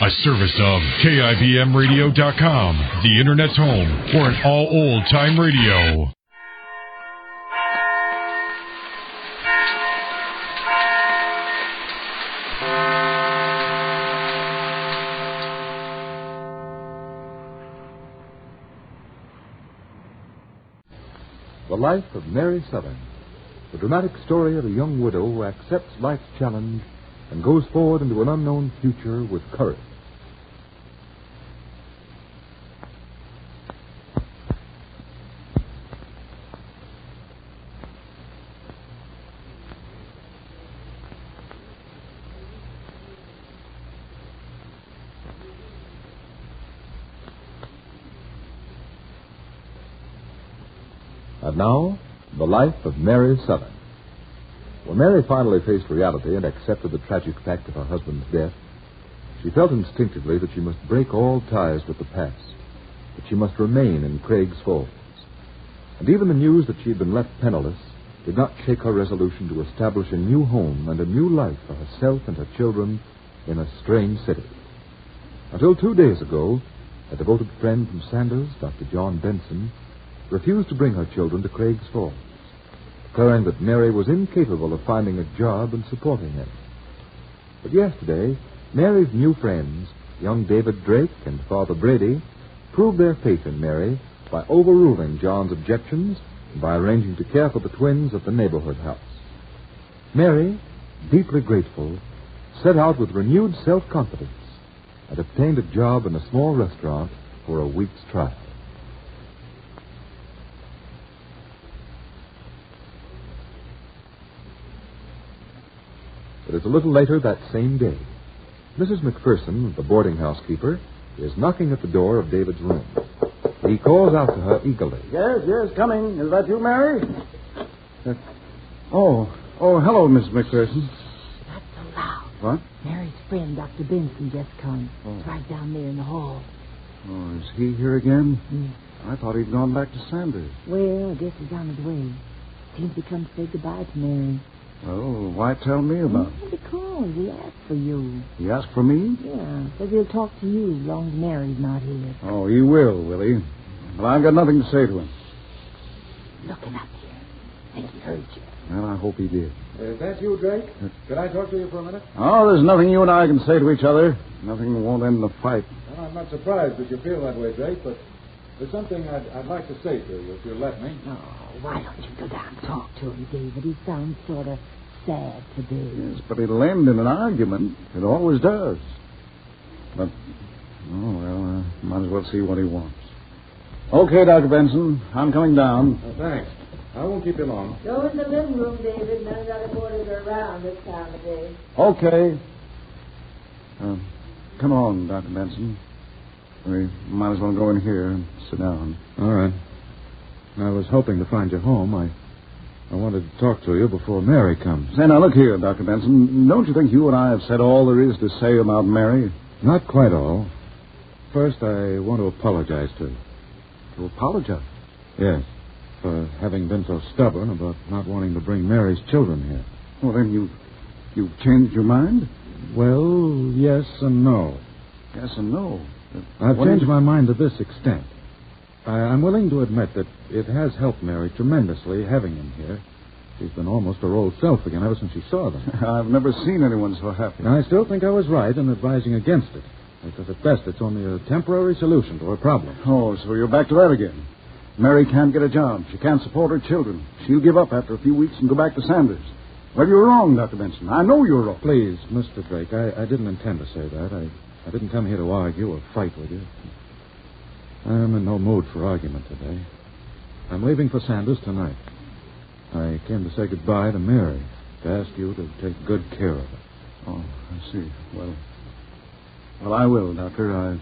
A service of KIBMradio.com, the Internet's home for an all old-time radio. The Life of Mary Sothern, the dramatic story of a young widow who accepts life's challenge and goes forward into an unknown future with courage. And now, the life of Mary Sothern. When Mary finally faced reality and accepted the tragic fact of her husband's death, she felt instinctively that she must break all ties with the past, that she must remain in Craig's Falls. And even the news that she had been left penniless did not shake her resolution to establish a new home and a new life for herself and her children in a strange city. Until 2 days ago, a devoted friend from Sanders, Dr. John Benson, refused to bring her children to Craig's Falls, declaring that Mary was incapable of finding a job and supporting him. But yesterday, Mary's new friends, young David Drake and Father Brady, proved their faith in Mary by overruling John's objections and by arranging to care for the twins at the neighborhood house. Mary, deeply grateful, set out with renewed self-confidence and obtained a job in a small restaurant for a week's trial. But it's a little later that same day. Mrs. McPherson, the boarding house keeper, is knocking at the door of David's room. He calls out to her eagerly. Yes, coming. Is that you, Mary? Hello, Miss McPherson. Not so loud. What? Mary's friend, Dr. Benson, just come. It's right down there in the hall. Oh, is he here again? I thought he'd gone back to Sanders. Well, I guess he's on his way. Seems to come say goodbye to Mary. Oh, why tell me about it? Because he asked for you. He asked for me? Yeah, says he'll talk to you as long as Mary's not here. Oh, he will he? Well, I've got nothing to say to him. Looking up here. Think he heard you. Well, I hope he did. Is that you, Drake? Could I talk to you for a minute? Oh, there's nothing you and I can say to each other. Nothing that won't end the fight. Well, I'm not surprised that you feel that way, Drake, but there's something I'd like to say to you, if you'll let me. Oh, why don't you go down and talk to him, David? He sounds sort of sad today. Yes, but it'll end in an argument. It always does. But, might as well see what he wants. Okay, Dr. Benson, I'm coming down. Thanks. I won't keep you long. Go in the living room, David. None of the other boarders are around this time of day. Okay. Come on, Dr. Benson. We might as well go in here and sit down. All right. I was hoping to find you home. I wanted to talk to you before Mary comes. Say, now, look here, Dr. Benson. Don't you think you and I have said all there is to say about Mary? Not quite all. First, I want to apologize to you. To apologize? Yes, for having been so stubborn about not wanting to bring Mary's children here. Well, then you've changed your mind? Well, yes and no. Yes and no. I've changed my mind to this extent. I'm willing to admit that it has helped Mary tremendously having him here. She's been almost her old self again ever since she saw them. I've never seen anyone so happy. I still think I was right in advising against it, because at best it's only a temporary solution to her problem. Oh, so you're back to that again. Mary can't get a job. She can't support her children. She'll give up after a few weeks and go back to Sanders. Well, you're wrong, Dr. Benson. I know you're wrong. Please, Mr. Drake, I didn't intend to say that. I didn't come here to argue or fight with you. I'm in no mood for argument today. I'm leaving for Sanders tonight. I came to say goodbye to Mary, to ask you to take good care of her. Oh, I see. Well, I will, Doctor.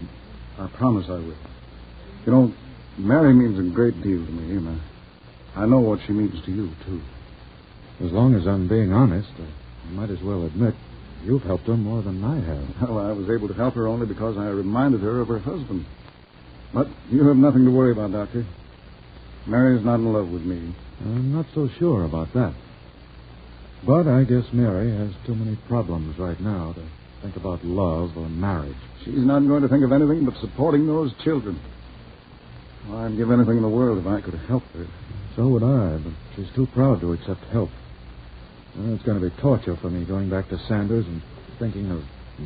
I promise I will. You know, Mary means a great deal to me, and I know what she means to you, too. As long as I'm being honest, I might as well admit you've helped her more than I have. Well, I was able to help her only because I reminded her of her husband. But you have nothing to worry about, Doctor. Mary's not in love with me. I'm not so sure about that. But I guess Mary has too many problems right now to think about love or marriage. She's not going to think of anything but supporting those children. Well, I'd give anything in the world if I could have helped her. So would I, but she's too proud to accept help. Well, it's going to be torture for me going back to Sanders and thinking of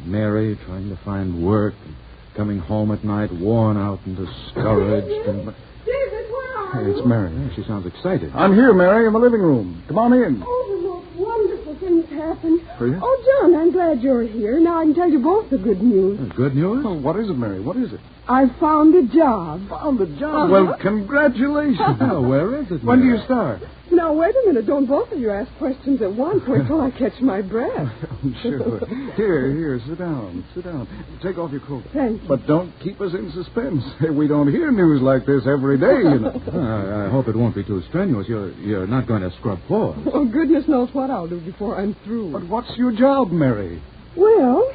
Mary trying to find work and coming home at night worn out and discouraged. David, where are you? Hey, it's Mary. Yeah, she sounds excited. I'm here, Mary, in the living room. Come on in. Oh, the most wonderful things happened. For you? Oh, John, I'm glad you're here. Now I can tell you both the good news. Good news? Oh, what is it, Mary? What is it? I found a job. Found a job. Uh-huh. Well, congratulations. Oh, where is it? When do Mary? you start? Now, wait a minute. Don't both of you ask questions at once. Wait till I catch my breath. Sure. Here, sit down. Sit down. Take off your coat. Thank you. But don't keep us in suspense. We don't hear news like this every day, you know. I hope it won't be too strenuous. You're not going to scrub floors. Oh, goodness knows what I'll do before I'm through. But what's your job, Mary? Well,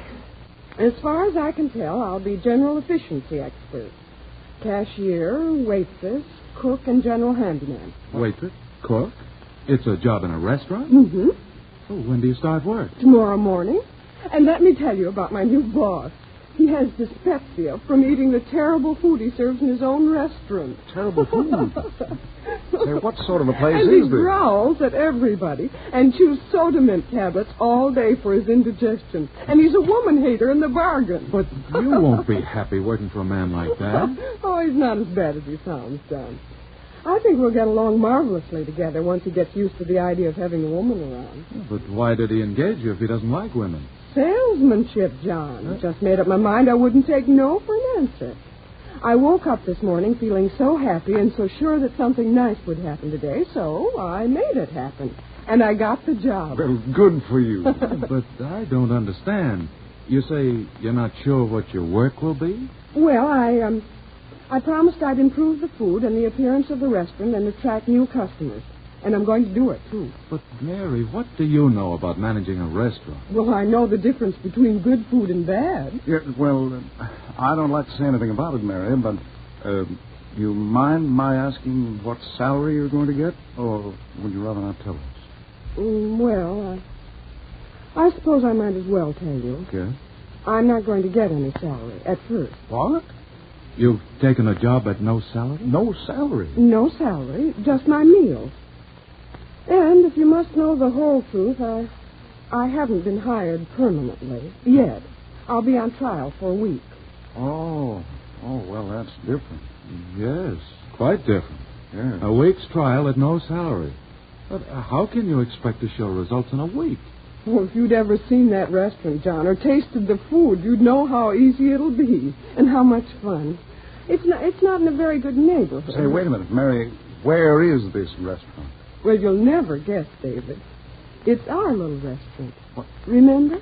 as far as I can tell, I'll be general efficiency expert. Cashier, waitress, cook, and general handyman. Waitress? Cook? It's a job in a restaurant? Mm-hmm. Oh, when do you start work? Tomorrow morning. And let me tell you about my new boss. He has dyspepsia from eating the terrible food he serves in his own restaurant. Terrible food. Say, what sort of a place and is he this? growls at everybody and chews soda mint tablets all day for his indigestion. And he's a woman hater in the bargain. But you won't be happy working for a man like that. Oh, he's not as bad as he sounds, John. I think we'll get along marvelously together once he gets used to the idea of having a woman around. But why did he engage you if he doesn't like women? Salesmanship, John. Just made up my mind I wouldn't take no for an answer. I woke up this morning feeling so happy and so sure that something nice would happen today, so I made it happen. And I got the job. Well, good for you. But I don't understand. You say you're not sure what your work will be? Well, I promised I'd improve the food and the appearance of the restaurant and attract new customers. And I'm going to do it, too. But, Mary, what do you know about managing a restaurant? Well, I know the difference between good food and bad. Yeah, well, I don't like to say anything about it, Mary, but you mind my asking what salary you're going to get? Or would you rather not tell us? Well, I suppose I might as well tell you. Okay. I'm not going to get any salary at first. What? You've taken a job at no salary? No salary? No salary, just my meals. And if you must know the whole truth, I haven't been hired permanently yet. I'll be on trial for a week. Oh, well, that's different. Yes, quite different. Yeah. A week's trial at no salary. But how can you expect to show results in a week? Well, if you'd ever seen that restaurant, John, or tasted the food, you'd know how easy it'll be and how much fun. It's not in a very good neighborhood. Say, wait a minute, Mary. Where is this restaurant? Well, you'll never guess, David. It's our little restaurant. What? Remember?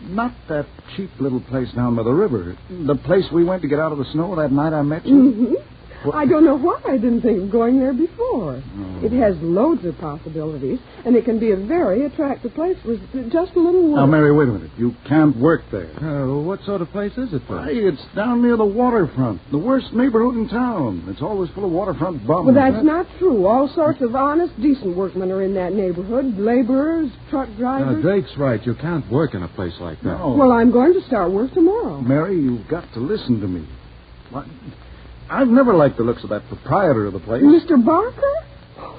Not that cheap little place down by the river. The place we went to get out of the snow that night I met you. Mm-hmm. What? I don't know why I didn't think of going there before. Oh. It has loads of possibilities, and it can be a very attractive place with just a little work. Now, Mary, wait a minute. You can't work there. What sort of place is it, Why, though? it's down near the waterfront. The worst neighborhood in town. It's always full of waterfront bums. Well, that's not true. All sorts of honest, decent workmen are in that neighborhood. Laborers, truck drivers. Drake's right. You can't work in a place like that. No. Well, I'm going to start work tomorrow. Mary, you've got to listen to me. What? I've never liked the looks of that proprietor of the place. Mr. Barker?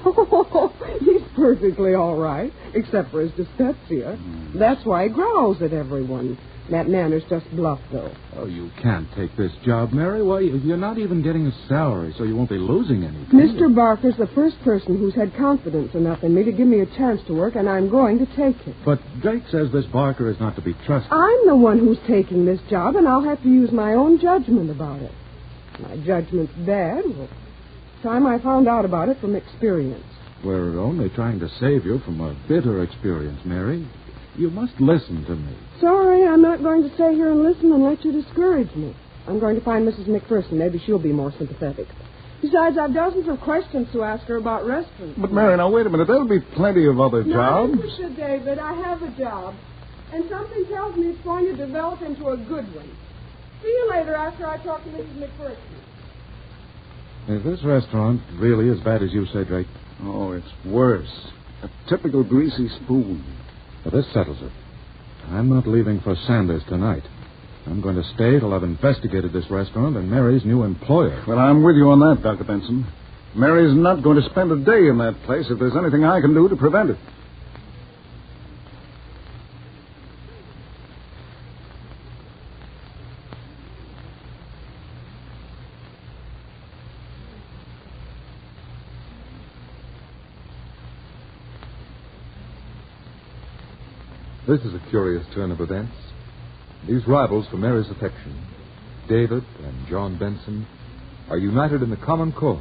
Oh, he's perfectly all right, except for his dyspepsia. That's why he growls at everyone. That manner's just bluff, though. Oh, you can't take this job, Mary. Why, you're not even getting a salary, so you won't be losing anything. Mr. Barker's the first person who's had confidence enough in me to give me a chance to work, and I'm going to take it. But Drake says this Barker is not to be trusted. I'm the one who's taking this job, and I'll have to use my own judgment about it. My judgment's bad. Well, time I found out about it from experience. We're only trying to save you from a bitter experience, Mary. You must listen to me. Sorry, I'm not going to stay here and listen and let you discourage me. I'm going to find Mrs. McPherson. Maybe she'll be more sympathetic. Besides, I've dozens of questions to ask her about restaurants. But, Mary, now, wait a minute. There'll be plenty of other jobs. Not interested, David. I have a job. And something tells me it's going to develop into a good one. See you later after I talk to Mrs. McPherson. Is this restaurant really as bad as you say, Drake? Oh, it's worse. A typical greasy spoon. Well, this settles it. I'm not leaving for Sanders tonight. I'm going to stay till I've investigated this restaurant and Mary's new employer. Well, I'm with you on that, Dr. Benson. Mary's not going to spend a day in that place if there's anything I can do to prevent it. This is a curious turn of events. These rivals for Mary's affection, David and John Benson, are united in the common cause,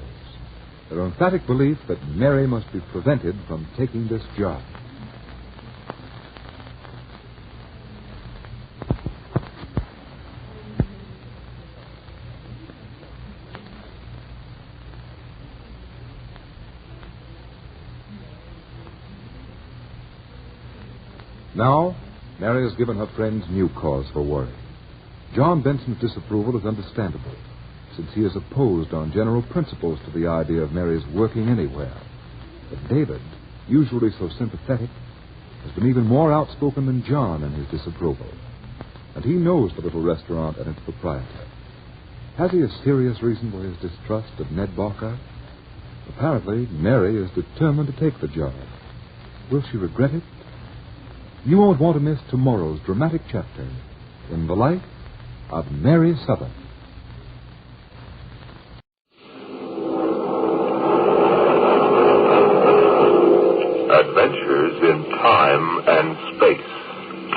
their emphatic belief that Mary must be prevented from taking this job. Now, Mary has given her friends new cause for worry. John Benson's disapproval is understandable, since he is opposed on general principles to the idea of Mary's working anywhere. But David, usually so sympathetic, has been even more outspoken than John in his disapproval. And he knows the little restaurant and its proprietor. Has he a serious reason for his distrust of Ned Barker? Apparently, Mary is determined to take the job. Will she regret it? You won't want to miss tomorrow's dramatic chapter in the life of Mary Sothern. Adventures in time and space,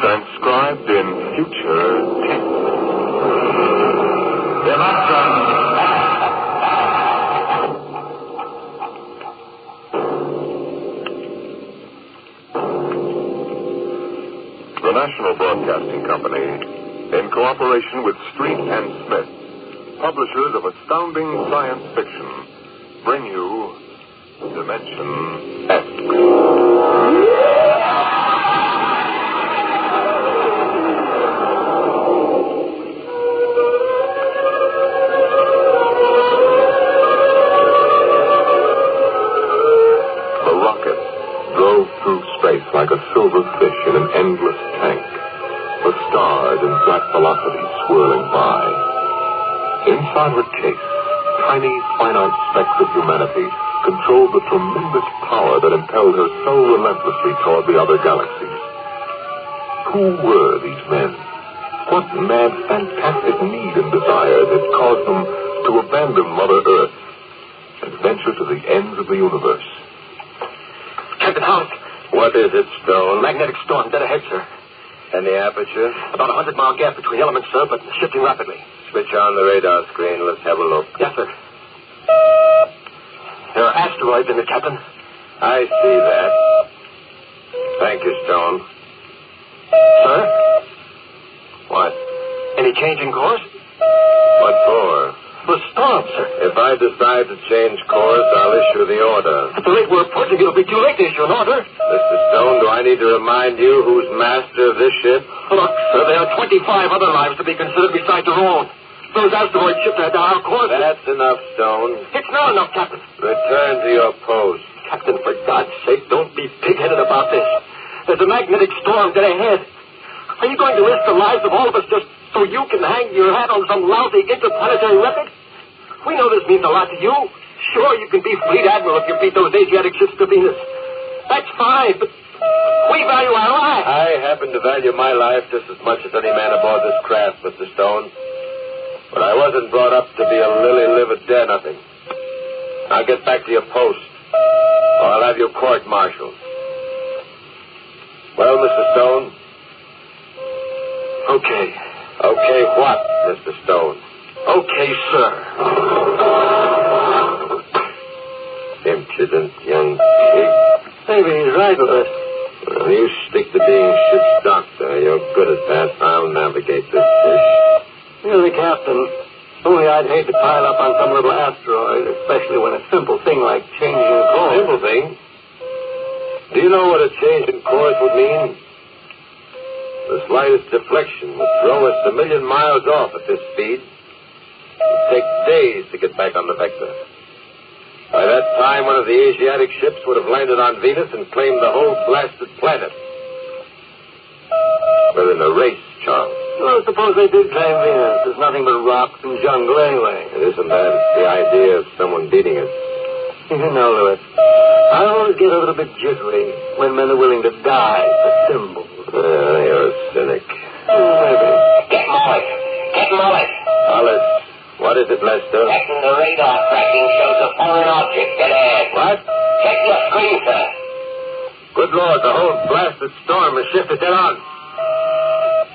transcribed in future tense. The National Broadcasting Company, in cooperation with Street and Smith, publishers of astounding science fiction, bring you Dimension X. Like a silver fish in an endless tank, the stars in black velocity swirling by. Inside her case, tiny, finite specks of humanity controlled the tremendous power that impelled her so relentlessly toward the other galaxies. Who were these men? What mad, fantastic need and desire that caused them to abandon Mother Earth and venture to the ends of the universe? Captain House. What is it, Stone? Magnetic storm, dead ahead, sir. And the aperture? About a 100-mile gap between elements, sir, but shifting rapidly. Switch on the radar screen. Let's have a look. Yes, sir. There are asteroids in it, Captain. I see that. Thank you, Stone. Sir? What? Any change in course? What for? The storm, sir. If I decide to change course, I'll issue the order. At the rate we're approaching, it'll be too late to issue an order. Mr. Stone, do I need to remind you who's master of this ship? Look, sir, there are 25 other lives to be considered besides your own. Those asteroid ships are our course. That's enough, Stone. It's not enough, Captain. Return to your post. Captain, for God's sake, don't be pig-headed about this. There's a magnetic storm dead ahead. Are you going to risk the lives of all of us just so you can hang your hat on some lousy interplanetary record? We know this means a lot to you. Sure, you can be fleet admiral if you beat those Asiatic ships to Venus. That's fine, but we value our lives. I happen to value my life just as much as any man aboard this craft, Mr. Stone. But I wasn't brought up to be a lily-livered dare-nothing. Now get back to your post, or I'll have you court-martialed. Well, Mr. Stone? Okay. Okay what, Mr. Stone? Okay, sir. Impudent young pig. Maybe he's right with us. Well, you stick to being ship's doctor. You're good at that. I'll navigate this fish. You're the captain. Only I'd hate to pile up on some little asteroid, especially when a simple thing like changing course. Simple thing? Do you know what a change in course would mean? The slightest deflection would throw us a million miles off at this speed. It would take days to get back on the vector. By that time, one of the Asiatic ships would have landed on Venus and claimed the whole blasted planet. We're in a race, Charles. Well, suppose they did climb Venus. There's nothing but rocks and jungle anyway. It isn't that. It's the idea of someone beating us. No, Louis. I always get a little bit jittery when men are willing to die for symbols. You're a cynic. Maybe. Get Mollis. Get Mollis. Hollis, what is it, Lester? Captain, the radar tracking shows a foreign object dead ahead. What? Check your screen, sir. Good Lord, the whole blasted storm has shifted dead on.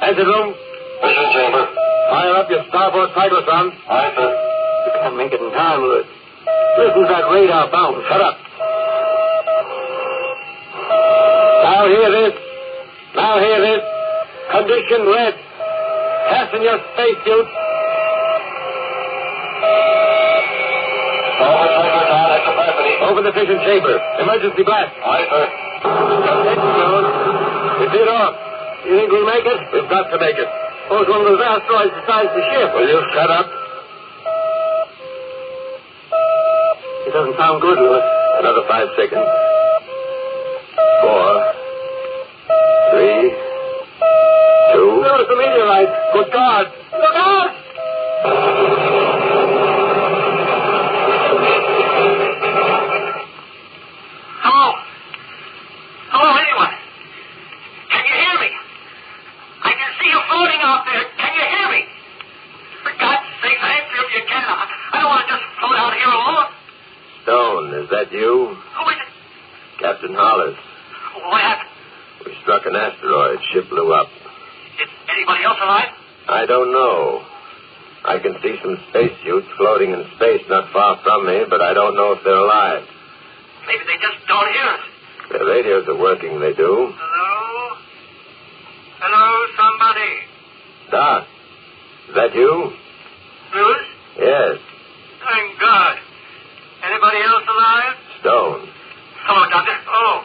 Engine room. Vision chamber. Fire up your starboard cyclotron. Aye, sir. You can't make it in time, Louis. Listen to that radar bounce. Shut up. Now hear this. Condition red. Fasten your spacesuits. Forward cyclotron at capacity. Open the fission chamber. Emergency blast. Aye, sir. It's it off. You think we'll make it? We've got to make it. Suppose one of those asteroids decides to shift. Will you shut up? It doesn't sound good, Louis. Another 5 seconds. 4, 3, 2. Louis, the meteorite. Good God! Look out! Hello? Hello, anyone? Can you hear me? I can see you floating out there. Can you hear me? For God's sake, answer if you can. I don't want to just float out here alone. Stone, is that you? Who is it? Captain Hollis. What happened? We struck an asteroid. Ship blew up. Is anybody else alive? I don't know. I can see some spacesuits floating in space not far from me, but I don't know if they're alive. Maybe they just don't hear us. Their radios are working, they do. Hello? Hello, somebody? Doc, is that you? Louis? Yes, Thank God. Anybody else alive? Stone. Hello, Doctor. Oh.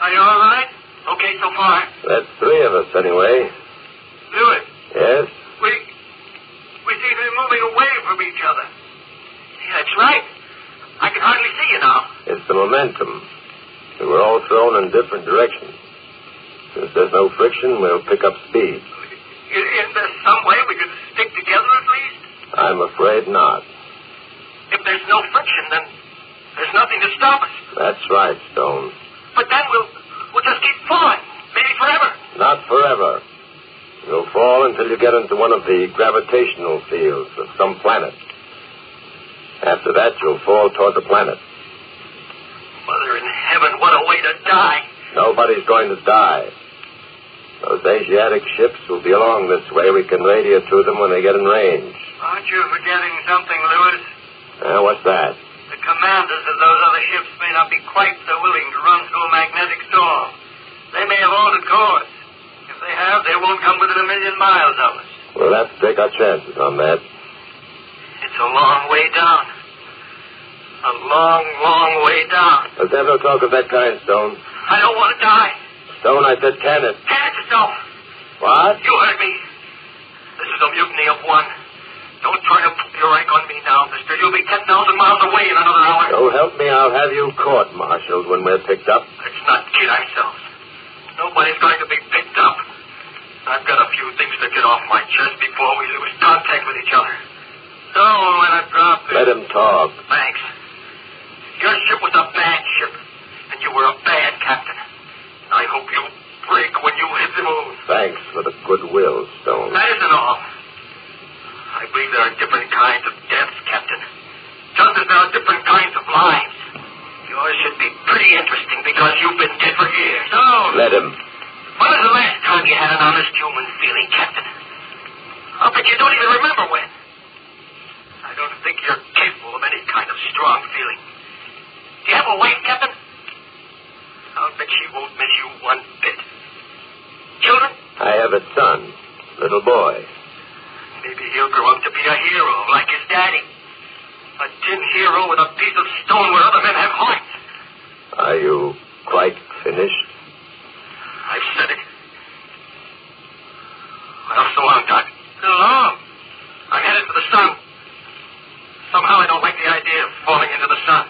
Are you all right? Okay so far. That's 3 of us, anyway. Louis, Yes? we seem to be moving away from each other. Yeah, that's right. I can hardly see you now. It's the momentum. We were all thrown in different directions. Since there's no friction, we'll pick up speed. Is there some way we could stick together at least? I'm afraid not. If there's no friction, then there's nothing to stop us. That's right, Stone. But then we'll just keep falling. Maybe forever. Not forever. You'll fall until you get into one of the gravitational fields of some planet. After that, you'll fall toward the planet. Mother in heaven, what a way to die. Nobody's going to die. Those Asiatic ships will be along this way. We can radio to them when they get in range. Aren't you forgetting something, Louis? What's that? The commanders of those other ships may not be quite so willing to run through a magnetic storm. They may have altered course. If they have, they won't come within 1,000,000 miles of us. We'll have to take our chances on that. It's a long way down. A long, long way down. Let's have no talk of that kind, Stone. I don't want to die. Stone, I said can it. Can it yourself. What? You heard me. This is a mutiny of one. Don't try to put your rank on me now, mister. You'll be 10,000 miles away in another hour. So help me, I'll have you court-martialed when we're picked up. Let's not kid ourselves. Nobody's going to be picked up. I've got a few things to get off my chest before we lose contact with each other. Don't let it drop. Let him talk. Thanks. Your ship was a bad ship, and you were a bad captain. I hope you break when you hit the moon. Thanks for the goodwill, Stone. That isn't all. I believe there are different kinds of deaths, Captain. Just as there are different kinds of lives. Yours should be pretty interesting because you've been dead for years. Oh, Let him. when was the last time you had an honest human feeling, Captain? I'll bet you don't even remember when. I don't think you're capable of any kind of strong feeling. Do you have a wife, Captain? I'll bet she won't miss you one bit. Children? I have a son, little boy. Maybe he'll grow up to be a hero like his daddy. A tin hero with a piece of stone where other men have hearts. Are you quite finished? I've said it. Well, so long, Doc. So long. I'm headed for the sun. Somehow I don't like the idea of falling into the sun.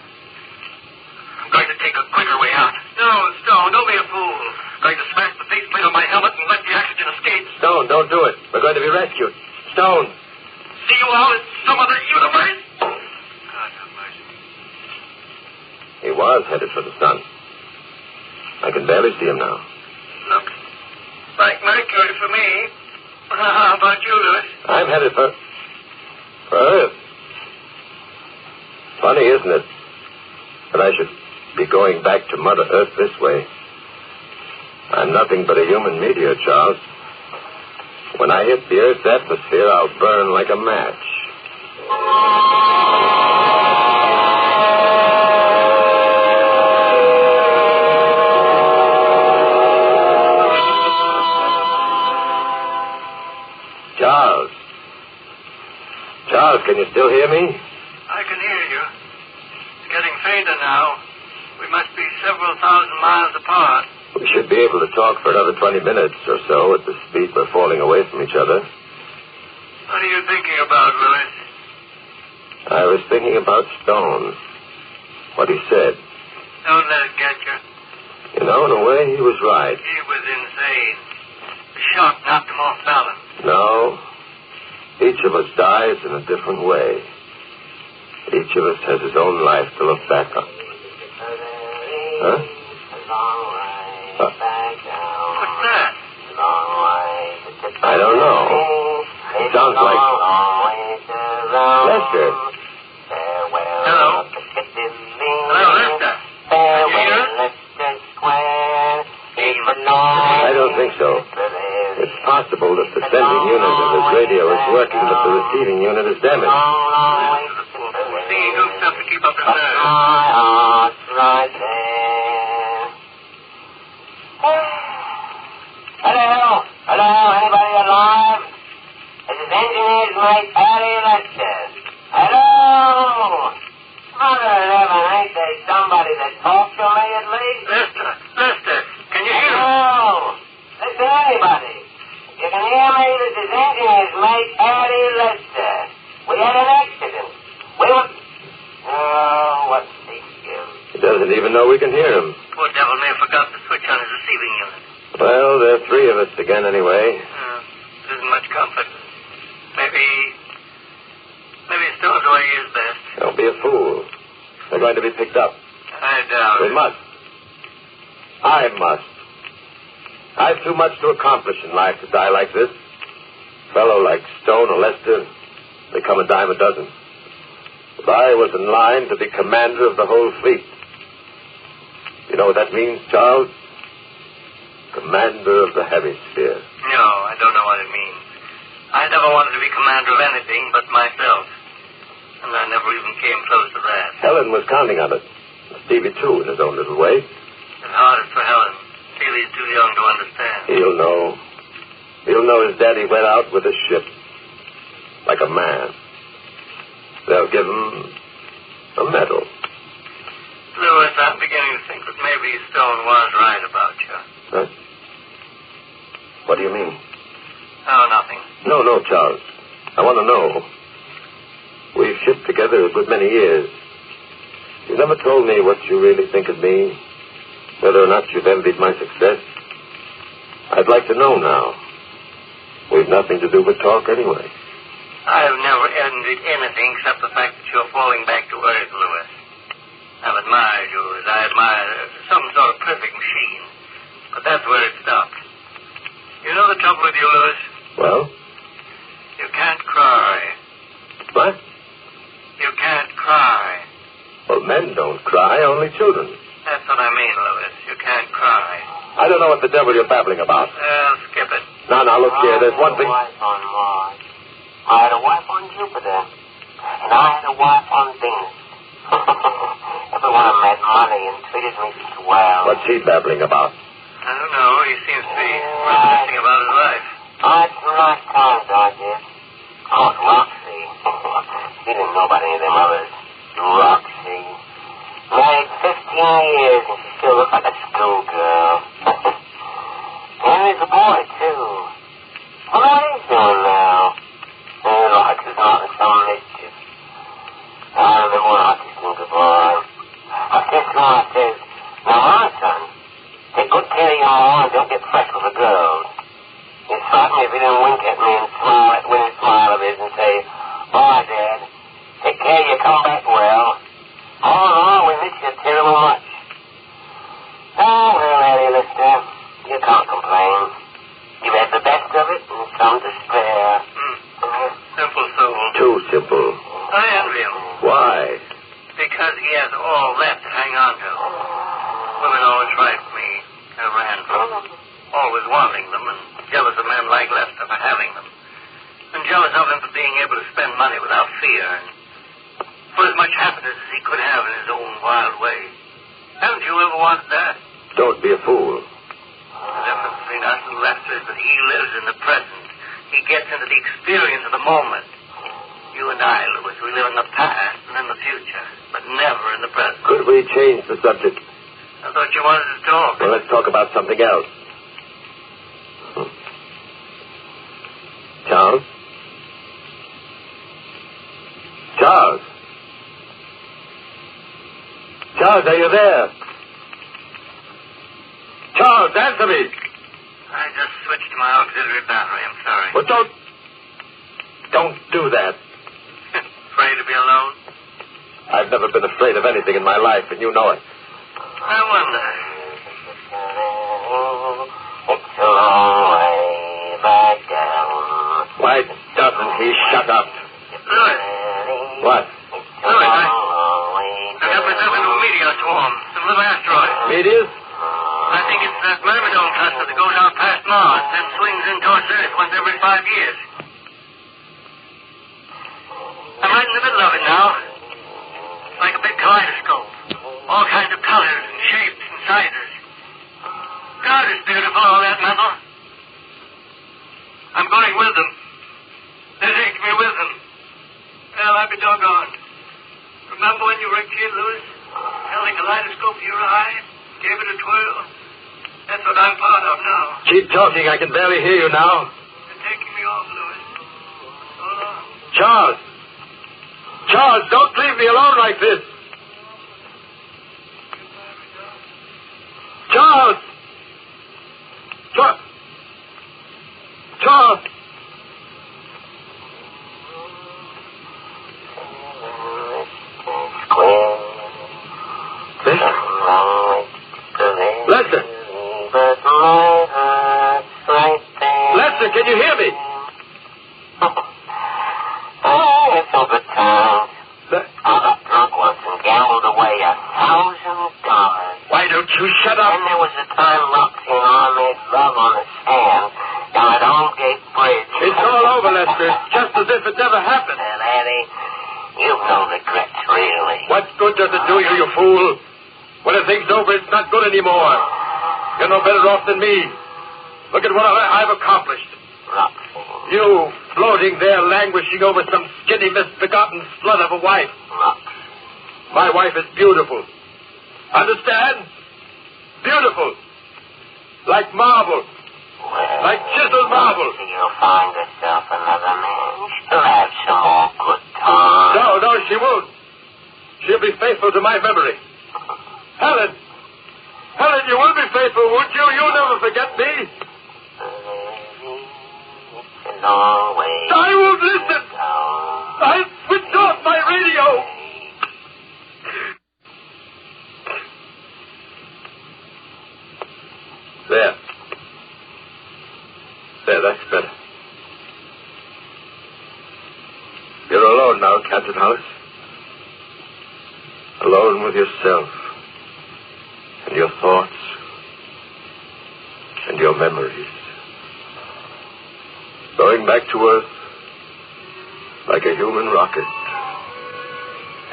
I'm going to take a quicker way out. No, Stone, don't be a fool. I'm going to smash the faceplate on my helmet and let the oxygen escape. be rescued. Stone. See you all in some other universe? God have mercy. He was headed for the sun. I can barely see him now. Looks like Mercury for me. How about you, Louis? I'm headed for Earth. Funny, isn't it, that I should be going back to Mother Earth this way? I'm nothing but a human meteor, Charles. When I hit the Earth's atmosphere, I'll burn like a match. Charles. Charles, can you still hear me? I can hear you. It's getting fainter now. We must be several thousand miles apart. We should be able to talk for another 20 minutes or so at the speed we're falling away from each other. What are you thinking about, Louis? I was thinking about Stone. What he said. Don't let it get you. You know, in a way, he was right. He was insane. The shock knocked him off balance. No. Each of us dies in a different way. Each of us has his own life to look back on. Huh? What's that? I don't know. It sounds like Lester. Hello? Hello, Lester. Can you hear us? I don't think so. It's possible that the sending unit of his radio is working, but the receiving unit is damaged. Singing good stuff to keep up his nerves. Hello, anybody alive? This is Engineer's Mate Patty Lester. Hello! Mother of heaven, ain't there somebody that talks to me at least? Lester, can you hear me? No! Listen, anybody. You can hear me? This is Engineer's Mate Patty Lester. We had an accident. We were... Oh, what's the use? He doesn't even know we can hear him. Poor devil may have forgot to switch on his receiving unit. Well, there are three of us again anyway. It isn't much comfort. Maybe Stone's the way he is best. Don't be a fool. We're going to be picked up. I doubt We it. must. I must. I've too much to accomplish in life to die like this. A fellow like Stone or Lester, they come a dime a dozen. But I was in line to be commander of the whole fleet. You know what that means, Charles? Commander of the hemisphere. No, I don't know what it means. I never wanted to be commander of anything but myself. And I never even came close to that. Helen was counting on it. Stevie, too, in his own little way. It's hardest for Helen. Steely's too young to understand. He'll know. He'll know his daddy went out with a ship. Like a man. They'll give him a medal. Louis, I'm beginning to think that maybe Stone was right about you. Huh? What do you mean? Oh, nothing. No, Charles. I want to know. We've shipped together a good many years. You never told me what you really think of me, whether or not you've envied my success. I'd like to know now. We've nothing to do but talk anyway. I've never envied anything except the fact that you're falling back to Earth, Louis. I've admired you as I admire some sort of perfect machine. But that's where it stopped. You know the trouble with you, Louis? Well? You can't cry. What? You can't cry. Well, men don't cry, only children. That's what I mean, Louis. You can't cry. I don't know what the devil you're babbling about. Skip it. Now, look here. There's one thing... I had a wife on Mars. I had a wife on Jupiter. And I had a wife on Venus. Everyone of them had money and treated me swell. What's he babbling about? I don't know. He seems to be reminiscing about his life. I had some nice times, I did. Oh, Roxy. She didn't know about any of them others. Roxy. Married 15 years and she still looks like a schoolgirl. And there's a boy, too. Well, what he's doing now? Like he's not in some mischief. I remember when I kissed him goodbye. I kissed him and I says, now, my son, take good care of your mom and don't get fresh with the girls. You'd frighten me if you didn't wink at at me and smile that winning smile of his and say, "Boy, Dad, take care you come back well. All in all, we miss you terrible much." Oh, well, Eddie, Lister, you can't complain. You've had the best of it and some to spare. Simple soul. Too simple. I envy him. Why? Because he has all left to hang on to. Women always write me a Randall. Always wanting them and jealous of men like Lester for having them. And jealous of him for being able to spend money without fear and for as much happiness as he could have in his own wild way. Haven't you ever wanted that? Don't be a fool. The difference between us and Lester is that he lives in the present. He gets into the experience of the moment. You and I, Louis, we live in the past and in the future, but never in the present. Could we change the subject? I thought you wanted to talk. Well, let's talk about something else. Charles? Charles? Charles, are you there? Charles, answer me! I just switched to my auxiliary battery. I'm sorry. Well, don't do that. Afraid to be alone? I've never been afraid of anything in my life, and you know it. I wonder. It's a long way back down. Why doesn't he shut up? Louis. What? Louis, I got myself into a meteor swarm. Some little asteroid. Meteors? I think it's that Myrmidon cluster that goes out past Mars, then swings in towards Earth once every 5 years. I'm right in the middle of it now. It's like a big kaleidoscope. All kinds of colors and shapes and sizes. God, it's beautiful, all that metal. I'm going with them. They take me with them. Well, I'll be doggone. Remember when you were a kid, Louis? Held a kaleidoscope to your eye? Gave it a twirl? That's what I'm part of now. Keep talking. I can barely hear you now. They're taking me off, Louis. So long. Charles! Charles, don't leave me alone like this! Charles! Charles! Lester! Lester, can you hear me? Oh, it's over time. I got drunk once and gambled away $1,000. Why don't you shut up? And there was a time Roxy and I made love on the sand down at Aldgate Bridge. It's all over, Lester. It's just as if it never happened. And Eddie, you've no regrets, really. What good does it do you, you fool? When the thing's over, it's not good anymore. You're no better off than me. Look at what I've accomplished. Roxy. You floating there, languishing over some skinny, misbegotten slut of a wife. Roxy. My wife is beautiful. Understand? Beautiful. Like marble. Well, like chiseled marble. You'll find yourself another man. She'll have some more good times. No, she won't. She'll be faithful to my memory. Helen, you will be faithful, won't you? You'll never forget me. It's a long way. I won't listen. I'll switch off my radio. There, that's better. You're alone now, Captain Hollis. Alone with yourself. And your thoughts. And your memories. Going back to Earth like a human rocket.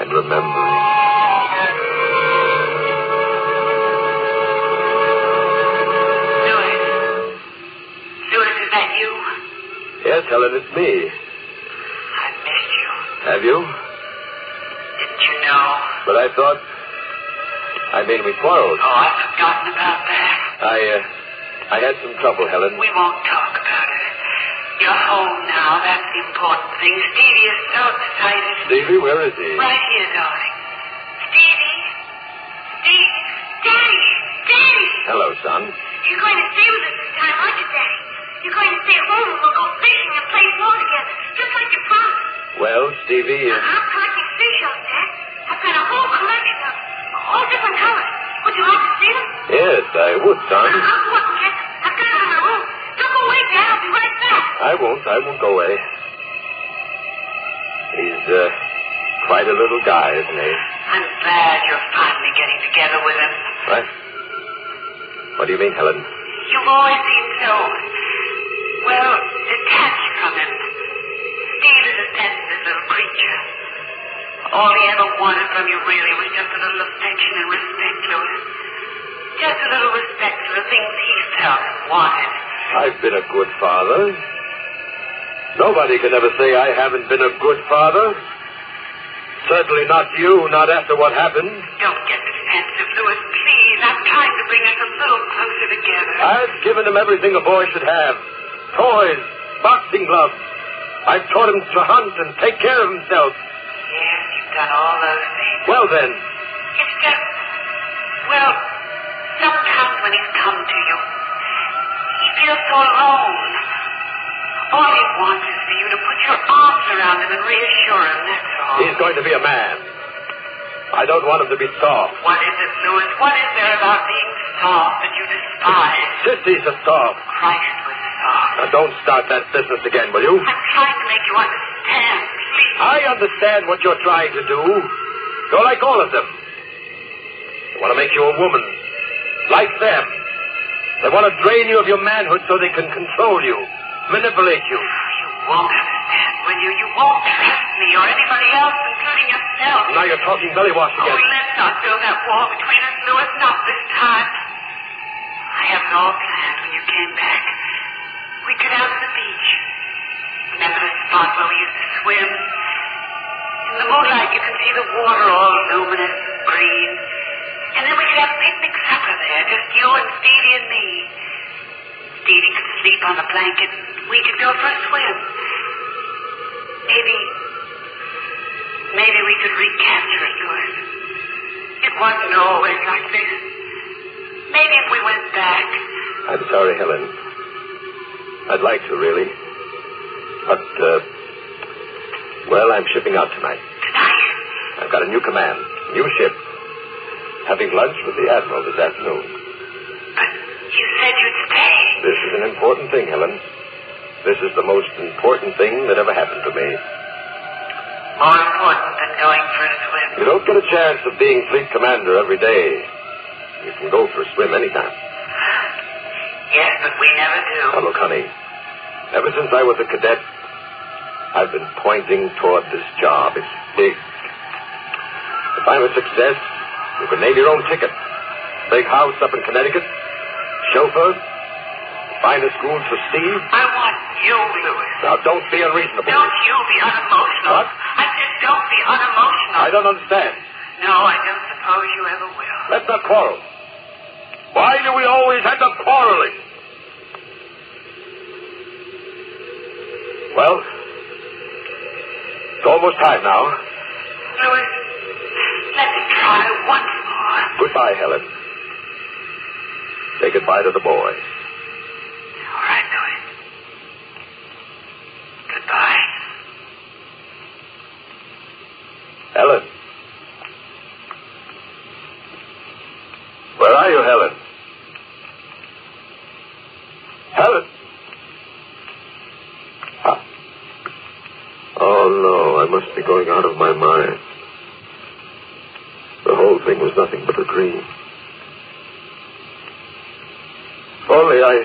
And remembering. Yes, Helen, it's me. I missed you. Have you? Didn't you know? But I thought... we quarreled. Oh, I've forgotten about that. I had some trouble, Helen. We won't talk about it. You're home now. That's the important thing. Stevie is so excited. Stevie, where is he? Right here, darling. Stevie. Daddy. Hello, son. You're going to stay with us this time, aren't you, Daddy? You're going to stay at home and we'll go fishing and play ball together, just like you promised. Well, Stevie... I'm collecting seashells, Dad. I've got a whole collection of all different colors. Would you like to see them? Yes, I would, son. I'll go up and get them. I've got them in my room. Don't go away, Dad. I'll be right back. I won't go away. He's, quite a little guy, isn't he? I'm glad you're finally getting together with him. What? What do you mean, Helen? You've always been so, well, detached from him. Steve is a sensitive little creature. All he ever wanted from you really was just a little affection and respect, Louis. Just a little respect for the things he felt and wanted. I've been a good father. Nobody can ever say I haven't been a good father. Certainly not you, not after what happened. Don't get defensive, Louis, please. I'm trying to bring us a little closer together. I've given him everything a boy should have. Toys, boxing gloves. I've taught him to hunt and take care of himself. Yes, you've done all those things. Well, then. It's just, well, sometimes when he's come to you, he feels so alone. All he wants is for you to put your arms around him and reassure him, that's all. He's going to be a man. I don't want him to be soft. What is it, Louis? What is there about being soft that you despise? Sissy's a soft. Christ was soft. Now, don't start that business again, will you? I'm trying to make you understand, please. I understand what you're trying to do. You're like all of them. They want to make you a woman. Like them. They want to drain you of your manhood so they can control you. Manipulate you. You won't understand, will you? You won't trust me or anybody else, including yourself. Now you're talking belly wash again. Oh, let's not build that wall between us, Louis. Not this time. I have it all planned when you came back. We'd go down to the beach. Remember the spot where we used to swim? In the moonlight, you can see the water all luminous and green. And then we could have picnic supper there, just you and Stevie and me. Stevie could sleep on the blanket. We could go for a swim. Maybe we could recapture it, Louis. It wasn't always like this. Maybe if we went back. I'm sorry, Helen. I'd like to, really. But, well, I'm shipping out tonight. Tonight? I've got a new command, new ship. Having lunch with the Admiral this afternoon. But you said you'd stay. This is an important thing, Helen. This is the most important thing that ever happened to me. More important than going for a swim. You don't get a chance of being fleet commander every day. You can go for a swim anytime. Yes, but we never do. Now, look, honey. Ever since I was a cadet, I've been pointing toward this job. It's big. If I'm a success, you can name your own ticket. Big house up in Connecticut. Chauffeur. Finest schools for Steve. I want you, Louis. Now, don't be unreasonable. Don't you be unemotional. What? I said don't be unemotional. I don't understand. No, I don't suppose you ever will. Let's not quarrel. Why do we always have to quarreling? Well, it's almost time now. Louis, let me try once more. Goodbye, Helen. Say goodbye to the boy. All right, Louis. Goodbye. Helen. Where are you, Helen? Helen? Ah. Oh, no, I must be going out of my mind. The whole thing was nothing but a dream. If only I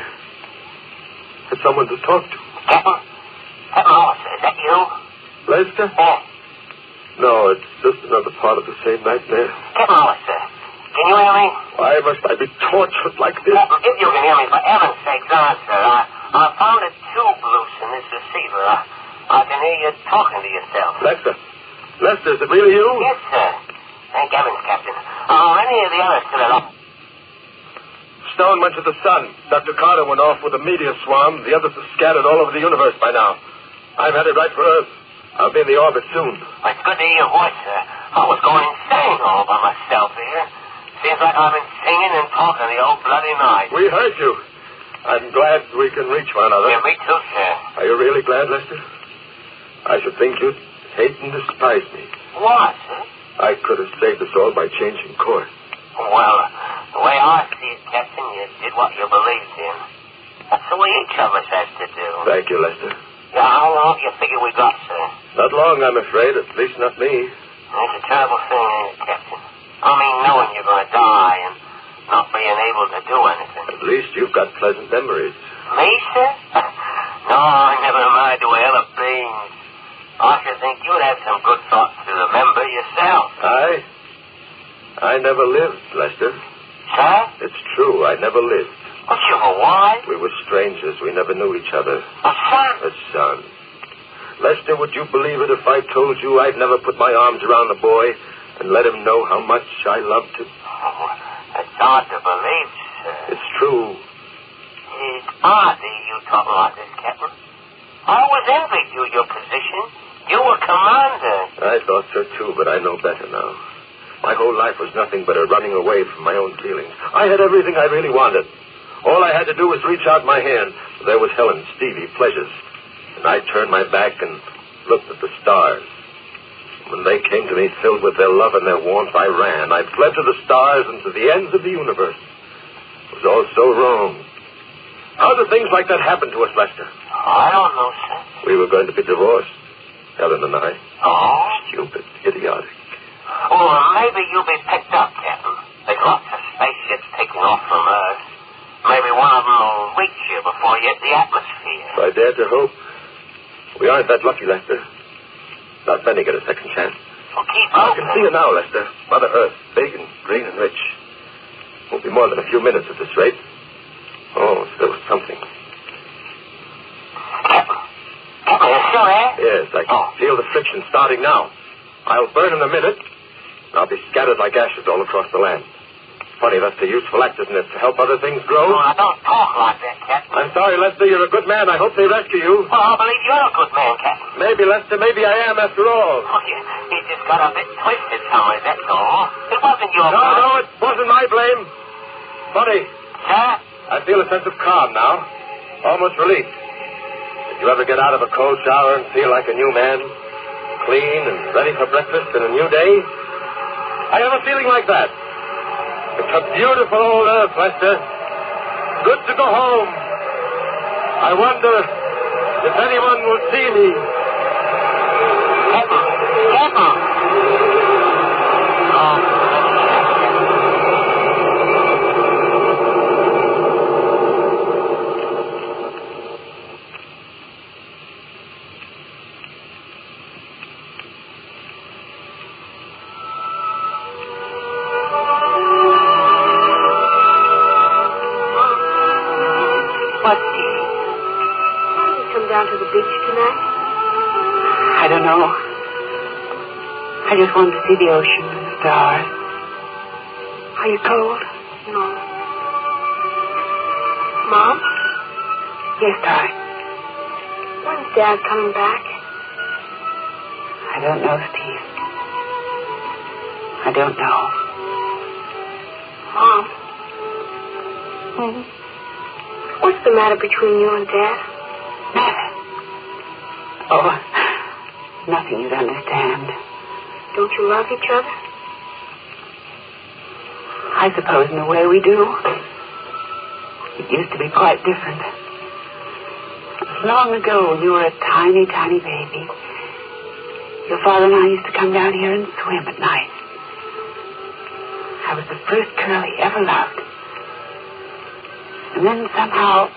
had someone to talk to. Captain Officer, is that you? Lester? Yes. No, it's just another part of the same nightmare. Captain Officer, can you hear me? Why must I be tortured like this? If you can hear me, for heaven's sake, answer. I found a tube loose in this receiver. I can hear you talking to yourself. Lester, is it really you? Yes, sir. Thank heavens, Captain. Are any of the others still alive? Stone went to the sun. Dr. Carter went off with a meteor swarm. The others are scattered all over the universe by now. I'm headed right for Earth. I'll be in the orbit soon. Well, it's good to hear your voice, sir. I was going insane all by myself here. Seems like I've been singing and talking the old bloody night. We heard you. I'm glad we can reach one another. Yeah, me too, sir. Are you really glad, Lester? I should think you'd hate and despise me. Why, sir? I could have saved us all by changing course. Well, the way I see it, Captain, you did what you believed in. That's the way each of us has to do. Thank you, Lester. Yeah, how long do you figure we got, sir? Not long, I'm afraid. At least not me. It's a terrible thing, ain't it, Captain? I mean, knowing you're going to die and not being able to do anything. At least you've got pleasant memories. Me, sir? No, I never mind the hell of beans. I should think you'd have some good thoughts to remember yourself. I never lived, Lester. Sir? It's true, I never lived. But you were wise. We were strangers. We never knew each other. A son? A son. Lester, would you believe it if I told you I'd never put my arms around the boy and let him know how much I loved him? Oh, it's hard to believe, sir. It's true. It's odd that you talk like this, Captain. I always envied you your position. You were commander. I thought so, too, but I know better now. My whole life was nothing but a running away from my own feelings. I had everything I really wanted. All I had to do was reach out my hand. There was Helen, Stevie, pleasures. And I turned my back and looked at the stars. When they came to me filled with their love and their warmth, I ran. I fled to the stars and to the ends of the universe. It was all so wrong. How do things like that happen to us, Lester? I don't know, sir. We were going to be divorced, Helen and I. Oh? Stupid, idiotic. Oh, maybe you'll be picked up, Captain. There's lots of spaceships taking off from Earth. Maybe one of them will reach you before you hit the atmosphere. If I dare to hope. We aren't that lucky, Lester. Not many get a second chance. Well, keep I hoping. can see you now, Lester. Mother Earth, big and green and rich. Won't be more than a few minutes at this rate. Oh, still something. Captain, you still there? Yes, I can feel the friction starting now. I'll burn in a minute, and I'll be scattered like ashes all across the land. Funny, that's a useful act, isn't it, to help other things grow? Oh, now don't talk like that, Captain. I'm sorry, Lester, you're a good man. I hope they rescue you. Well, I believe you're a good man, Captain. Maybe, Lester, maybe I am after all. Oh, you just got a bit twisted somewhere, that's all. It wasn't your fault. No, it wasn't my blame. Funny. Sir? I feel a sense of calm now. Almost relief. Did you ever get out of a cold shower and feel like a new man? Clean and ready for breakfast and a new day? I have a feeling like that. It's a beautiful old earth, Lester. Good to go home. I wonder if anyone will see me. Captain! Oh. Down to the beach tonight? I don't know. I just wanted to see the ocean and the stars. Are you cold? No. Mom? Yes, darling. When's Dad coming back? I don't know, Steve. I don't know. Mom? What's the matter between you and Dad? Oh, nothing you'd understand. Don't you love each other? I suppose in a way we do. It used to be quite different. Long ago, when you were a tiny, tiny baby, your father and I used to come down here and swim at night. I was the first girl he ever loved. And then somehow,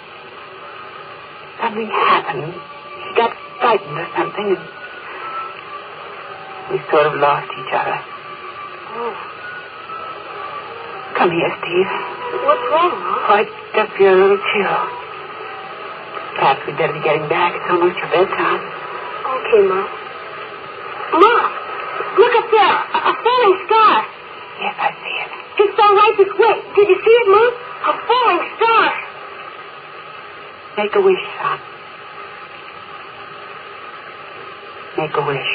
something happened. He got frightened or something, and we sort of lost each other. Oh. Come here, Steve. What's wrong, Mom? Oh, I just feel a little chill. Perhaps we'd better be getting back. It's almost your bedtime. Okay, Mom. Mom! Look up there! A falling star! Yes, I see it. It's all right this way. Did you see it, Mom? A falling star! Make a wish, son. Make a wish.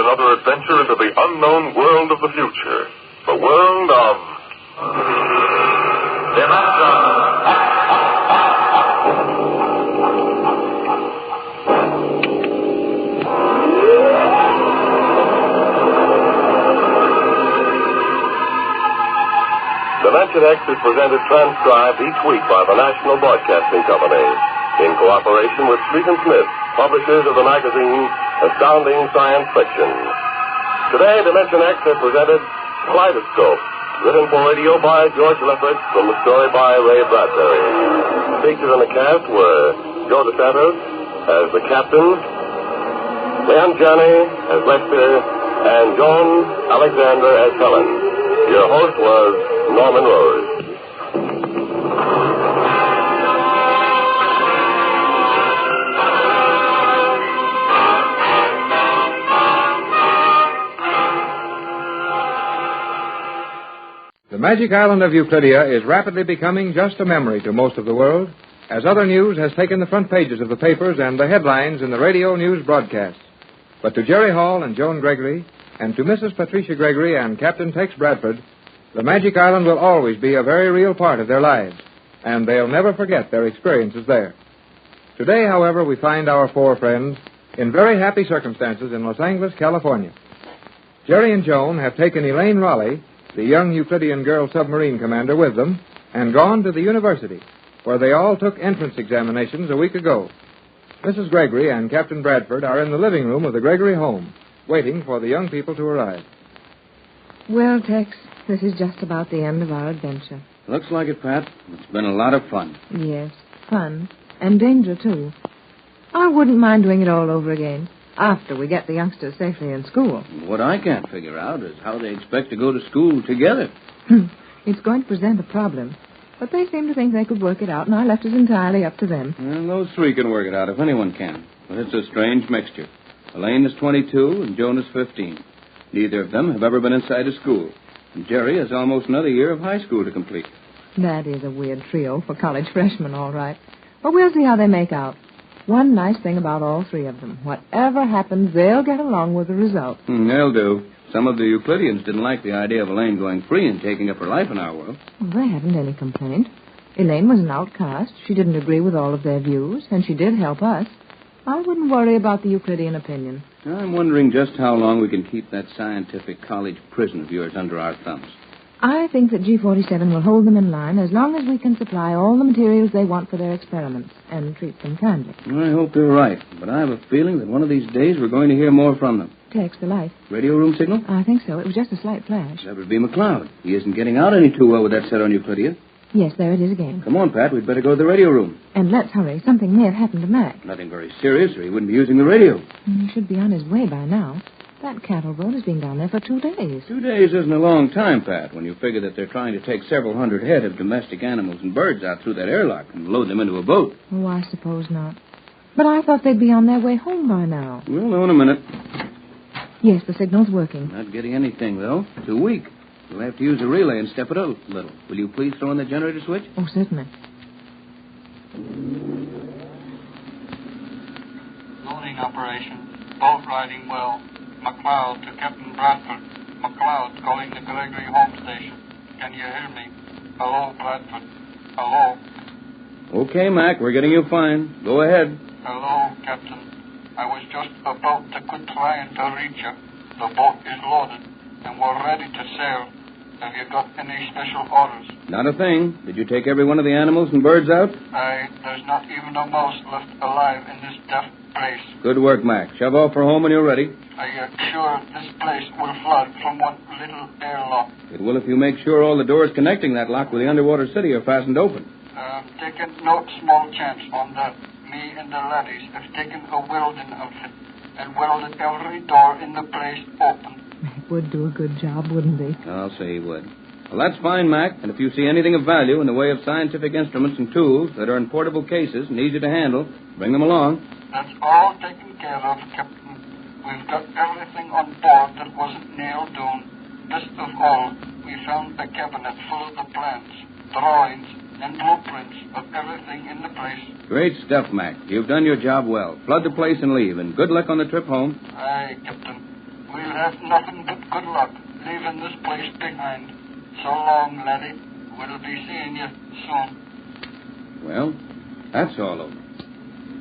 another adventure into the unknown world of the future. The world of... Dimension X is presented transcribed each week by the National Broadcasting Company in cooperation with Street & Smith, publishers of the magazine Astounding Science Fiction. Today, Dimension X has presented Kaleidoscope, written for radio by George Lefferts from the story by Ray Bradbury. Featured in the cast were Joe DeSantos as the captain, Leon Janney as Lester, and Joan Alexander as Helen. Your host was Norman Rose. The magic island of Euclidia is rapidly becoming just a memory to most of the world, as other news has taken the front pages of the papers and the headlines in the radio news broadcasts. But to Jerry Hall and Joan Gregory, and to Mrs. Patricia Gregory and Captain Tex Bradford, the magic island will always be a very real part of their lives, and they'll never forget their experiences there. Today, however, we find our four friends in very happy circumstances in Los Angeles, California. Jerry and Joan have taken Elaine Raleigh, the young Euclidean girl submarine commander, with them and gone to the university, where they all took entrance examinations a week ago. Mrs. Gregory and Captain Bradford are in the living room of the Gregory home, waiting for the young people to arrive. Well, Tex, this is just about the end of our adventure. Looks like it, Pat. It's been a lot of fun. Yes, fun. And danger, too. I wouldn't mind doing it all over again, after we get the youngsters safely in school. What I can't figure out is how they expect to go to school together. It's going to present a problem, but they seem to think they could work it out, and I left it entirely up to them. Well, those three can work it out if anyone can. But it's a strange mixture. Elaine is 22 and Joan is 15. Neither of them have ever been inside a school. And Jerry has almost another year of high school to complete. That is a weird trio for college freshmen, all right. But we'll see how they make out. One nice thing about all three of them. Whatever happens, they'll get along with the result. They'll do. Some of the Euclideans didn't like the idea of Elaine going free and taking up her life in our world. Well, they hadn't any complaint. Elaine was an outcast. She didn't agree with all of their views, and she did help us. I wouldn't worry about the Euclidean opinion. I'm wondering just how long we can keep that scientific college prison of yours under our thumbs. I think that G47 will hold them in line as long as we can supply all the materials they want for their experiments and treat them kindly. I hope they're right, but I have a feeling that one of these days we're going to hear more from them. Tex, the light. Radio room signal? I think so. It was just a slight flash. That would be McLeod. He isn't getting out any too well with that set on Euclidia. Yes, there it is again. Come on, Pat. We'd better go to the radio room. And let's hurry. Something may have happened to Mac. Nothing very serious, or he wouldn't be using the radio. He should be on his way by now. That cattle boat has been down there for 2 days. 2 days isn't a long time, Pat, when you figure that they're trying to take several hundred head of domestic animals and birds out through that airlock and load them into a boat. Oh, I suppose not. But I thought they'd be on their way home by now. We'll know in a minute. Yes, the signal's working. Not getting anything, though. Too weak. You'll have to use a relay and step it up a little. Will you please throw in the generator switch? Oh, certainly. Loading operation. Boat riding well. McLeod to Captain Bradford. McLeod calling the Gregory home station. Can you hear me? Hello, Bradford. Hello. Okay, Mac, we're getting you fine. Go ahead. Hello, Captain. I was just about to quit trying to reach you. The boat is loaded, and we're ready to sail. Have you got any special orders? Not a thing. Did you take every one of the animals and birds out? There's not even a mouse left alive in this deaf place. Good work, Mac. Shove off for home when you're ready. Are you sure this place will flood from one little airlock? It will if you make sure all the doors connecting that lock with the underwater city are fastened open. Taking no small chance on that. Me and the laddies have taken a welding outfit and welded every door in the place open. Mac would do a good job, wouldn't he? I'll say he would. Well, that's fine, Mac. And if you see anything of value in the way of scientific instruments and tools that are in portable cases and easy to handle, bring them along. That's all taken care of, Captain. We've got everything on board that wasn't nailed down. Best of all, we found a cabinet full of the plans, drawings, and blueprints of everything in the place. Great stuff, Mac. You've done your job well. Flood the place and leave, and good luck on the trip home. Aye, Captain. we'll have nothing but good luck leaving this place behind. So long, laddie. We'll be seeing you soon. Well, that's all over.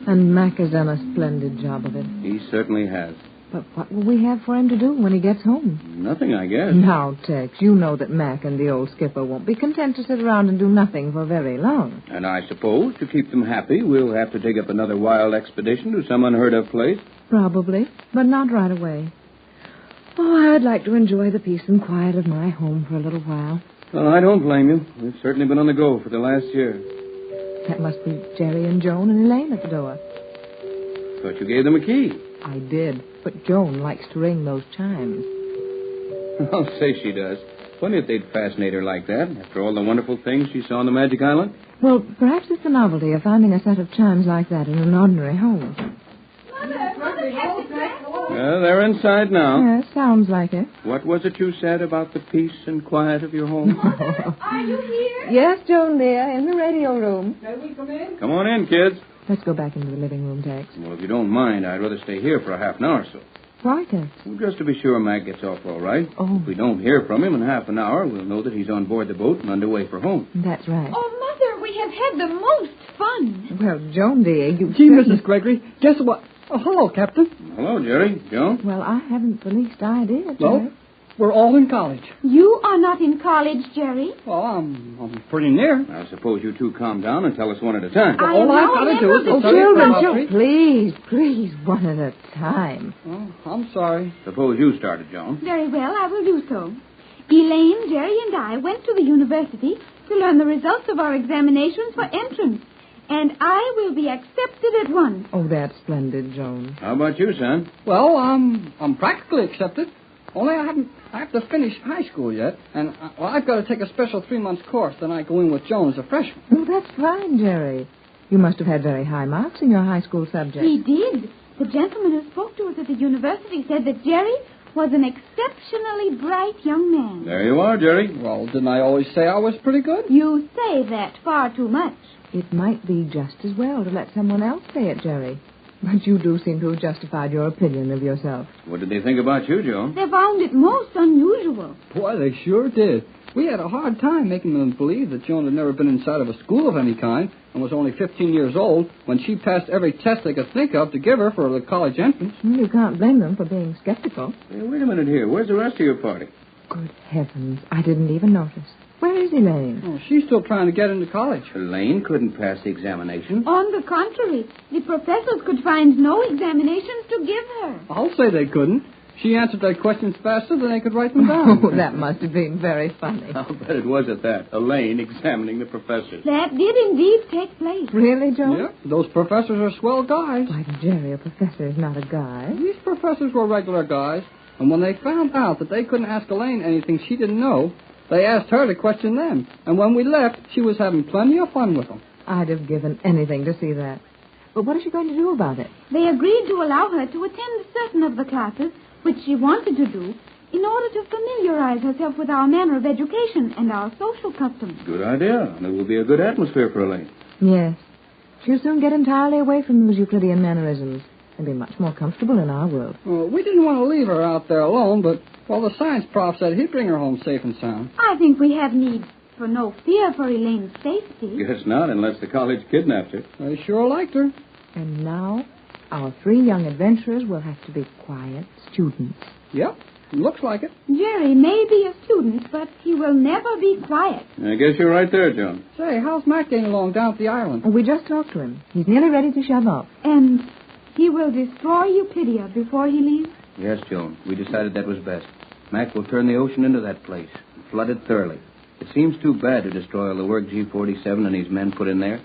And Mac has done a splendid job of it. He certainly has. But what will we have for him to do when he gets home? Nothing, I guess. Now, Tex, you know that Mac and the old skipper won't be content to sit around and do nothing for very long. And I suppose, to keep them happy, we'll have to dig up another wild expedition to some unheard-of place. Probably, but not right away. Oh, I'd like to enjoy the peace and quiet of my home for a little while. Well, I don't blame you. We've certainly been on the go for the last year. That must be Jerry and Joan and Elaine at the door. Thought you gave them a key. I did, but Joan likes to ring those chimes. I'll say she does. Funny if they'd fascinate her like that, after all the wonderful things she saw on the Magic Island. Well, perhaps it's the novelty of finding a set of chimes like that in an ordinary home. They're inside now. Yes, sounds like it. What was it you said about the peace and quiet of your home? Are you here? Yes, Joan, dear, in the radio room. May we come in? Come on in, kids. Let's go back into the living room, Tex. Well, if you don't mind, I'd rather stay here for a half an hour or so. Why, Tex? Well, just to be sure Mac gets off all right. Oh. If we don't hear from him in half an hour, we'll know that he's on board the boat and underway for home. That's right. Oh, Mother, we have had the most fun. Well, Joan, dear, you... Gee, Mrs. Gregory, guess what? Oh, hello, Captain. Hello, Jerry. Joan? Well, I haven't the least idea, Jerry. Well, we're all in college. You are not in college, Jerry. Well, I'm pretty near. I suppose you two calm down and tell us one at a time. All I've got to do is... Oh, children, please, one at a time. Oh, I'm sorry. Suppose you started, Joan. Very well, I will do so. Elaine, Jerry, and I went to the university to learn the results of our examinations for entrance. And I will be accepted at once. Oh, that's splendid, Joan. How about you, son? Well, I'm practically accepted. Only I have to finish high school yet. And, I've got to take a special 3-month course. Then I go in with Joan as a freshman. Oh, that's fine, Jerry. You must have had very high marks in your high school subject. He did. The gentleman who spoke to us at the university said that Jerry was an exceptionally bright young man. There you are, Jerry. Well, didn't I always say I was pretty good? You say that far too much. It might be just as well to let someone else say it, Jerry. But you do seem to have justified your opinion of yourself. What did they think about you, Joan? They found it most unusual. Boy, they sure did. We had a hard time making them believe that Joan had never been inside of a school of any kind and was only 15 years old when she passed every test they could think of to give her for the college entrance. You can't blame them for being skeptical. Hey, wait a minute here. Where's the rest of your party? Good heavens, I didn't even notice. Where is Elaine? Oh, she's still trying to get into college. Elaine couldn't pass the examination. On the contrary, the professors could find no examinations to give her. I'll say they couldn't. She answered their questions faster than they could write them down. Oh, that must have been very funny. I'll bet it was at that. Elaine examining the professors. That did indeed take place. Really, Joan? Yeah, those professors are swell guys. Why, Jerry, a professor is not a guy. These professors were regular guys, and when they found out that they couldn't ask Elaine anything she didn't know, they asked her to question them. And when we left, she was having plenty of fun with them. I'd have given anything to see that. But what is she going to do about it? They agreed to allow her to attend certain of the classes, which she wanted to do, in order to familiarize herself with our manner of education and our social customs. Good idea. And it will be a good atmosphere for Elaine. Yes. She'll soon get entirely away from those Euclidean mannerisms and be much more comfortable in our world. Well, we didn't want to leave her out there alone, but, well, the science prof said he'd bring her home safe and sound. I think we have need for no fear for Elaine's safety. Guess not, unless the college kidnapped her. They sure liked her. And now, our 3 young adventurers will have to be quiet students. Yep, looks like it. Jerry may be a student, but he will never be quiet. I guess you're right there, Joan. Say, how's Mac getting along down at the island? Oh, we just talked to him. He's nearly ready to shove off. And he will destroy Euclidia before he leaves? Yes, Joan. We decided that was best. Mac will turn the ocean into that place, flood it thoroughly. It seems too bad to destroy all the work G-47 and his men put in there.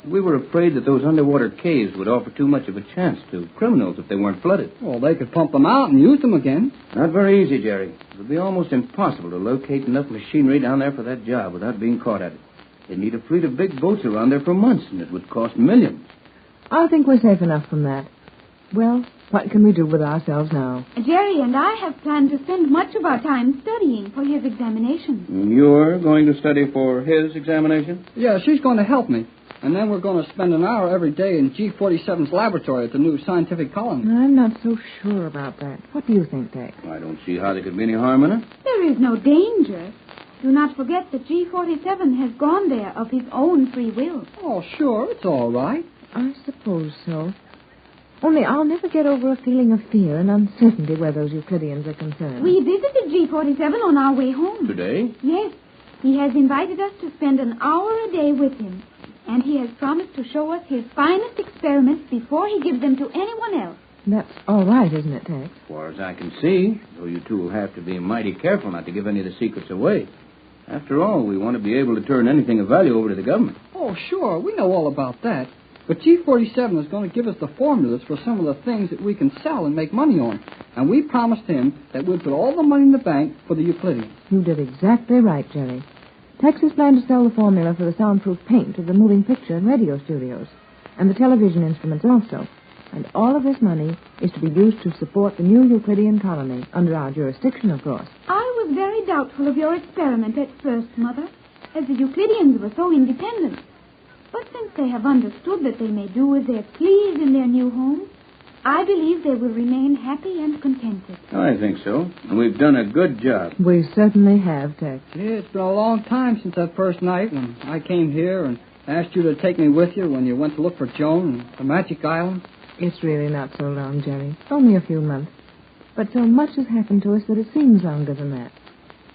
We were afraid that those underwater caves would offer too much of a chance to criminals if they weren't flooded. Well, they could pump them out and use them again. Not very easy, Jerry. It would be almost impossible to locate enough machinery down there for that job without being caught at it. They'd need a fleet of big boats around there for months, and it would cost millions. I think we're safe enough from that. Well, what can we do with ourselves now? Jerry and I have planned to spend much of our time studying for his examination. You're going to study for his examination? Yeah, she's going to help me. And then we're going to spend an hour every day in G47's laboratory at the new scientific colony. I'm not so sure about that. What do you think, Tex? I don't see how there could be any harm in it. There is no danger. Do not forget that G47 has gone there of his own free will. Oh, sure, it's all right. I suppose so. Only I'll never get over a feeling of fear and uncertainty where those Euclideans are concerned. We visited G47 on our way home. Today? Yes. He has invited us to spend an hour a day with him. And he has promised to show us his finest experiments before he gives them to anyone else. That's all right, isn't it, Tex? As far as I can see, though you two will have to be mighty careful not to give any of the secrets away. After all, we want to be able to turn anything of value over to the government. Oh, sure, we know all about that. But G47 is going to give us the formulas for some of the things that we can sell and make money on. And we promised him that we'd put all the money in the bank for the Euclideans. You did exactly right, Jerry. Texas planned to sell the formula for the soundproof paint to the moving picture and radio studios, and the television instruments also. And all of this money is to be used to support the new Euclidean colony, under our jurisdiction, of course. I was very doubtful of your experiment at first, Mother, as the Euclideans were so independent. But since they have understood that they may do as they please in their new home, I believe they will remain happy and contented. I think so. And we've done a good job. We certainly have, Tex. Yeah, it's been a long time since that first night when I came here and asked you to take me with you when you went to look for Joan and the Magic Island. It's really not so long, Jerry. Only a few months. But so much has happened to us that it seems longer than that.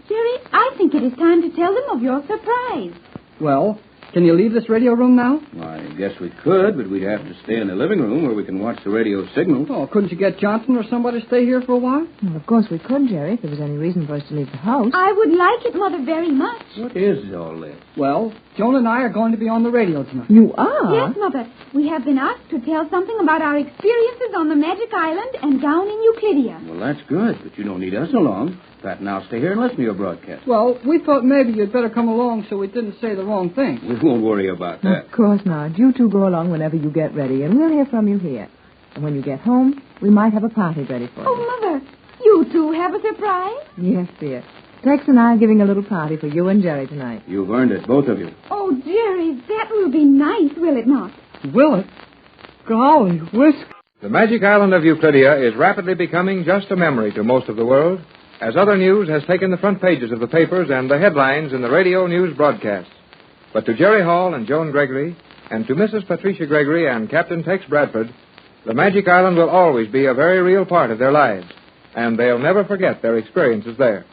Jerry, I think it is time to tell them of your surprise. Well, can you leave this radio room now? Well, I guess we could, but we'd have to stay in the living room where we can watch the radio signals. Oh, couldn't you get Johnson or somebody to stay here for a while? Well, of course we could, Jerry, if there was any reason for us to leave the house. I would like it, Mother, very much. What is all this? Well, Joan and I are going to be on the radio tonight. You are? Yes, Mother. We have been asked to tell something about our experiences on the Magic Island and down in Euclidia. Well, that's good, but you don't need us along. Pat and I'll stay here and listen to your broadcast. Well, we thought maybe you'd better come along so we didn't say the wrong thing. We won't worry about that. Of course not. You two go along whenever you get ready, and we'll hear from you here. And when you get home, we might have a party ready for you. Oh, Mother, you two have a surprise? Yes, dear. Tex and I are giving a little party for you and Jerry tonight. You've earned it, both of you. Oh, Jerry, that will be nice, will it not? Will it? Golly, whisk. The magic island of Euclidia is rapidly becoming just a memory to most of the world, as other news has taken the front pages of the papers and the headlines in the radio news broadcasts. But to Jerry Hall and Joan Gregory, and to Mrs. Patricia Gregory and Captain Tex Bradford, the magic island will always be a very real part of their lives, and they'll never forget their experiences there.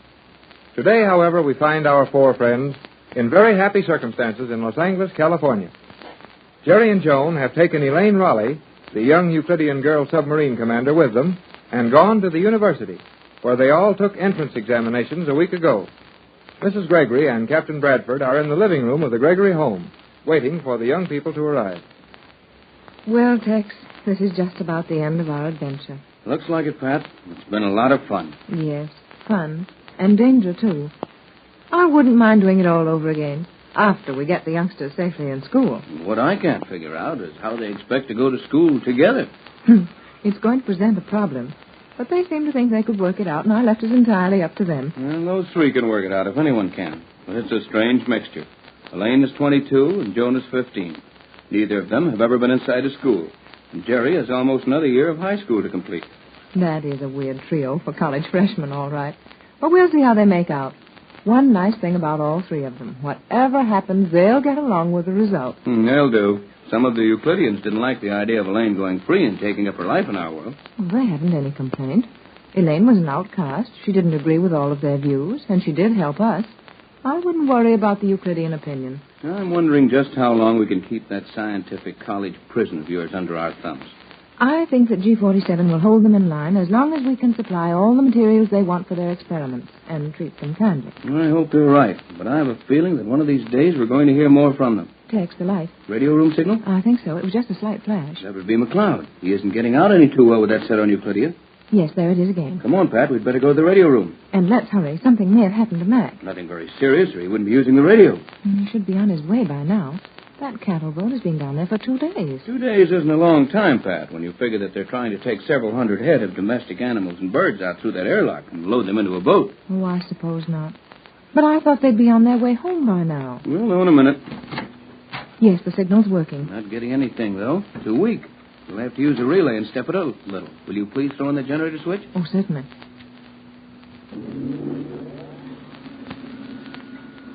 Today, however, we find our four friends in very happy circumstances in Los Angeles, California. Jerry and Joan have taken Elaine Raleigh, the young Euclidean girl submarine commander, with them and gone to the university, where they all took entrance examinations a week ago. Mrs. Gregory and Captain Bradford are in the living room of the Gregory home, waiting for the young people to arrive. Well, Tex, this is just about the end of our adventure. Looks like it, Pat. It's been a lot of fun. Yes, fun. And danger, too. I wouldn't mind doing it all over again, after we get the youngsters safely in school. What I can't figure out is how they expect to go to school together. It's going to present a problem. But they seem to think they could work it out, and I left it entirely up to them. Well, those three can work it out if anyone can. But it's a strange mixture. Elaine is 22 and Joan is 15. Neither of them have ever been inside a school. And Jerry has almost another year of high school to complete. That is a weird trio for college freshmen, all right. But we'll see how they make out. One nice thing about all three of them. Whatever happens, they'll get along with the result. They'll do. Some of the Euclideans didn't like the idea of Elaine going free and taking up her life in our world. Well, they hadn't any complaint. Elaine was an outcast. She didn't agree with all of their views, and she did help us. I wouldn't worry about the Euclidean opinion. I'm wondering just how long we can keep that scientific college prison of yours under our thumbs. I think that G47 will hold them in line as long as we can supply all the materials they want for their experiments and treat them kindly. I hope they're right, but I have a feeling that one of these days we're going to hear more from them. Tex, the light. Radio room signal? I think so. It was just a slight flash. That would be McLeod. He isn't getting out any too well with that set on Euclidia. Yes, there it is again. Come on, Pat. We'd better go to the radio room. And let's hurry. Something may have happened to Mac. Nothing very serious, or he wouldn't be using the radio. He should be on his way by now. That cattle boat has been down there for 2 days. 2 days isn't a long time, Pat, when you figure that they're trying to take several hundred head of domestic animals and birds out through that airlock and load them into a boat. Oh, I suppose not. But I thought they'd be on their way home by now. Well, no, in a minute. Yes, the signal's working. Not getting anything, though. Too weak. You'll have to use a relay and step it out a little. Will you please throw in the generator switch? Oh, certainly.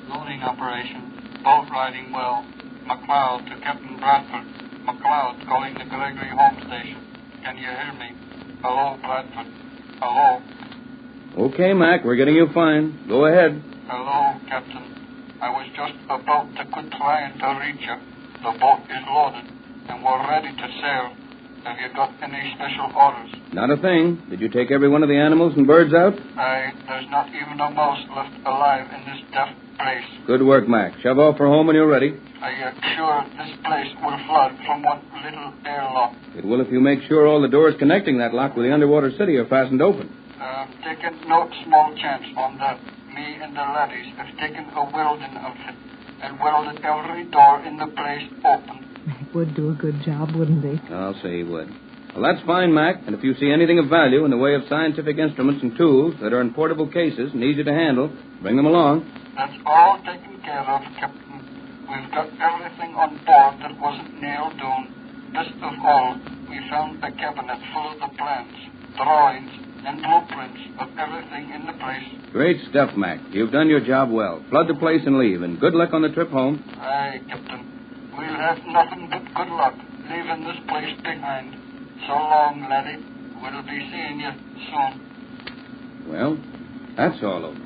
Loading operation. Boat riding well. McLeod to Captain Bradford. McLeod calling the Gregory home station. Can you hear me? Hello, Bradford. Hello. Okay, Mac, we're getting you fine. Go ahead. Hello, Captain. I was just about to quit trying to reach you. The boat is loaded, and we're ready to sail. Have you got any special orders? Not a thing. Did you take every one of the animals and birds out? There's not even a mouse left alive in this deaf place. Good work, Mac. Shove off for home when you're ready. Are you sure this place will flood from one little airlock? It will if you make sure all the doors connecting that lock with the underwater city are fastened open. Taking no small chance on that. Me and the laddies have taken a welding outfit and welded every door in the place open. Mac would do a good job, wouldn't he? I'll say he would. Well, that's fine, Mac. And if you see anything of value in the way of scientific instruments and tools that are in portable cases and easy to handle, bring them along. That's all taken care of, Captain. We've got everything on board that wasn't nailed down. Best of all, we found a cabinet full of the plans, drawings, and blueprints of everything in the place. Great stuff, Mac. You've done your job well. Flood the place and leave, and good luck on the trip home. Aye, Captain. We'll have nothing but good luck leaving this place behind. So long, laddie. We'll be seeing you soon. Well, that's all over.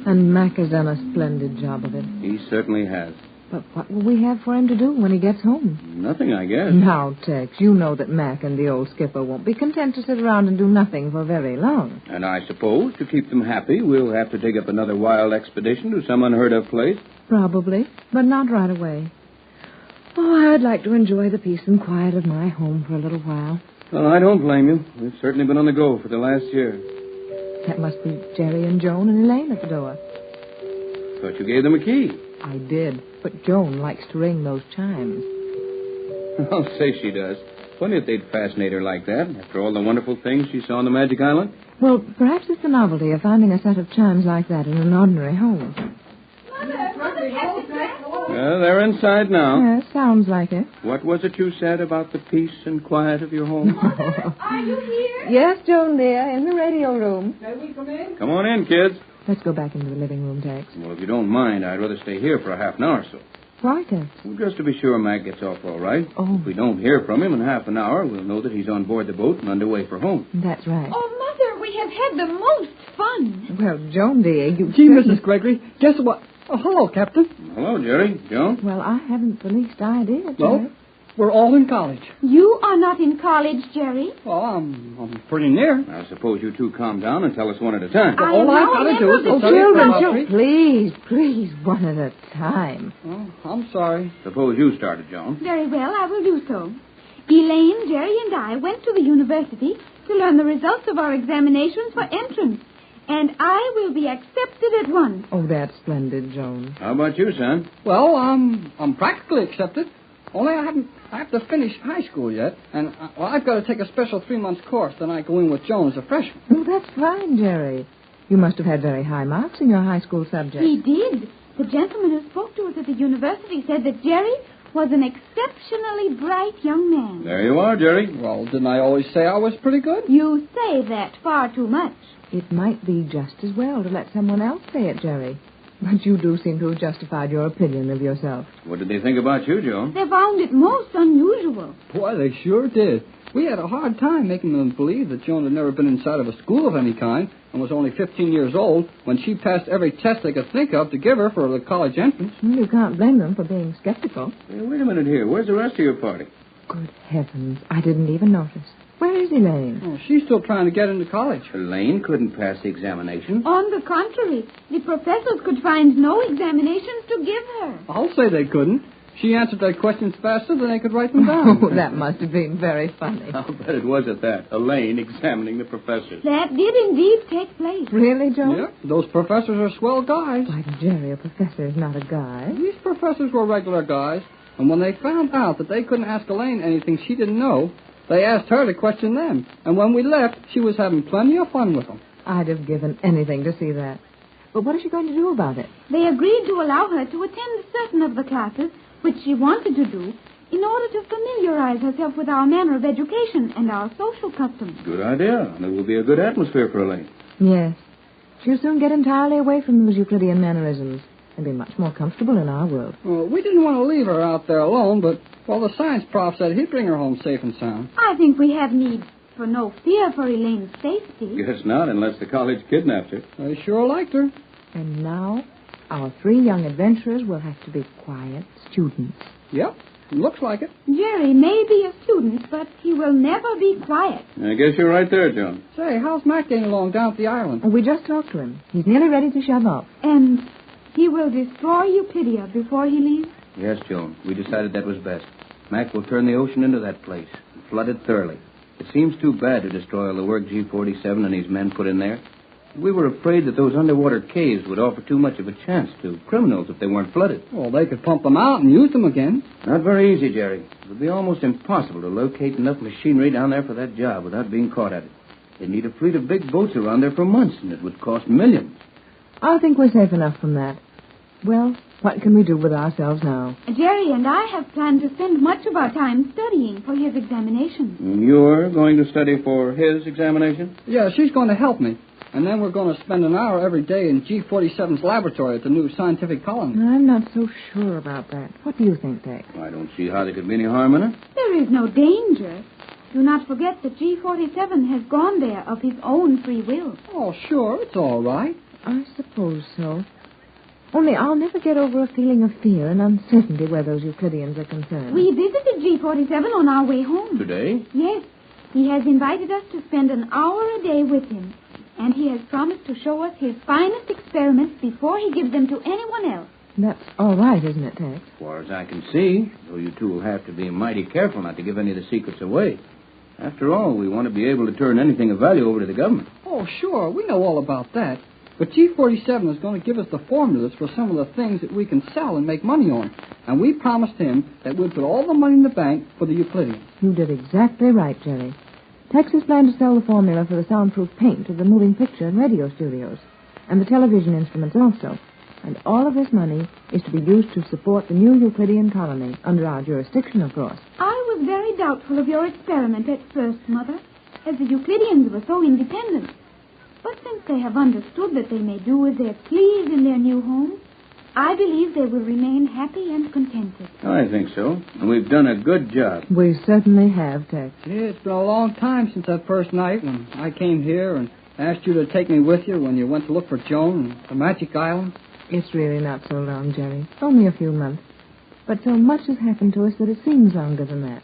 And Mac has done a splendid job of it. He certainly has. But what will we have for him to do when he gets home? Nothing, I guess. Now, Tex, you know that Mac and the old skipper won't be content to sit around and do nothing for very long. And I suppose, to keep them happy, we'll have to dig up another wild expedition to some unheard-of place. Probably, but not right away. Oh, I'd like to enjoy the peace and quiet of my home for a little while. Well, I don't blame you. We've certainly been on the go for the last year. That must be Jerry and Joan and Elaine at the door. Thought you gave them a key. I did, but Joan likes to ring those chimes. I'll say she does. Funny if they'd fascinate her like that, after all the wonderful things she saw on the Magic Island. Well, perhaps it's the novelty of finding a set of chimes like that in an ordinary home. Well, they're inside now. Yes, sounds like it. What was it you said about the peace and quiet of your home? Are you here? Yes, Joan, there, in the radio room. May we come in? Come on in, kids. Let's go back into the living room, Tex. Well, if you don't mind, I'd rather stay here for a half an hour or so. Why, Tex? Well, just to be sure Mac gets off all right. Oh. If we don't hear from him in half an hour, we'll know that he's on board the boat and underway for home. That's right. Oh, Mother, we have had the most fun. Well, Joan, dear, you... Gee, Mrs. Gregory, guess what? Oh, hello, Captain. Hello, Jerry. Joan? Well, I haven't the least idea, Jerry. Well, we're all in college. You are not in college, Jerry. Well, I'm pretty near. I suppose you two calm down and tell us one at a time. I All am I've now got to a do member is of the Oh, study children, chemistry. please, one at a time. Oh, I'm sorry. Suppose you started, Joan. Very well, I will do so. Elaine, Jerry, and I went to the university to learn the results of our examinations for entrance. And I will be accepted at once. Oh, that's splendid, Joan. How about you, son? Well, I'm practically accepted. Only I have to finish high school yet. And, I've got to take a special 3-month course. Then I go in with Joan as a freshman. Oh, that's fine, Jerry. You must have had very high marks in your high school subject. He did. The gentleman who spoke to us at the university said that Jerry was an exceptionally bright young man. There you are, Jerry. Well, didn't I always say I was pretty good? You say that far too much. It might be just as well to let someone else say it, Jerry. But you do seem to have justified your opinion of yourself. What did they think about you, Joan? They found it most unusual. Boy, they sure did. We had a hard time making them believe that Joan had never been inside of a school of any kind and was only 15 years old when she passed every test they could think of to give her for the college entrance. You can't blame them for being skeptical. Hey, wait a minute here. Where's the rest of your party? Good heavens, I didn't even notice. Where is Elaine? Oh, she's still trying to get into college. Elaine couldn't pass the examination. On the contrary, the professors could find no examinations to give her. I'll say they couldn't. She answered their questions faster than they could write them down. Oh, that must have been very funny. I'll bet it was at that. Elaine examining the professors. That did indeed take place. Really, Joan? Yeah, those professors are swell guys. Why, Jerry, a professor is not a guy. These professors were regular guys, and when they found out that they couldn't ask Elaine anything she didn't know, they asked her to question them. And when we left, she was having plenty of fun with them. I'd have given anything to see that. But what is she going to do about it? They agreed to allow her to attend certain of the classes which she wanted to do, in order to familiarize herself with our manner of education and our social customs. Good idea. And it will be a good atmosphere for Elaine. Yes. She'll soon get entirely away from those Euclidean mannerisms and be much more comfortable in our world. Well, we didn't want to leave her out there alone, but, well, the science prof said he'd bring her home safe and sound. I think we have need for no fear for Elaine's safety. Guess not, unless the college kidnapped her. I sure liked her. And now, our 3 young adventurers will have to be quiet students. Yep, looks like it. Jerry may be a student, but he will never be quiet. I guess you're right there, Joan. Say, how's Mac getting along down at the island? Oh, we just talked to him. He's nearly ready to shove off. And he will destroy Euclidia before he leaves? Yes, Joan. We decided that was best. Mac will turn the ocean into that place and flood it thoroughly. It seems too bad to destroy all the work G47 and his men put in there. We were afraid that those underwater caves would offer too much of a chance to criminals if they weren't flooded. Well, they could pump them out and use them again. Not very easy, Jerry. It would be almost impossible to locate enough machinery down there for that job without being caught at it. They'd need a fleet of big boats around there for months, and it would cost millions. I think we're safe enough from that. Well, what can we do with ourselves now? Jerry and I have planned to spend much of our time studying for his examination. You're going to study for his examination? Yeah, she's going to help me. And then we're going to spend an hour every day in G47's laboratory at the new scientific colony. I'm not so sure about that. What do you think, Tex? I don't see how there could be any harm in it. There is no danger. Do not forget that G47 has gone there of his own free will. Oh, sure, it's all right. I suppose so. Only I'll never get over a feeling of fear and uncertainty where those Euclideans are concerned. We visited G47 on our way home. Today? Yes. He has invited us to spend an hour a day with him. And he has promised to show us his finest experiments before he gives them to anyone else. That's all right, isn't it, Tex? As far as I can see, though you two will have to be mighty careful not to give any of the secrets away. After all, we want to be able to turn anything of value over to the government. Oh, sure, we know all about that. But G47 is going to give us the formulas for some of the things that we can sell and make money on. And we promised him that we'd put all the money in the bank for the Euclideans. You did exactly right, Jerry. Texas planned to sell the formula for the soundproof paint to the moving picture and radio studios, and the television instruments also. And all of this money is to be used to support the new Euclidean colony, under our jurisdiction, of course. I was very doubtful of your experiment at first, Mother, as the Euclideans were so independent. But since they have understood that they may do as they please in their new home, I believe they will remain happy and contented. I think so. And we've done a good job. We certainly have, Tex. Yeah, it's been a long time since that first night when I came here and asked you to take me with you when you went to look for Joan and the Magic Island. It's really not so long, Jerry. Only a few months. But so much has happened to us that it seems longer than that.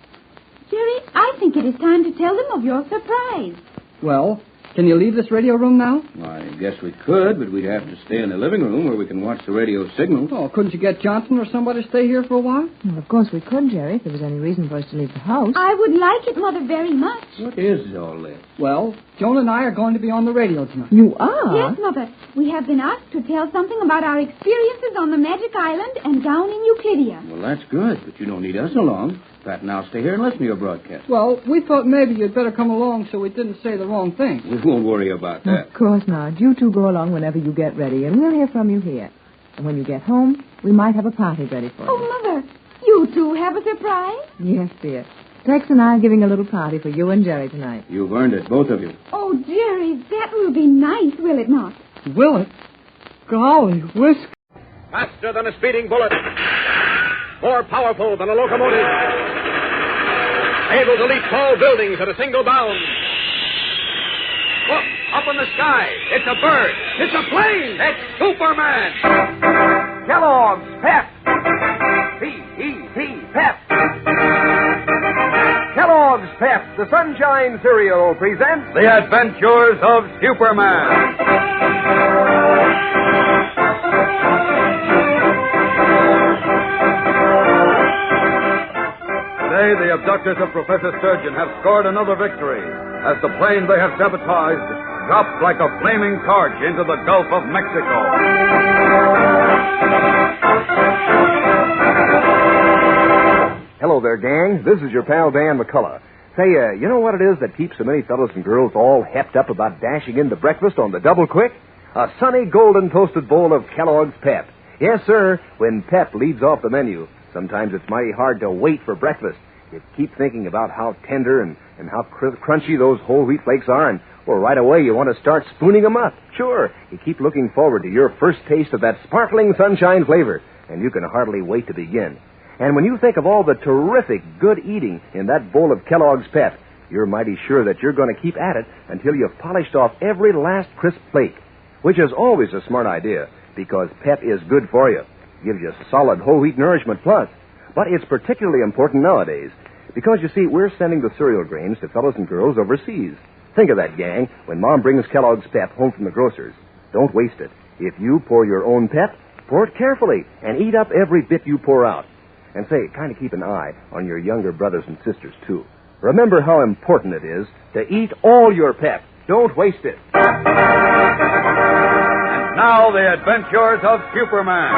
Jerry, I think it is time to tell them of your surprise. Well, can you leave this radio room now? Well, I guess we could, but we'd have to stay in the living room where we can watch the radio signals. Oh, couldn't you get Johnson or somebody to stay here for a while? Well, of course we could, Jerry, if there was any reason for us to leave the house. I would like it, Mother, very much. What is all this? Well, Joan and I are going to be on the radio tonight. You are? Yes, Mother. We have been asked to tell something about our experiences on the Magic Island and down in Euclidia. Well, that's good, but you don't need us along. Pat and I'll stay here and listen to your broadcast. Well, we thought maybe you'd better come along so we didn't say the wrong thing. We won't worry about that. Of course not. You two go along whenever you get ready, and we'll hear from you here. And when you get home, we might have a party ready for you. Oh, Mother, you two have a surprise? Yes, dear. Tex and I are giving a little party for you and Jerry tonight. You've earned it, both of you. Oh, Jerry, that will be nice, will it not? Will it? Golly, whisk. Faster than a speeding bullet. More powerful than a locomotive. Able to leap tall buildings at a single bound. Look, up in the sky. It's a bird. It's a plane. It's Superman. Kellogg's Pep. P-E-P, Pep. Kellogg's Pep, the Sunshine Cereal, presents The Adventures of Superman. Today, the abductors of Professor Sturgeon have scored another victory as the plane they have sabotaged dropped like a flaming torch into the Gulf of Mexico. Hello there, gang. This is your pal Dan McCullough. Say, you know what it is that keeps so many fellows and girls all hepped up about dashing into breakfast on the double quick? A sunny golden toasted bowl of Kellogg's Pep. Yes, sir, when Pep leads off the menu, Sometimes it's mighty hard to wait for breakfast. You keep thinking about how tender and how crunchy those whole wheat flakes are, and, well, right away you want to start spooning them up. Sure, you keep looking forward to your first taste of that sparkling sunshine flavor, and you can hardly wait to begin. And when you think of all the terrific good eating in that bowl of Kellogg's Pep, you're mighty sure that you're going to keep at it until you've polished off every last crisp flake, which is always a smart idea, because Pep is good for you. Gives you solid whole wheat nourishment plus. But it's particularly important nowadays, because, you see, we're sending the cereal grains to fellows and girls overseas. Think of that, gang, when Mom brings Kellogg's Pep home from the grocer's. Don't waste it. If you pour your own Pep, pour it carefully and eat up every bit you pour out. And say, kind of keep an eye on your younger brothers and sisters, too. Remember how important it is to eat all your Pep. Don't waste it. And now, the adventures of Superman.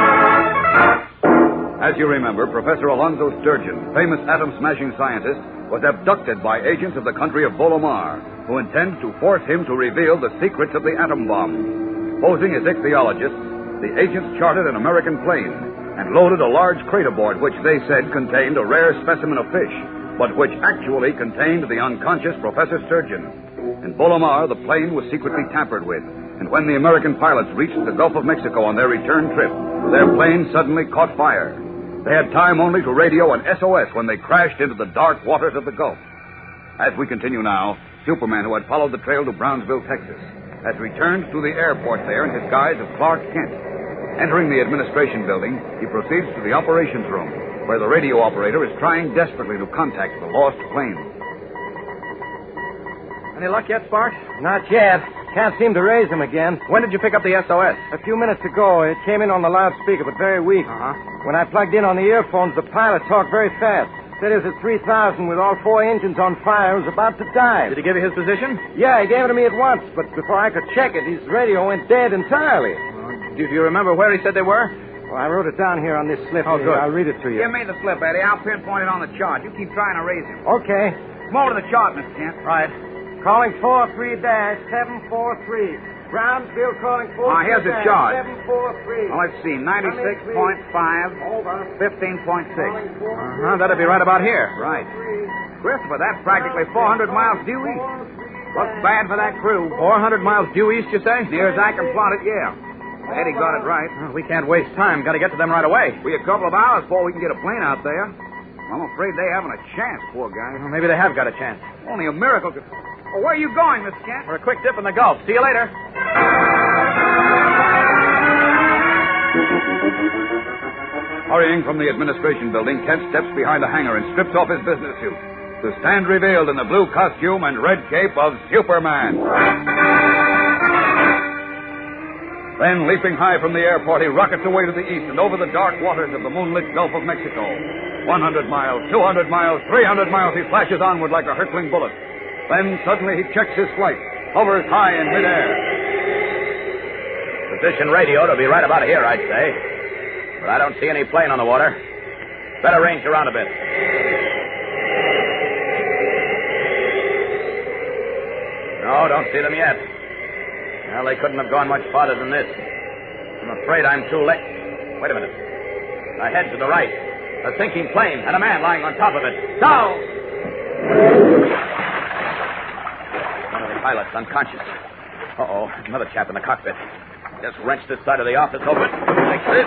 As you remember, Professor Alonzo Sturgeon, famous atom-smashing scientist, was abducted by agents of the country of Bolomar, who intend to force him to reveal the secrets of the atom bomb. Posing as ichthyologists, the agents chartered an American plane and loaded a large crate aboard which they said contained a rare specimen of fish, but which actually contained the unconscious Professor Sturgeon. In Bolomar, the plane was secretly tampered with, and when the American pilots reached the Gulf of Mexico on their return trip, their plane suddenly caught fire. They had time only to radio an SOS when they crashed into the dark waters of the Gulf. As we continue now, Superman, who had followed the trail to Brownsville, Texas, has returned to the airport there in his guise of Clark Kent. Entering the administration building, he proceeds to the operations room, where the radio operator is trying desperately to contact the lost plane. Any luck yet, Sparks? Not yet. Can't seem to raise him again. When did you pick up the SOS? A few minutes ago. It came in on the loudspeaker, but very weak. When I plugged in on the earphones, the pilot talked very fast. Said he was at 3,000 with all 4 engines on fire and was about to die. Did he give you his position? Yeah, he gave it to me at once, but before I could check it, his radio went dead entirely. Do you remember where he said they were? Well, I wrote it down here on this slip. Oh, good. I'll read it to you. Give me the slip, Eddie. I'll pinpoint it on the chart. You keep trying to raise him. Okay. Come over to the chart, Mr. Kent. Right. Calling 43-743. Brownsville calling 43-743. Here's the chart. Well, let's see. 96.5. Over. 15.6. That'd be right about here. Right. Christopher, that's practically 400 miles due east. Looks bad for that crew. 400 miles due east, you say? Near as I can plot it, yeah. Eddie got it right. We can't waste time. Got to get to them right away. We a couple of hours before we can get a plane out there. I'm afraid they haven't a chance, poor guys. Well, maybe they have got a chance. Only a miracle could... Oh, where are you going, Mr. Kent? For a quick dip in the Gulf. See you later. Hurrying from the administration building, Kent steps behind a hangar and strips off his business suit to stand revealed in the blue costume and red cape of Superman. Then, leaping high from the airport, he rockets away to the east and over the dark waters of the moonlit Gulf of Mexico. 100 miles, 200 miles, 300 miles, he flashes onward like a hurtling bullet. Then, suddenly, he checks his flight, hovers high in midair. Position radio to be right about here, I'd say. But I don't see any plane on the water. Better range around a bit. No, don't see them yet. Well, they couldn't have gone much farther than this. I'm afraid I'm too late. Wait a minute. Ahead to the right. A sinking plane and a man lying on top of it. Down! One of the pilots unconscious. Uh-oh, another chap in the cockpit. Just wrench this side of the office open. Fix this.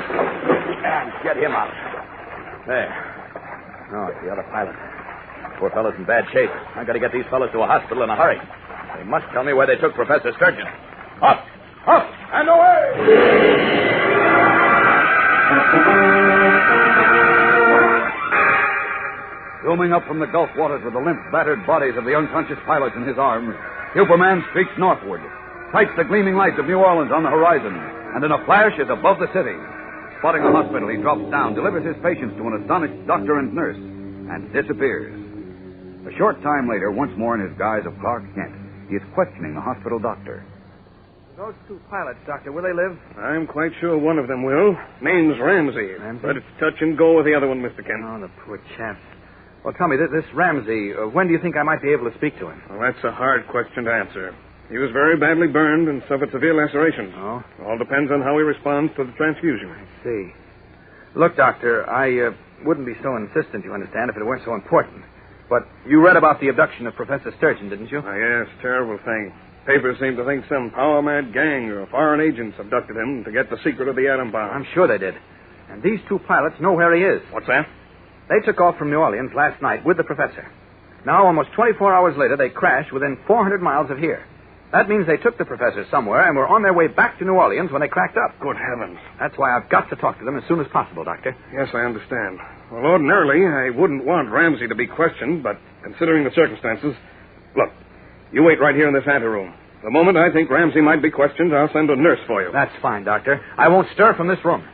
And get him out. There. Oh, it's the other pilot. Poor fellow's in bad shape. I've got to get these fellows to a hospital in a hurry. They must tell me where they took Professor Sturgeon. Up! Up! And away! Zooming up from the Gulf waters with the limp, battered bodies of the unconscious pilots in his arms, Superman streaks northward, sights the gleaming lights of New Orleans on the horizon, and in a flash is above the city. Spotting a hospital, he drops down, delivers his patients to an astonished doctor and nurse, and disappears. A short time later, once more in his guise of Clark Kent, he is questioning the hospital doctor. Those 2 pilots, Doctor, will they live? I'm quite sure one of them will. Name's Ramsey. But it's touch and go with the other one, Mr. Kent. Oh, the poor chap. Well, tell me, this Ramsey, when do you think I might be able to speak to him? Well, that's a hard question to answer. He was very badly burned and suffered severe lacerations. Oh? All depends on how he responds to the transfusion. I see. Look, Doctor, I wouldn't be so insistent, you understand, if it weren't so important. But you read about the abduction of Professor Sturgeon, didn't you? Oh, yes, terrible thing. Papers seem to think some power-mad gang or foreign agents abducted him to get the secret of the atom bomb. I'm sure they did. And these two pilots know where he is. What's that? They took off from New Orleans last night with the professor. Now, almost 24 hours later, they crashed within 400 miles of here. That means they took the professor somewhere and were on their way back to New Orleans when they cracked up. Good heavens. That's why I've got to talk to them as soon as possible, Doctor. Yes, I understand. Well, ordinarily, I wouldn't want Ramsey to be questioned, but considering the circumstances... Look, you wait right here in this anteroom. The moment I think Ramsey might be questioned, I'll send a nurse for you. That's fine, Doctor. I won't stir from this room.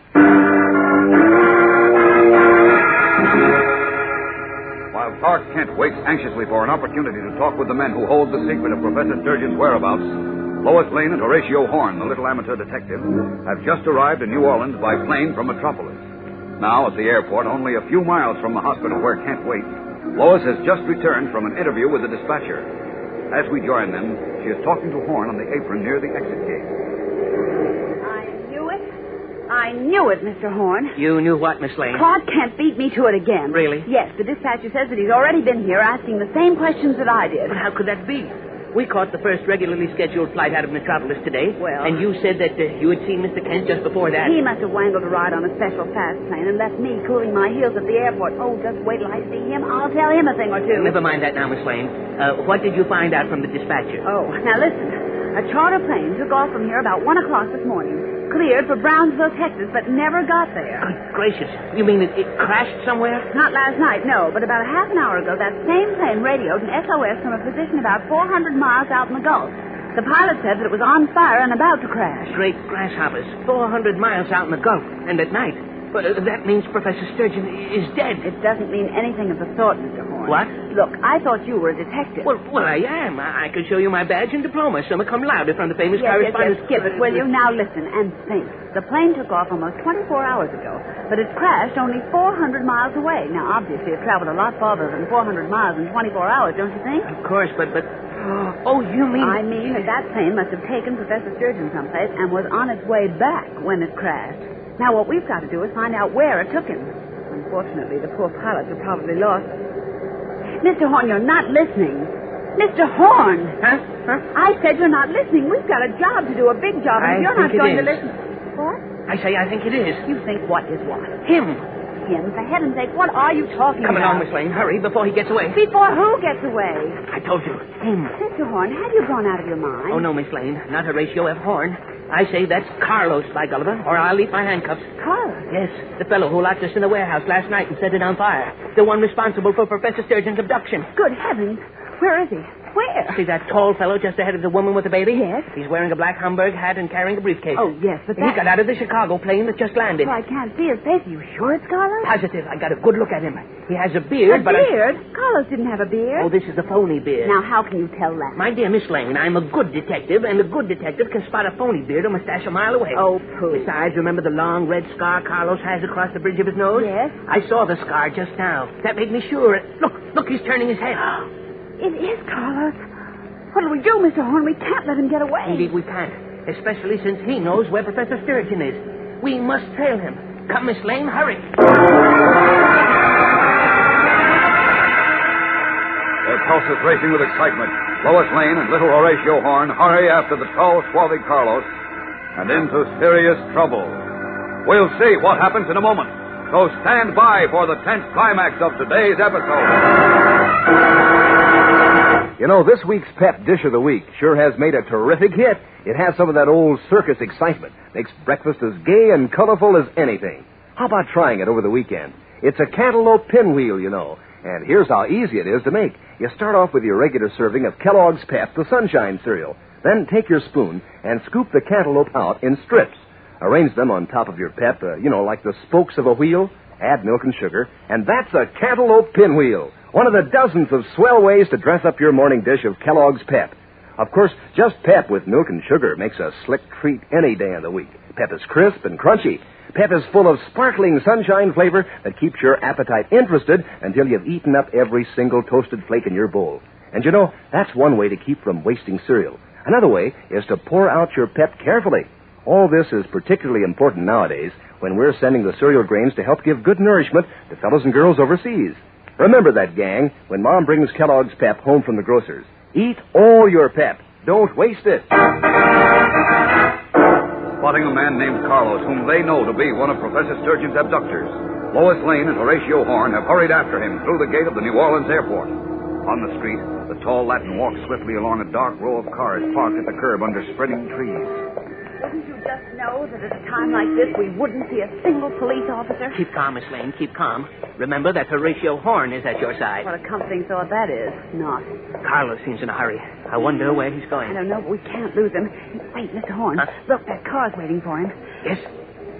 While Clark Kent waits anxiously for an opportunity to talk with the men who hold the secret of Professor Sturgeon's whereabouts, Lois Lane and Horatio Horn, the little amateur detective, have just arrived in New Orleans by plane from Metropolis. Now, at the airport, only a few miles from the hospital where Kent waits, Lois has just returned from an interview with the dispatcher. As we join them, she is talking to Horn on the apron near the exit gate. I knew it, Mr. Horn. You knew what, Miss Lane? Clark Kent beat me to it again. Really? Yes, the dispatcher says that he's already been here asking the same questions that I did. But how could that be? We caught the first regularly scheduled flight out of Metropolis today. Well... And you said that you had seen Mr. Kent just before that. He must have wangled a ride on a special fast plane and left me cooling my heels at the airport. Oh, just wait till I see him. I'll tell him a thing or two. Never mind that now, Miss Lane. What did you find out from the dispatcher? Oh, now listen. A charter plane took off from here about 1 o'clock this morning. Cleared for Brownsville, Texas, but never got there. Good gracious. You mean it crashed somewhere? Not last night, no. But about a half an hour ago, that same plane radioed an SOS from a position about 400 miles out in the Gulf. The pilot said that it was on fire and about to crash. Great grasshoppers. 400 miles out in the Gulf. And at night. But that means Professor Sturgeon is dead. It doesn't mean anything of the sort, Mr. Horn. What? Look, I thought you were a detective. Well, I am. I could show you my badge and diploma, summa cum laude, from the famous correspondence. Yes, skip it, will you? Now listen and think. The plane took off almost 24 hours ago, but it crashed only 400 miles away. Now, obviously, it traveled a lot farther than 400 miles in 24 hours, don't you think? Of course, but... Oh, you mean... I mean that plane must have taken Professor Sturgeon someplace and was on its way back when it crashed. Now, what we've got to do is find out where it took him. Unfortunately, the poor pilots are probably lost. Mr. Horn, you're not listening. Mr. Horn! Huh? I said you're not listening. We've got a job to do, a big job, and you're not going to listen. What? I say I think it is. You think what is what? Him. Him? For heaven's sake, what are you talking Come about? along, Miss Lane. Hurry, before he gets away. Before who gets away? I told you. Him. Mr. Horn, have you gone out of your mind? Oh, no, Miss Lane. Not Horatio F. Horn. I say that's Carlos, by Gulliver, or I'll eat my handcuffs. Carlos? Yes, the fellow who locked us in the warehouse last night and set it on fire. The one responsible for Professor Sturgeon's abduction. Good heavens. Where is he? Where? See that tall fellow just ahead of the woman with the baby? Yes. He's wearing a black Homburg hat and carrying a briefcase. Oh, yes, but He got out of the Chicago plane that just landed. Well, I can't see his face. Are you sure it's Carlos? Positive. I got a good look at him. He has a beard, A beard? Carlos didn't have a beard. Oh, this is a phony beard. Now, how can you tell that? My dear Miss Lane, I'm a good detective, and a good detective can spot a phony beard or mustache a mile away. Oh, pooh. Besides, remember the long red scar Carlos has across the bridge of his nose? Yes. I saw the scar just now. That made me sure. Look, he's turning his head. It is Carlos. What do we do, Mr. Horn? We can't let him get away. Indeed, we can't. Especially since he knows where Professor Sturgeon is. We must trail him. Come, Miss Lane, hurry. Their pulses racing with excitement. Lois Lane and little Horatio Horn hurry after the tall, swarthy Carlos and into serious trouble. We'll see what happens in a moment. So stand by for the tense climax of today's episode. You know, this week's Pep Dish of the Week sure has made a terrific hit. It has some of that old circus excitement. Makes breakfast as gay and colorful as anything. How about trying it over the weekend? It's a cantaloupe pinwheel, you know. And here's how easy it is to make. You start off with your regular serving of Kellogg's Pep, the Sunshine cereal. Then take your spoon and scoop the cantaloupe out in strips. Arrange them on top of your Pep, like the spokes of a wheel. Add milk and sugar, and that's a cantaloupe pinwheel. One of the dozens of swell ways to dress up your morning dish of Kellogg's Pep. Of course, just Pep with milk and sugar makes a slick treat any day of the week. Pep is crisp and crunchy. Pep is full of sparkling sunshine flavor that keeps your appetite interested until you've eaten up every single toasted flake in your bowl. And that's one way to keep from wasting cereal. Another way is to pour out your Pep carefully. All this is particularly important nowadays when we're sending the cereal grains to help give good nourishment to fellows and girls overseas. Remember that, gang, when Mom brings Kellogg's Pep home from the grocer's. Eat all your Pep. Don't waste it. Spotting a man named Carlos, whom they know to be one of Professor Sturgeon's abductors, Lois Lane and Horatio Horn have hurried after him through the gate of the New Orleans airport. On the street, the tall Latin walks swiftly along a dark row of cars parked at the curb under spreading trees. Wouldn't you just know that at a time like this we wouldn't see a single police officer? Keep calm, Miss Lane. Keep calm. Remember that Horatio Horn is at your side. What a comforting thought that is. Not. Carlos seems in a hurry. I wonder where he's going. I don't know, but we can't lose him. Wait, Mr. Horn. Huh? Look, that car's waiting for him. Yes?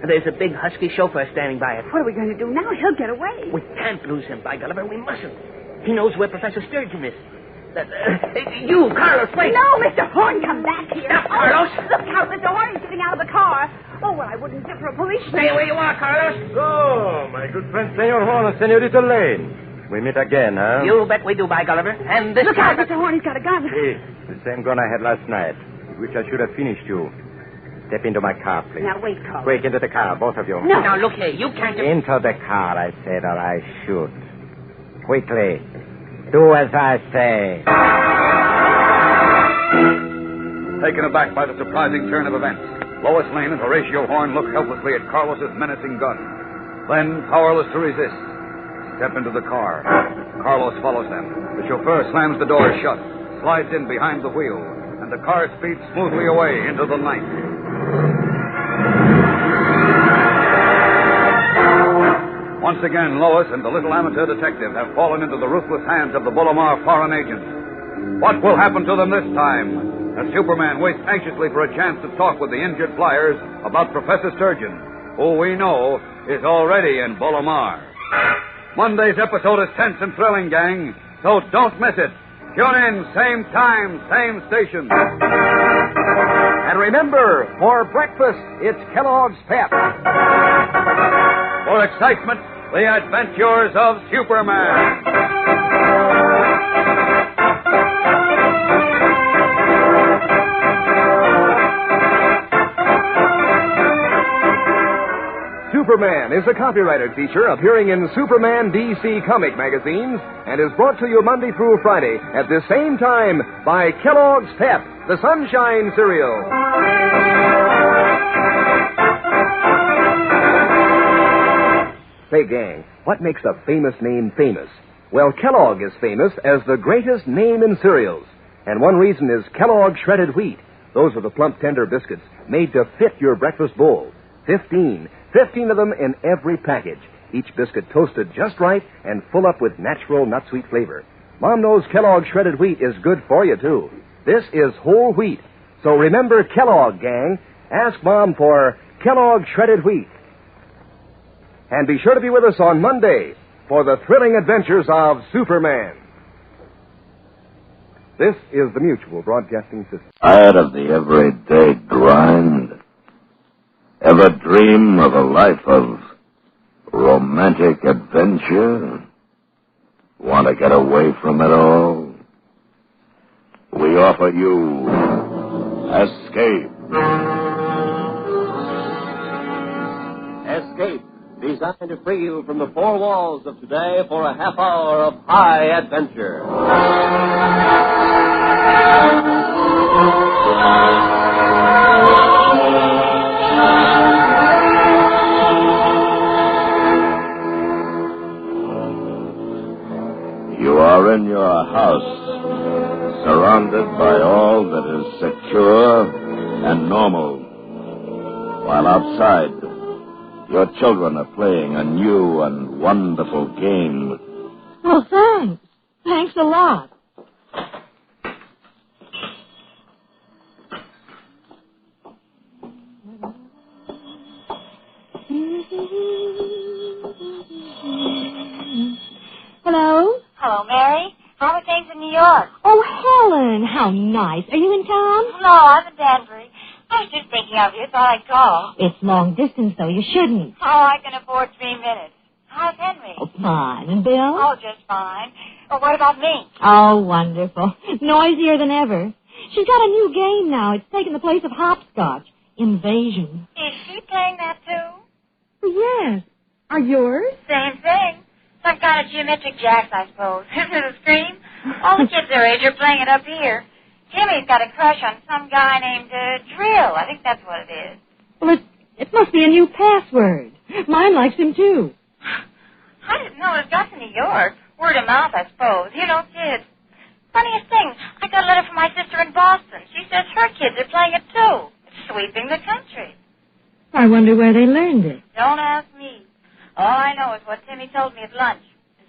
There's a big husky chauffeur standing by it. What are we going to do now? He'll get away. We can't lose him, by Gulliver. We mustn't. He knows where Professor Sturgeon is. You, Carlos, wait. No, Mr. Horn, come back here. Stop, Carlos. Look out, Mr. Horn is getting out of the car. Oh, well, I wouldn't give for a policeman. Stay where you are, Carlos. Oh, my good friend, Senor Horn and Senorita Lane. We meet again, huh? You bet we do, by Gulliver. And this Look out, Mr. Horn, he's got a gun. Hey, the same gun I had last night, with which I should have finished you. Step into my car, please. Now, wait, Carlos. Quick, into the car, both of you. No. Now, look here, you can't... Into the car, I said, or I shoot. Quickly. Do as I say. Taken aback by the surprising turn of events, Lois Lane and Horatio Horn look helplessly at Carlos's menacing gun. Then, powerless to resist, step into the car. Carlos follows them. The chauffeur slams the door shut, slides in behind the wheel, and the car speeds smoothly away into the night. Once again, Lois and the little amateur detective have fallen into the ruthless hands of the Bolomar foreign agents. What will happen to them this time? As Superman waits anxiously for a chance to talk with the injured flyers about Professor Sturgeon, who we know is already in Bolomar. Monday's episode is tense and thrilling, gang, so don't miss it. Tune in, same time, same station. And remember, for breakfast, it's Kellogg's Pep. For excitement, the adventures of Superman. Superman is a copyrighted feature appearing in Superman DC comic magazines and is brought to you Monday through Friday at the same time by Kellogg's Pep, the Sunshine Cereal. Say, gang, what makes a famous name famous? Well, Kellogg is famous as the greatest name in cereals. And one reason is Kellogg shredded wheat. Those are the plump, tender biscuits made to fit your breakfast bowl. 15 of them in every package. Each biscuit toasted just right and full up with natural nut sweet flavor. Mom knows Kellogg shredded wheat is good for you, too. This is whole wheat. So remember Kellogg, gang. Ask Mom for Kellogg shredded wheat. And be sure to be with us on Monday for the thrilling adventures of Superman. This is the Mutual Broadcasting System. Tired of the everyday grind? Ever dream of a life of romantic adventure? Want to get away from it all? We offer you Escape. Escape, designed to free you from the four walls of today for a half hour of high adventure. You are in your house, surrounded by all that is secure and normal, while outside, your children are playing a new and wonderful game. Oh, thanks. Thanks a lot. Hello? Hello, Mary. How are things in New York? Oh, Helen, how nice. Are you in town? No, I'm in Danbury. I was just thinking of you, thought I'd call. It's long distance, though. You shouldn't. Oh, I can afford 3 minutes. How's Henry? Oh, fine. And Bill? Oh, just fine. Well, what about me? Oh, wonderful. Noisier than ever. She's got a new game now. It's taken the place of hopscotch. Invasion. Is she playing that, too? Well, yes. Are yours? Same thing. Some kind of geometric jacks, I suppose. Isn't it a scream? All the kids their age are playing it up here. Timmy's got a crush on some guy named Drill. I think that's what it is. Well, it must be a new password. Mine likes him, too. I didn't know it got to New York. Word of mouth, I suppose. You know, kids. Funniest thing, I got a letter from my sister in Boston. She says her kids are playing it, too. It's sweeping the country. I wonder where they learned it. Don't ask me. All I know is what Timmy told me at lunch.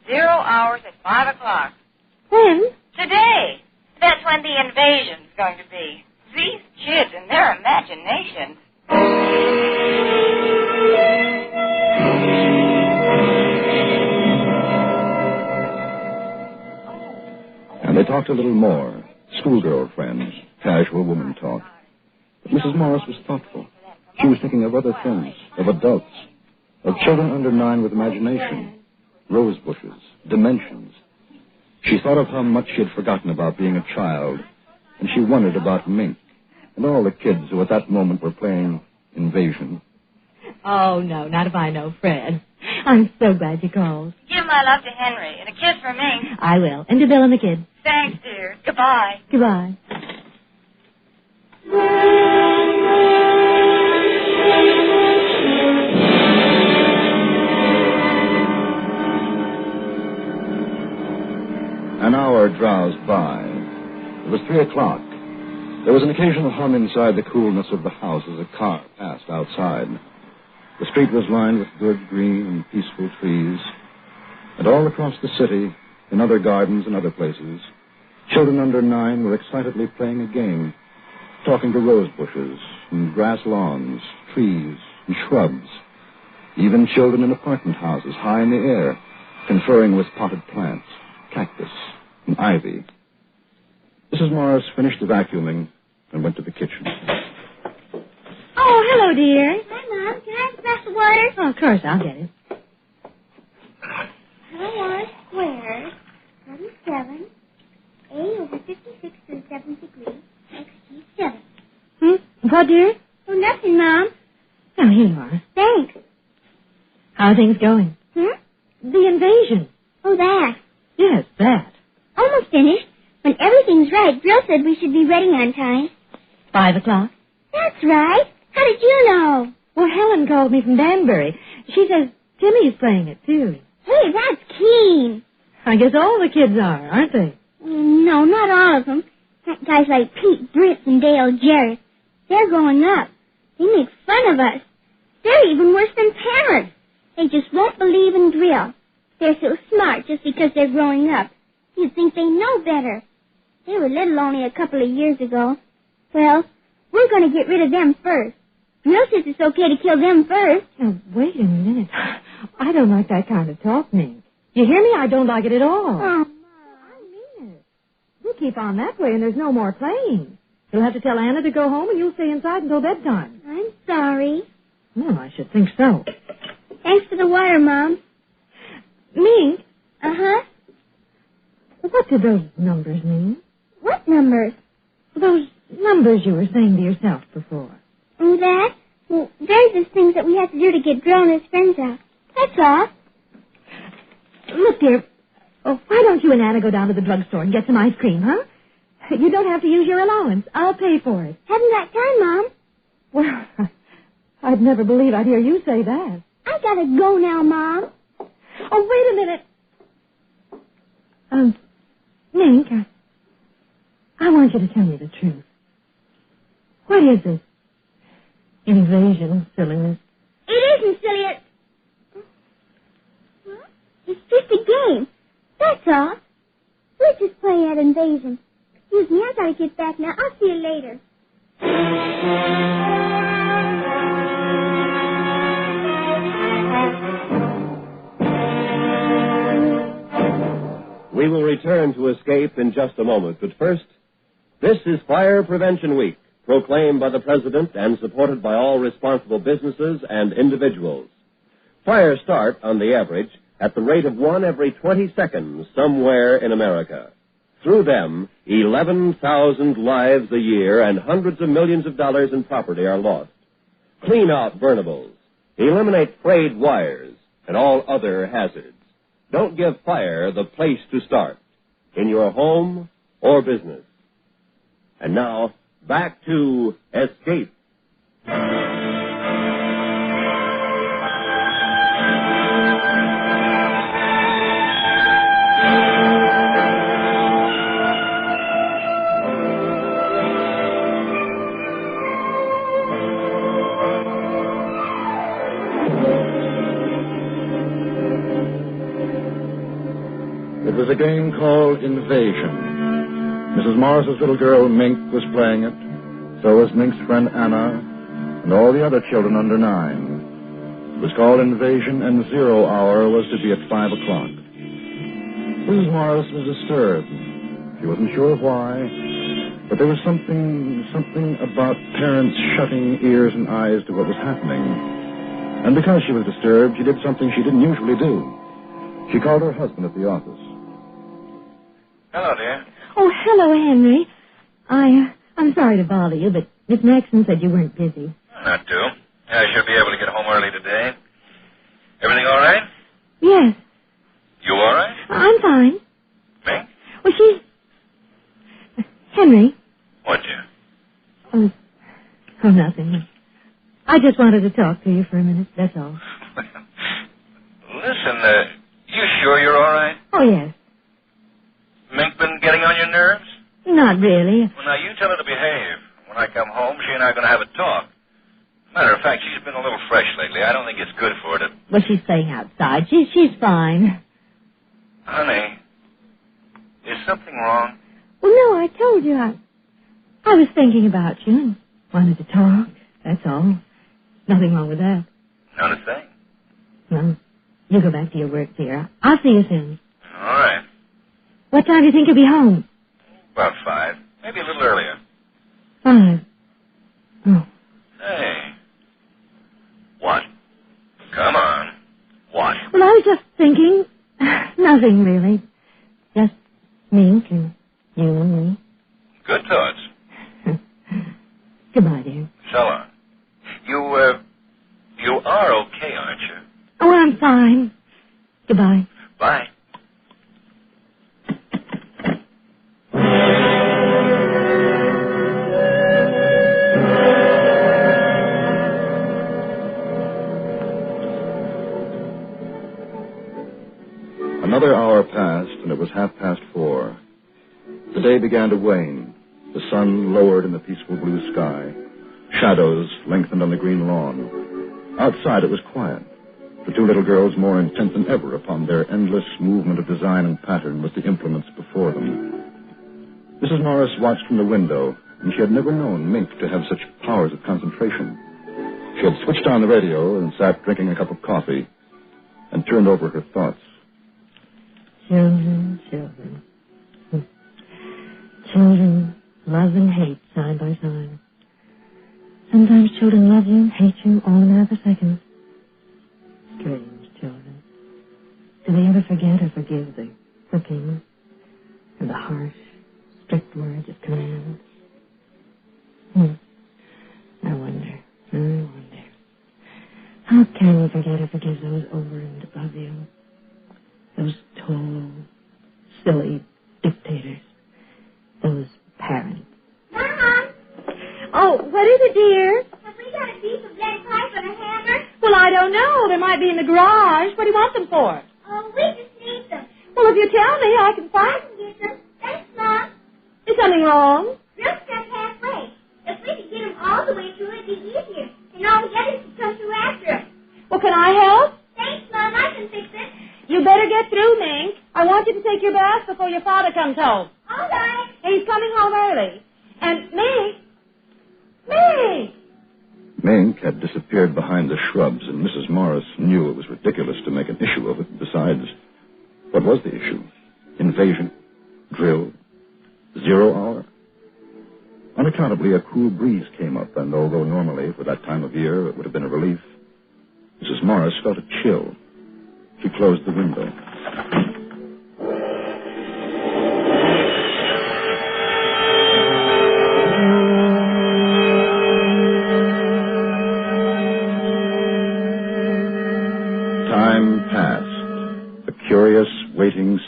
0 hours at 5 o'clock. When? Today. That's when the invasion's going to be. These kids and their imaginations. And they talked a little more. Schoolgirl friends, casual woman talk. But Mrs. Morris was thoughtful. She was thinking of other things, of adults, of children under 9 with imagination, rose bushes, dimensions. She thought of how much she had forgotten about being a child, and she wondered about Mink and all the kids who at that moment were playing Invasion. Oh, no, not if I know Fred. I'm so glad you called. Give my love to Henry and a kiss for me. I will. And to Bill and the kids. Thanks, dear. Goodbye. Goodbye. An hour drowsed by. It was 3 o'clock. There was an occasional hum inside the coolness of the house as a car passed outside. The street was lined with good, green, and peaceful trees. And all across the city, in other gardens and other places, children under 9 were excitedly playing a game, talking to rose bushes and grass lawns, trees and shrubs. Even children in apartment houses high in the air, conferring with potted plants, cactus, and ivy. Mrs. Morris finished the vacuuming and went to the kitchen. Oh, hello, dear. Hi, Mom. Can I have a glass of water? Oh, of course, I'll get it. I want squares. 37. A over 56 to the 7th degree. X G 7. What, dear? Oh, nothing, Mom. Oh, here you are. Thanks. How are things going? The invasion. Oh, that. Yes, that. Almost finished. When everything's right, Bill said we should be ready on time. 5 o'clock? That's right. How did you know? Well, Helen called me from Danbury. She says Timmy's playing it, too. Hey, that's keen. I guess all the kids are, aren't they? No, not all of them. Guys like Pete Britt and Dale Jarrett. They're growing up. They make fun of us. They're even worse than parents. They just won't believe in drill. They're so smart just because they're growing up. You'd think they know better. They were little only a couple of years ago. Well, we're going to get rid of them first. Drill says it's okay to kill them first. Now, wait a minute. I don't like that kind of talk, Mink. You hear me? I don't like it at all. Oh, Mom. I mean it. We'll keep on that way, and there's no more playing. You'll have to tell Anna to go home, and you'll stay inside until bedtime. I'm sorry. Well, I should think so. Thanks for the water, Mom. Mink? Uh-huh. What did those numbers mean? What numbers? Those numbers you were saying to yourself before. Oh, that? Well, they're just things that we have to do to get Drill and his friends out. That's all. Look, dear, why don't you and Anna go down to the drugstore and get some ice cream, huh? You don't have to use your allowance. I'll pay for it. Haven't got time, Mom. Well, I'd never believe I'd hear you say that. I gotta go now, Mom. Oh, wait a minute. Mink, I want you to tell me the truth. What is this invasion silliness? It isn't silly. It's just a game. That's all. We're just playing at invasion. Excuse me, I gotta get back now. I'll see you later. We will return to Escape in just a moment, but first, this is Fire Prevention Week, proclaimed by the President and supported by all responsible businesses and individuals. Fires start, on the average, at the rate of 1 every 20 seconds somewhere in America. Through them, 11,000 lives a year and hundreds of millions of dollars in property are lost. Clean out burnables. Eliminate frayed wires and all other hazards. Don't give fire the place to start in your home or business. And now, back to Escape. It was a game called Invasion. Mrs. Morris's little girl, Mink, was playing it. So was Mink's friend Anna and all the other children under 9. It was called Invasion, and 0 hour was to be at 5 o'clock. Mrs. Morris was disturbed. She wasn't sure why, but there was something about parents shutting ears and eyes to what was happening. And because she was disturbed, she did something she didn't usually do. She called her husband at the office. Hello, dear. Oh, hello, Henry. I'm sorry to bother you, but Miss Maxon said you weren't busy. Not too. I should be able to get home early today. Everything all right? Yes. You all right? I'm fine. Me? Well, Henry. What, dear? Oh, nothing. I just wanted to talk to you for a minute, that's all. Listen, you sure you're all right? Oh, yes. Mink been getting on your nerves? Not really. Well, now, you tell her to behave. When I come home, she and I are going to have a talk. Matter of fact, she's been a little fresh lately. I don't think it's good for her to... Well, she's staying outside. She's fine. Honey, is something wrong? Well, no, I told you. I was thinking about you and wanted to talk. That's all. Nothing wrong with that. Not a thing. Well, you go back to your work, dear. I'll see you soon. All right. What time do you think you'll be home? About 5. Maybe a little earlier. 5. Oh. Hey. What? Come on. What? Well, I was just thinking. Nothing, really. Just Mink and you and me. Good thoughts. Goodbye, dear. So long. You are okay, aren't you? Oh, I'm fine. Goodbye. Bye. Another hour passed, and it was 4:30. The day began to wane. The sun lowered in the peaceful blue sky. Shadows lengthened on the green lawn. Outside, it was quiet. The 2 little girls, more intent than ever upon their endless movement of design and pattern with the implements before them. Mrs. Morris watched from the window, and she had never known Mink to have such powers of concentration. She had switched on the radio and sat drinking a cup of coffee and turned over her thoughts. Children. Children love and hate side by side. Sometimes children love you and hate you all in half a second. Strange children. Do they ever forget or forgive the whipping and the harsh, strict words of command? I wonder. How can you forget or forgive those over and above you? Those tall, silly dictators. Those parents. Mom! Oh, what is it, dear? Have we got a piece of lead pipe and a hammer? Well, I don't know. They might be in the garage. What do you want them for? Oh, we just need them. Well, if you tell me, I can I find can get them. Thanks, Mom. Is something wrong? Real stuff halfway. If we could get them all the way through, it'd be easier. And all the others could come through after us. Well, can I help? Thanks, Mom. I can fix it. You better get through, Mink. I want you to take your bath before your father comes home. All right. He's coming home early. And Mink! Mink had disappeared behind the shrubs, and Mrs. Morris knew it was ridiculous to make an issue of it. Besides, what was the issue? Invasion? Drill? 0 hour? Unaccountably, a cool breeze came up, and although normally, for that time of year, it would have been a relief, Mrs. Morris felt a chill. She closed the window.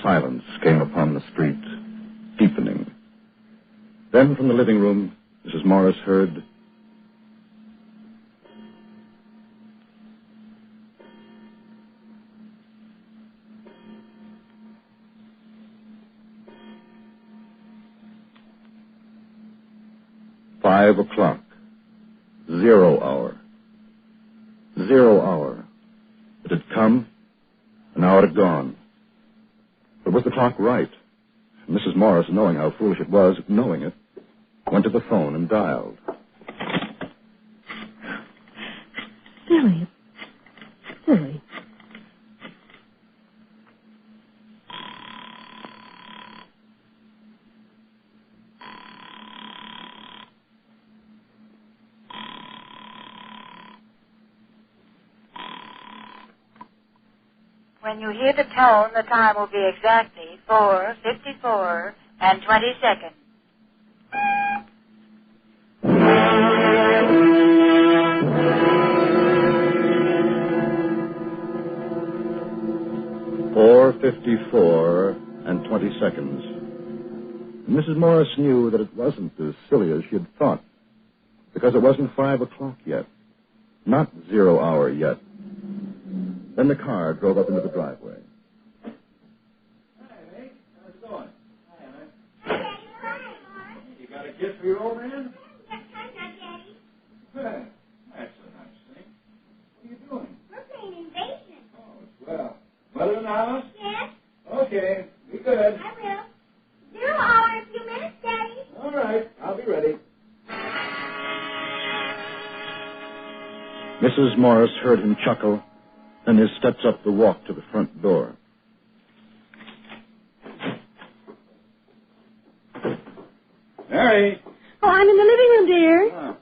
silence came upon the street, deepening. Then from the living room, Mrs. Morris heard... $5:00. 0 hour. 0 hour. It had come, and now it had gone. But was the clock right? Mrs. Morris, knowing how foolish it was, knowing it, went to the phone and dialed. Silly. Silly. When you hear the tone, the time will be exactly 4:54 and 20 seconds. $4:54 and 20 seconds. Mrs. Morris knew that it wasn't as silly as she had thought, because it wasn't 5:00 yet, not 0 hour yet. Then the car drove up into the driveway. Hey, how's it going? You got a gift for your old man? Well, that's a nice thing. What are you doing? We're playing Invasion. Oh, swell. Mother in the house? Yes? Okay, be good. I will. 0 hour in a few minutes, Daddy. All right, I'll be ready. Mrs. Morris heard him chuckle, and his steps up the walk to the front door. Mary. Oh, I'm in the living room, dear. Oh.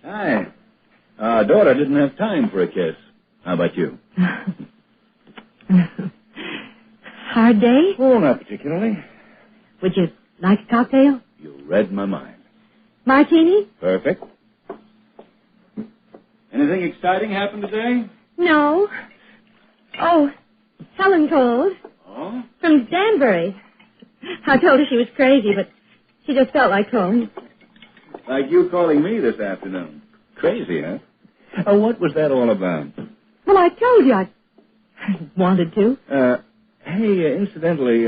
Hi. Daughter didn't have time for a kiss. How about you? Hard day? Oh, not particularly. Would you like a cocktail? You read my mind. Martini? Perfect. Anything exciting happened today? No. Oh, Helen called. Oh? From Danbury. I told her she was crazy, but she just felt like calling. Like you calling me this afternoon. Crazy, huh? Oh, what was that all about? Well, I told you I wanted to. Hey, incidentally,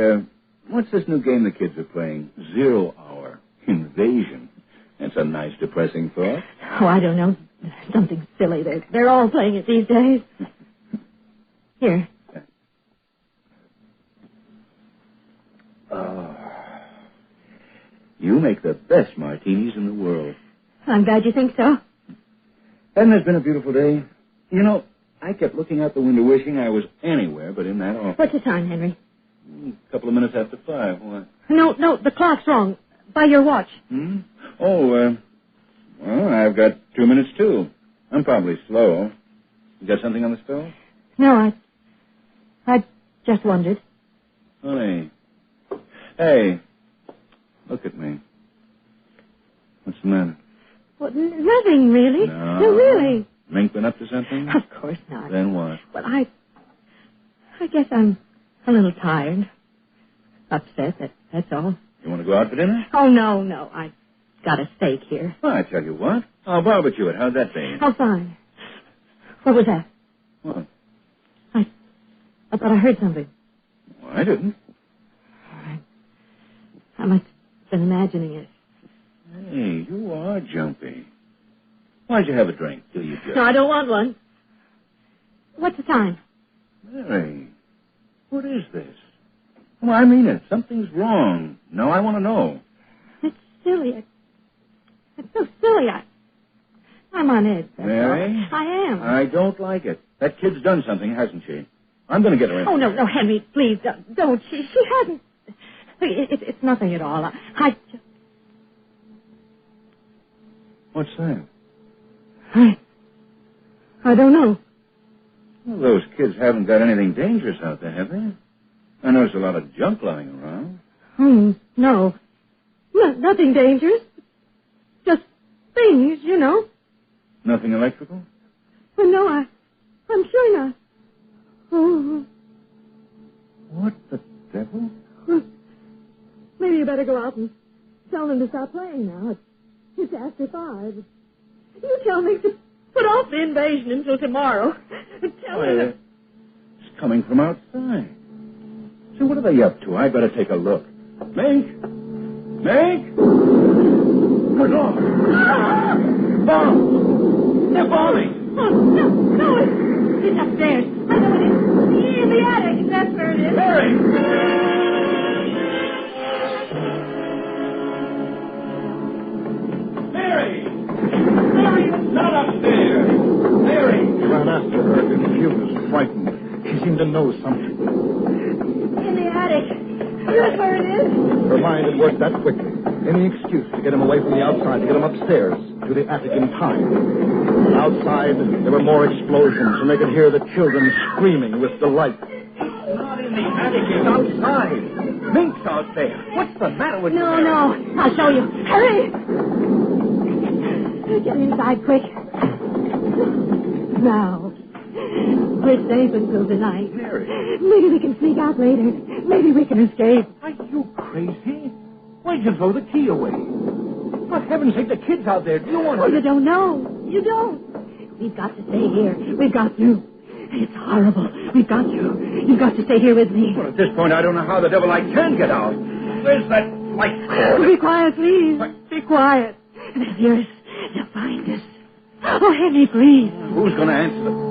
what's this new game the kids are playing? 0 hour. Invasion. That's a nice, depressing thought. Oh, I don't know. Something silly. They're all playing it these days. Here. Oh. You make the best martinis in the world. I'm glad you think so. Hasn't this been a beautiful day? You know, I kept looking out the window wishing I was anywhere but in that office. What's the time, Henry? A couple of minutes after 5. What? No, the clock's wrong. By your watch. Oh, well, I've got 2 minutes, too. I'm probably slow. You got something on the stove? No, I just wondered. Honey. Hey, look at me. What's the matter? Well, nothing, really. No, really. Mink been up to something? Of course not. Then what? Well, I guess I'm a little tired. Upset, that's all. You want to go out for dinner? Oh, no. I got a steak here. Well, I tell you what. I'll barbecue it. How's that be? Oh, fine. What was that? What? I thought I heard something. Well, I didn't. I must have been imagining it. Hey, you are jumpy. Why'd you have a drink? Do you just... No, I don't want one. What's the time? Mary, what is this? Well, I mean it. Something's wrong. No, I want to know. It's silly. It's so silly. I'm on edge. Mary? I am. I don't like it. That kid's done something, hasn't she? I'm going to get her in. Oh, no, Henry, please, don't. She hasn't. It's nothing at all. I just... What's that? I don't know. Well, those kids haven't got anything dangerous out there, have they? I noticed a lot of junk lying around. No. Nothing dangerous. Just things, you know. Nothing electrical? Well, no, I'm sure not. Oh. What the devil? Well, maybe you better go out and tell them to stop playing now. It's after 5. You tell me to put off the invasion until tomorrow. Tell them. It's coming from outside. So what are they up to? I better take a look. Mink? Mink? Good Lord. Bomb! They're bombing! Oh, no, it's upstairs. I know it is. In the attic. That's where it is. Mary! Not upstairs! Mary! He ran after her, confused, frightened. She seemed to know something. In the attic. That's where it is. Her mind had worked that quickly. Any excuse to get him away from the outside, to get him upstairs, to the attic in time. And outside, there were more explosions, and they could hear the children screaming with delight. Not in the attic, it's outside. Mink's out there. What's the matter with you? No. I'll show you. Hurry! Get inside quick. Now. We're safe until tonight. Mary. Maybe we can sneak out later. Maybe we can escape. Are you crazy? Why'd you throw the key away? For heaven's sake, the kid's out there. Do you want to... Oh, you don't know. You don't. We've got to stay here. We've got to. It's horrible. We've got to. You've got to stay here with me. Well, at this point, I don't know how the devil I can get out. Where's that light cord? Be quiet, please. Be quiet. They'll hear us. They'll find us. Oh, Henry, please. Who's going to answer them?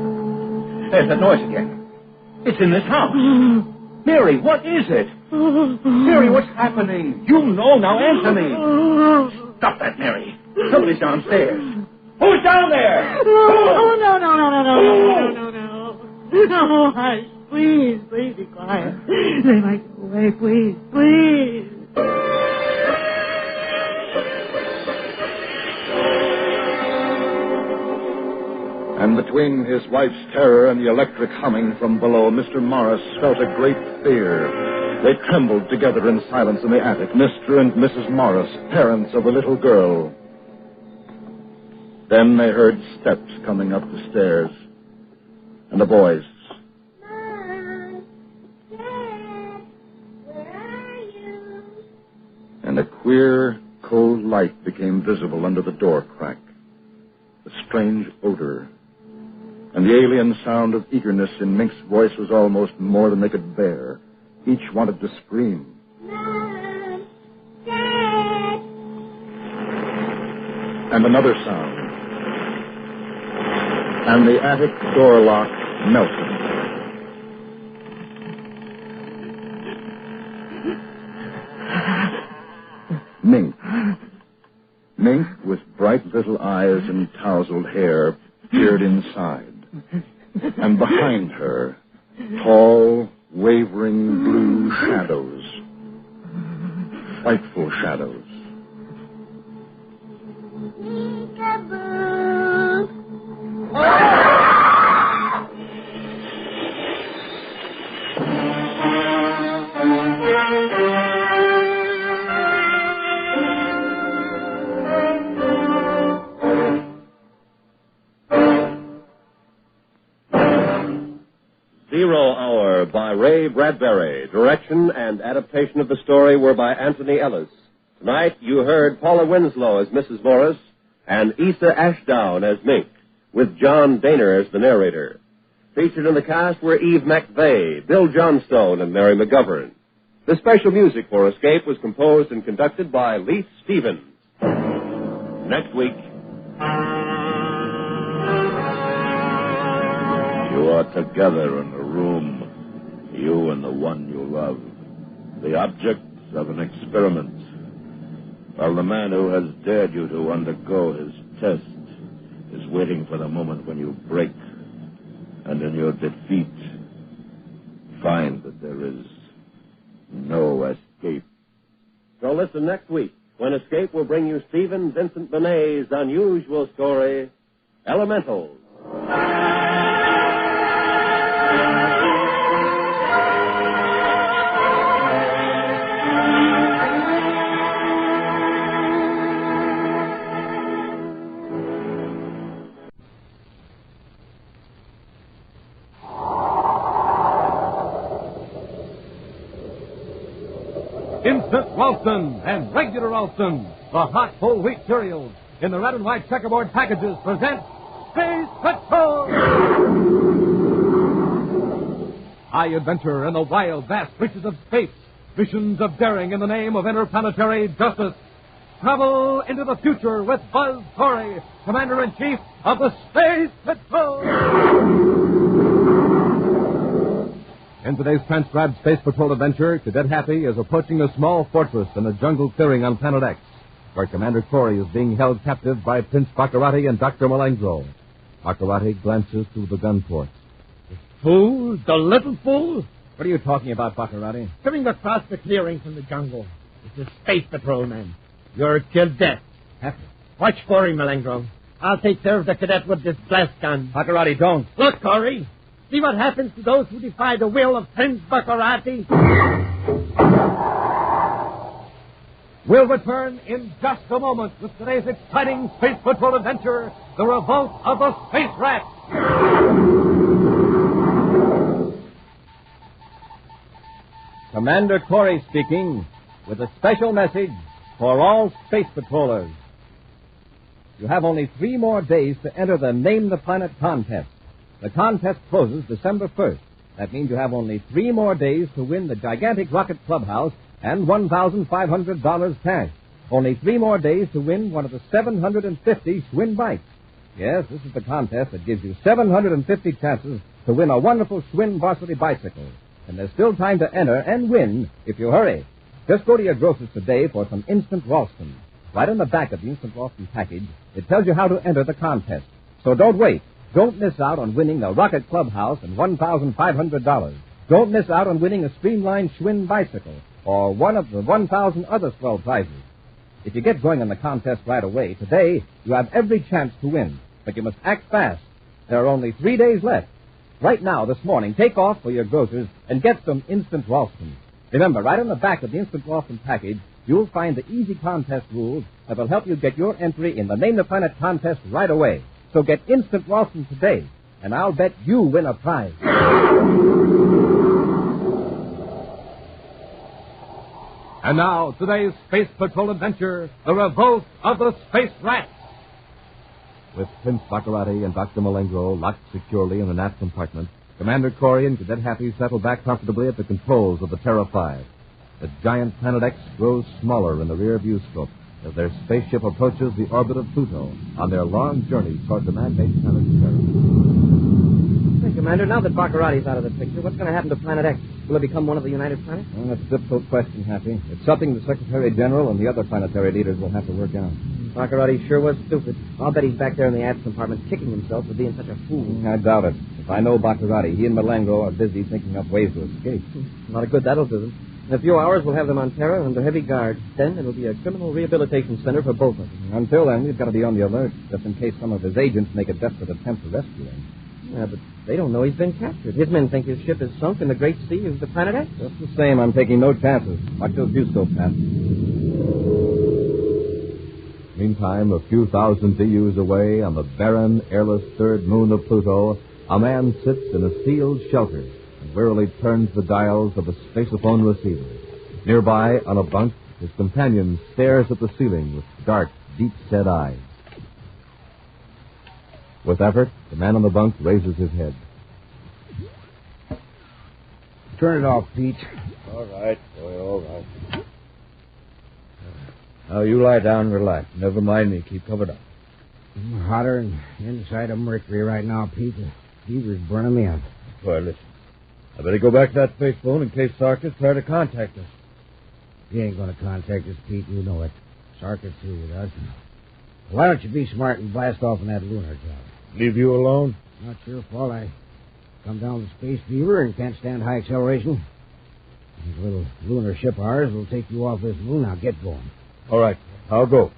There's that noise again. It's in this house. Mary, what is it? Mary, what's happening? You know, now answer me. Stop that, Mary. Somebody's downstairs. Who's down there? Oh, no. No, hush. Please be quiet. They might go away, please. And between his wife's terror and the electric humming from below, Mr. Morris felt a great fear. They trembled together in silence in the attic, Mr. and Mrs. Morris, parents of a little girl. Then they heard steps coming up the stairs, and a voice. Mom, Dad, where are you? And a queer, cold light became visible under the door crack. A strange odor. And the alien sound of eagerness in Mink's voice was almost more than they could bear. Each wanted to scream. Mom, Dad. And another sound. And the attic door lock melted. Mink. Mink, with bright little eyes and tousled hair, peered inside. And behind her, tall, wavering blue shadows. Frightful shadows. Zero Hour by Ray Bradbury. Direction and adaptation of the story were by Anthony Ellis. Tonight you heard Paula Winslow as Mrs. Morris and Issa Ashdown as Mink, with John Daner as the narrator. Featured in the cast were Eve McVeigh, Bill Johnstone, and Mary McGovern. The special music for Escape was composed and conducted by Leith Stevens. Next week... You are together in a room, you and the one you love, the objects of an experiment, while the man who has dared you to undergo his test is waiting for the moment when you break, and in your defeat, find that there is no escape. So listen next week, when Escape will bring you Stephen Vincent Benet's unusual story, Elementals. Instant Ralston and Regular Ralston, the hot whole wheat cereals, in the red and white checkerboard packages, present Space Patrol! High adventure in the wild, vast reaches of space. Missions of daring in the name of interplanetary justice. Travel into the future with Buzz Corey, Commander-in-Chief of the Space Patrol! In today's transcribed Space Patrol adventure, Cadet Happy is approaching a small fortress in a jungle clearing on Planet X, where Commander Corey is being held captive by Prince Baccarati and Dr. Malengro. Baccarati glances through the gun port. Fool? The little fool? What are you talking about, Baccarati? Coming across the clearing from the jungle. It's a Space Patrol man. You're killed dead. Happy. Watch Corey, Malengro. I'll take care of the cadet with this blast gun. Baccarati, don't. Look, Corey. See what happens to those who defy the will of Prince Baccarati? We'll return in just a moment with today's exciting Space Patrol adventure, The Revolt of the Space Rat. Commander Corey speaking with a special message for all space patrollers. You have only 3 more days to enter the Name the Planet contest. The contest closes December 1st. That means you have only 3 more days to win the gigantic rocket clubhouse and $1,500 cash. Only 3 more days to win one of the 750 Schwinn bikes. Yes, this is the contest that gives you 750 chances to win a wonderful Schwinn varsity bicycle. And there's still time to enter and win if you hurry. Just go to your grocer's today for some Instant Ralston. Right on the back of the Instant Ralston package, it tells you how to enter the contest. So don't wait. Don't miss out on winning the Rocket Clubhouse and $1,500. Don't miss out on winning a streamlined Schwinn bicycle or one of the 1,000 other swell prizes. If you get going on the contest right away, today you have every chance to win. But you must act fast. There are only 3 days left. Right now, this morning, take off for your grocers and get some Instant Ralston. Remember, right on the back of the Instant Ralston package, you'll find the easy contest rules that will help you get your entry in the Name the Planet contest right away. So get Instant Ralston today, and I'll bet you win a prize. And now, today's Space Patrol adventure, The Revolt of the Space Rats. With Prince Baccarati and Dr. Malengro locked securely in the NAP compartment, Commander Corey and Cadet Happy settle back comfortably at the controls of the Terra 5. The giant Planet X grows smaller in the rear view scope as their spaceship approaches the orbit of Pluto on their long journey toward the man-made planet Terra. Hey, Commander, now that Baccarati's out of the picture, what's going to happen to Planet X? Will it become one of the United Planets? Well, that's a difficult question, Happy. It's something the Secretary General and the other planetary leaders will have to work out. Baccarati sure was stupid. I'll bet he's back there in the ads compartment kicking himself for being such a fool. I doubt it. If I know Baccarati, he and Malengro are busy thinking up ways to escape. A lot of good that'll do them. In a few hours, we'll have them on Terra under heavy guard. Then it'll be a criminal rehabilitation center for both of them. Until then, we've got to be on the alert, just in case some of his agents make a desperate attempt to rescue him. Yeah, but they don't know he's been captured. His men think his ship is sunk in the great sea of the Planet X. Just the same, I'm taking no chances. Watch those viewscopes, Pat. Meantime, a few thousand DUs away on the barren, airless third moon of Pluto, a man sits in a sealed shelter and wearily turns the dials of a spaceophone receiver. Nearby, on a bunk, his companion stares at the ceiling with dark, deep-set eyes. With effort, the man on the bunk raises his head. Turn it off, Pete. All right, boy, all right. Now, you lie down and relax. Never mind me. Keep covered up. I'm hotter than inside of Mercury right now, Pete. The fever's burning me up. Boy, listen. I better go back to that space phone in case Sarkis try to contact us. He ain't going to contact us, Pete. You know it. Sarkis through with us. Why don't you be smart and blast off on that lunar job? Leave you alone? Not your fault. I come down with space fever and can't stand high acceleration. This little lunar ship of ours will take you off this moon. Now get going. All right, I'll go.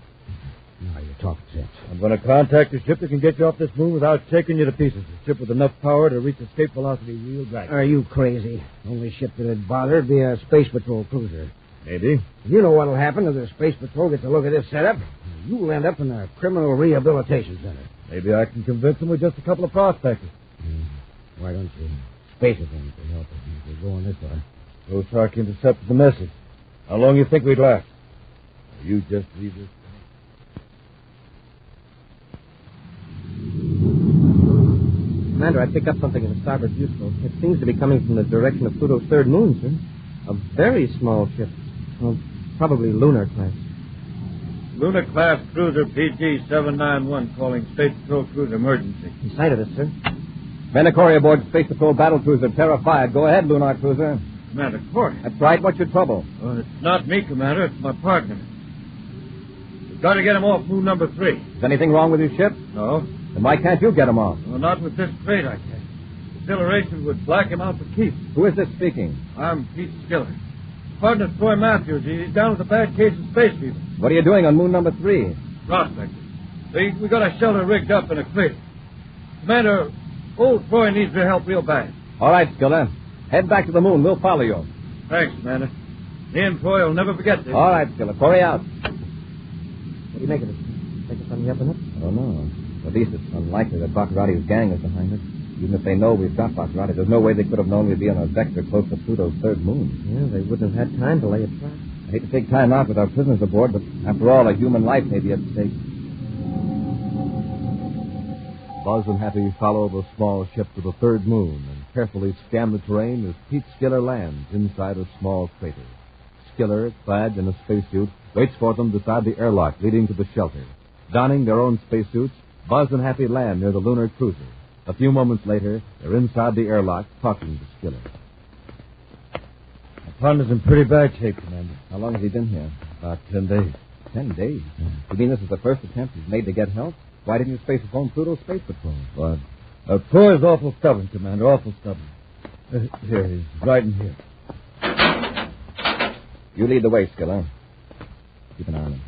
Now you're talking sense. I'm going to contact a ship that can get you off this moon without shaking you to pieces. A ship with enough power to reach escape velocity real back. Are you crazy? The only ship that'd bother would be a space patrol cruiser. Maybe. You know what'll happen if the space patrol gets a look at this setup. You'll end up in a criminal rehabilitation center. Maybe I can convince them with just a couple of prospectors. Why don't you space it them to help us if we're going this way? Rosark intercepted the message. How long you think we'd last? You just leave this. Commander, I picked up something in the starboard viewscope. It seems to be coming from the direction of Pluto's third moon, sir. A very small ship. Well, probably lunar class. Lunar class cruiser PG-791 calling Space Patrol cruiser emergency. He sighted us, sir. Commander Corey aboard Space Patrol battle cruiser Terra 5. Go ahead, lunar cruiser. Commander Corey. That's right. What's your trouble? Well, it's not me, Commander. It's my partner. We've got to get him off moon number 3. Is anything wrong with your ship? No. Then why can't you get him off? Well, not with this crate, I can't. Acceleration would black him out for keeps. Who is this speaking? I'm Pete Skiller. Partner Troy Matthews. He's down with a bad case of space fever. What are you doing on moon number 3? Prospecting. We got a shelter rigged up in a crate. Commander, old Troy needs your help real bad. All right, Skiller. Head back to the moon. We'll follow you. Thanks, Commander. Me and Troy will never forget this. All right, Skiller. Corey out. What do you make of it? Think it's on the up and up? I don't know. At least it's unlikely that Baccarati's gang is behind it. Even if they know we've got Baccarati, there's no way they could have known we'd be on a vector close to Pluto's third moon. Yeah, they wouldn't have had time to lay a trap. I hate to take time out with our prisoners aboard, but after all, a human life may be at stake. Buzz and Hattie follow the small ship to the third moon and carefully scan the terrain as Pete Skiller lands inside a small crater. Skiller, clad in a spacesuit, waits for them beside the airlock leading to the shelter. Donning their own spacesuits, Buzz and Happy land near the lunar cruiser. A few moments later, they're inside the airlock talking to Skiller. My partner's in pretty bad shape, Commander. How long has he been here? About 10 days. 10 days? You mean this is the first attempt he's made to get help? Why didn't you space phone Pluto Space Patrol? But Troy's awful stubborn, Commander, awful stubborn. Here, he's right in here. You lead the way, Skiller. Keep an eye on him.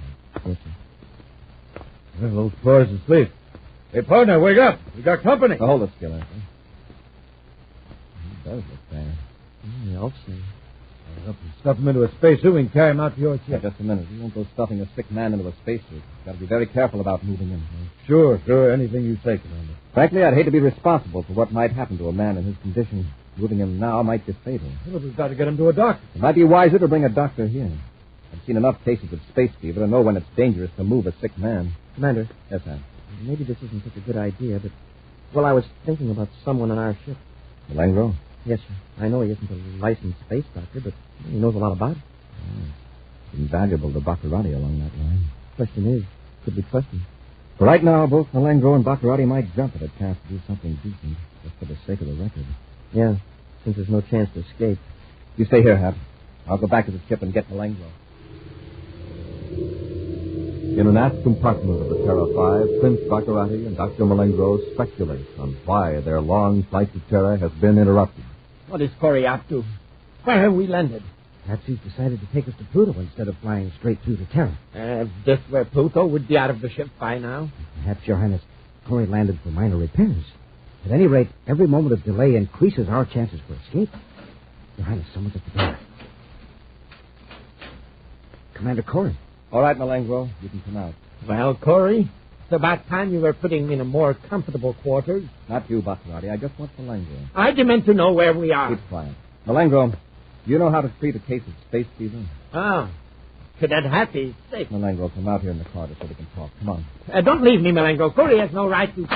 Yes, sir. Well, those Troy's asleep. Hey, partner, wake up. We got company. Hold it, Skiller. He does look bad. I'll see. Stuff him into a spacesuit. We can carry him out to your ship. Just a minute. You won't go stuffing a sick man into a spacesuit. Got to be very careful about moving him. Sure. Anything you say, Commander. Frankly, I'd hate to be responsible for what might happen to a man in his condition. Moving him now might be fatal. Well, we've got to get him to a doctor. It might be wiser to bring a doctor here. I've seen enough cases of space fever to know when it's dangerous to move a sick man. Commander. Yes, sir. Maybe this isn't such a good idea, but... Well, I was thinking about someone on our ship. Malengro? Yes, sir. I know he isn't a licensed space doctor, but he knows a lot about it. It's invaluable to Baccarati along that line. Question is, could we trust him? For right now, both Malengro and Baccarati might jump at a chance to do something decent, just for the sake of the record. Yeah, since there's no chance to escape. You stay here, Hap. I'll go back to the ship and get Malengro. In an aft compartment of the Terra 5, Prince Baccarati and Dr. Malengro speculate on why their long flight to Terra has been interrupted. What is Corey up to? Where have we landed? Perhaps he's decided to take us to Pluto instead of flying straight through to Terra. If this were Pluto, we'd be out of the ship by now. Perhaps, Your Highness, Corey landed for minor repairs. At any rate, every moment of delay increases our chances for escape. Your Highness, someone's at the door. Commander Corey. All right, Malengro, you can come out. Well, Corey, it's about time you were putting me in a more comfortable quarters. Not you, Baccarati. I just want Malengro. I demand to know where we are. Keep quiet. Malengro, you know how to treat a case of space fever? Oh. Cadet Happy, safe. Malengro, come out here in the corridor so we can talk. Come on. Don't leave me, Malengro. Corey has no right to...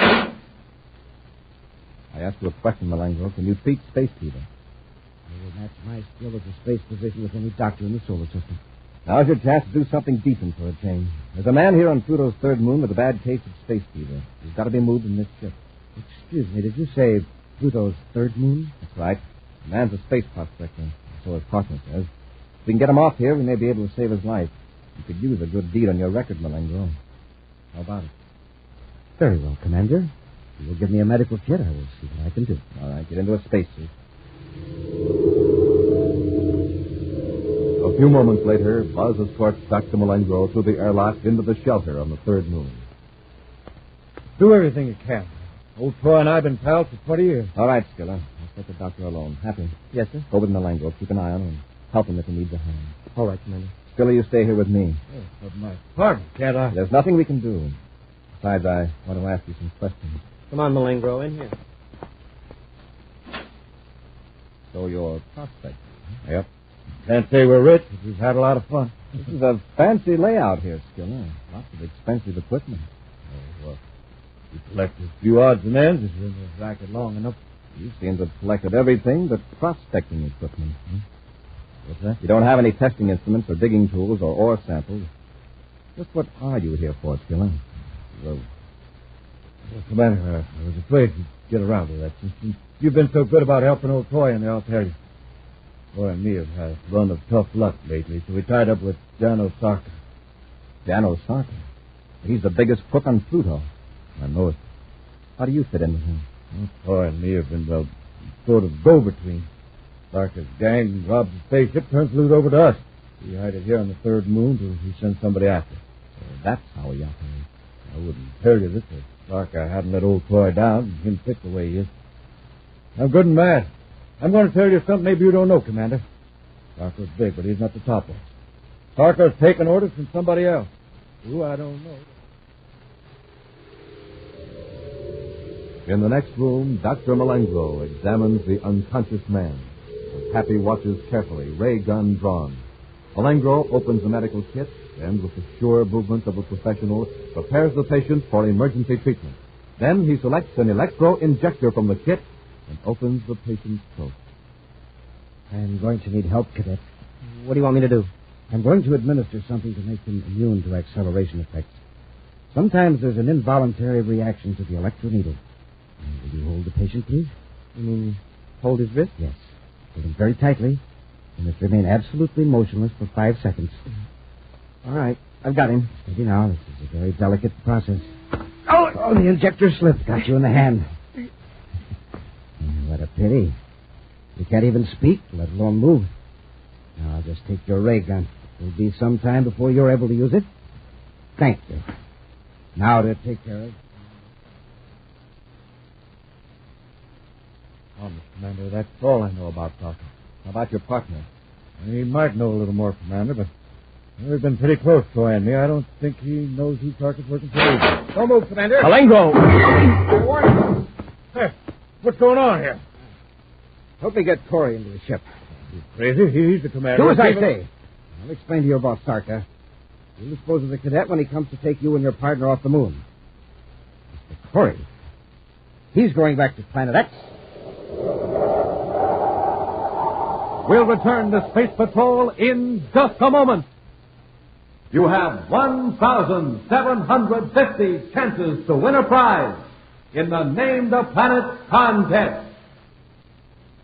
I asked you a question, Malengro. Can you treat space fever? I will match my skill as a space physician with any doctor in the solar system. Now's your chance to do something decent for a change. There's a man here on Pluto's third moon with a bad case of space fever. He's got to be moved in this ship. Excuse me, did you say Pluto's third moon? That's right. The man's a space prospector, so his partner says. If we can get him off here, we may be able to save his life. You could use a good deed on your record, Malengro. How about it? Very well, Commander. If you will give me a medical kit, I will see what I can do. All right, get into a spacesuit. A few moments later, Buzz escorts Dr. Malengro through the airlock into the shelter on the third moon. Do everything you can. Old Troy and I have been pals for 20 years. All right, Skiller. Let's let the doctor alone. Happy? Yes, sir? Go with Malengro. Keep an eye on him and help him if he needs a hand. All right, Commander. Skiller, you stay here with me. Oh, but my partner, can't I? There's nothing we can do. Besides, I want to ask you some questions. Come on, Malengro, in here. So you're prospecting? Yep. Can't say we're rich, but we've had a lot of fun. This is a fancy layout here, Skiller. Lots of expensive equipment. Oh, well, we collected a few odds and ends. It's been a racket long enough. You seem to have collected everything but prospecting equipment. What's that? You don't have any testing instruments or digging tools or ore samples. Just what are you here for, Skiller? Well, Commander, I was afraid you'd get around to that. Since you've been so good about helping old Toy in there, I'll tell you. Toy and me have had a run of tough luck lately, so we tied up with Jan Osaka. Jan Osaka? He's the biggest crook on Pluto. I know it. How do you fit in with him? Well, Toy and me have been, well, sort of go-between. Osaka's gang robbed the spaceship, turned Pluto over to us. We hide it here on the third moon till he sends somebody after. So that's how he operates. I wouldn't tell you this if Osaka hadn't let old Toy down and him fit the way he is. I'm good and bad. I'm going to tell you something maybe you don't know, Commander. Osaka's big, but he's not the top one. Osaka's taking orders from somebody else. Who, I don't know. In the next room, Dr. Malengo examines the unconscious man. As Happy watches carefully, ray gun drawn. Malengo opens the medical kit and, with the sure movement of a professional, prepares the patient for emergency treatment. Then he selects an electro-injector from the kit and opens the patient's throat. I'm going to need help, Cadet. What do you want me to do? I'm going to administer something to make him immune to acceleration effects. Sometimes there's an involuntary reaction to the electroneedle. Will you hold the patient, please? You mean hold his wrist? Yes. Hold him very tightly. He must remain absolutely motionless for 5 seconds. All right. I've got him. Steady now. This is a very delicate process. Oh, the injector slipped. Got you in the hand. What a pity. You can't even speak, let alone move. Now, I'll just take your ray gun. It will be some time before you're able to use it. Thank you. Now to take care of. Oh, Mr. Commander, that's all I know about Osaka. How about your partner? He might know a little more, Commander, but we've been pretty close, Toy and me. I don't think he knows who Osaka's working for either. Don't move, Commander. Malengo! Hey, what's going on here? Help me get Corey into the ship. You crazy? He's the commander. Do as I say. I'll explain to you about Sarka. You'll dispose of the cadet when he comes to take you and your partner off the moon. Mr. Corey. He's going back to Planet X. We'll return to Space Patrol in just a moment. You have 1,750 chances to win a prize in the Name the Planet contest.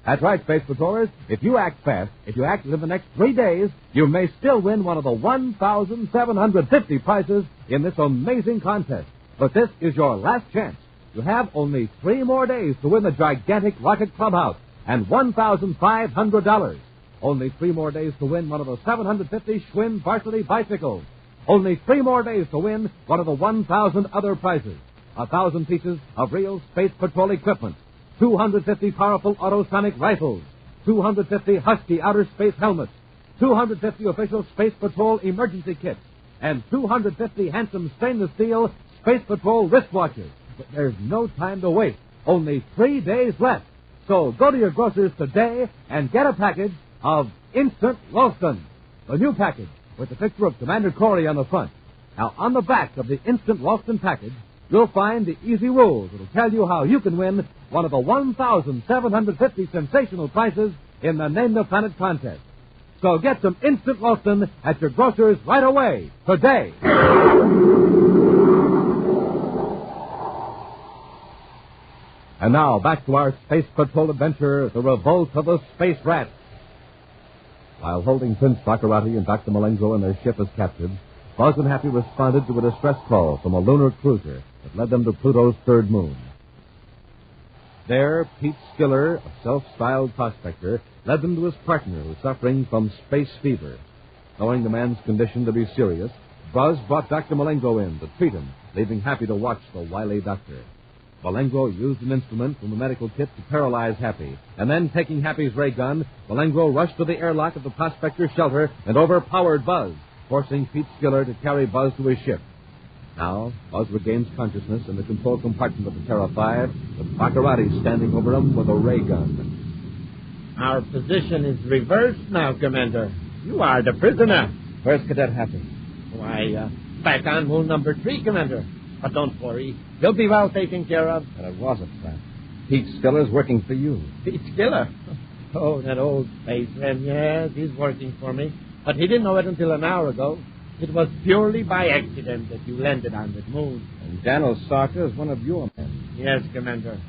That's right, Space Patrollers. If you act fast, if you act within the next 3 days, you may still win one of the 1,750 prizes in this amazing contest. But this is your last chance. You have only 3 more days to win the gigantic rocket clubhouse and $1,500. Only 3 more days to win one of the 750 Schwinn varsity bicycles. Only 3 more days to win one of the 1,000 other prizes. 1,000 pieces of real Space Patrol equipment. 250 powerful autosonic rifles, 250 Husky outer space helmets, 250 official Space Patrol emergency kits, and 250 handsome stainless steel Space Patrol wristwatches. But there's no time to waste. Only 3 days left. So go to your grocer's today and get a package of Instant Ralston, the new package with the picture of Commander Corey on the front. Now, on the back of the Instant Ralston package, you'll find the easy rules that'll tell you how you can win one of the 1,750 sensational prizes in the Name the Planet contest. So get some Instant Ralston at your grocer's right away, today. And now, back to our Space Patrol adventure, The Revolt of the Space Rats. While holding Prince Baccarati and Dr. Malengo and their ship as captured, Buzz and Happy responded to a distress call from a lunar cruiser that led them to Pluto's third moon. There, Pete Skiller, a self-styled prospector, led them to his partner who was suffering from space fever. Knowing the man's condition to be serious, Buzz brought Dr. Malengo in to treat him, leaving Happy to watch the wily doctor. Malengo used an instrument from the medical kit to paralyze Happy, and then, taking Happy's ray gun, Malengo rushed to the airlock of the prospector's shelter and overpowered Buzz, forcing Pete Skiller to carry Buzz to his ship. Now, Buzz regains consciousness in the control compartment of the Terra 5, with Baccarati standing over him with a ray gun. Our position is reversed now, Commander. You are the prisoner. Where's Cadet Happy? Why, back on moon number 3, Commander. But don't worry. He'll be well taken care of. But it wasn't, Frank. Pete Skiller's working for you. Pete Skiller? Oh, that old spaceman. Yes, he's working for me. But he didn't know it until an hour ago. It was purely by accident that you landed on the moon. And Daniel Sarker is one of your men. Yes, Commander.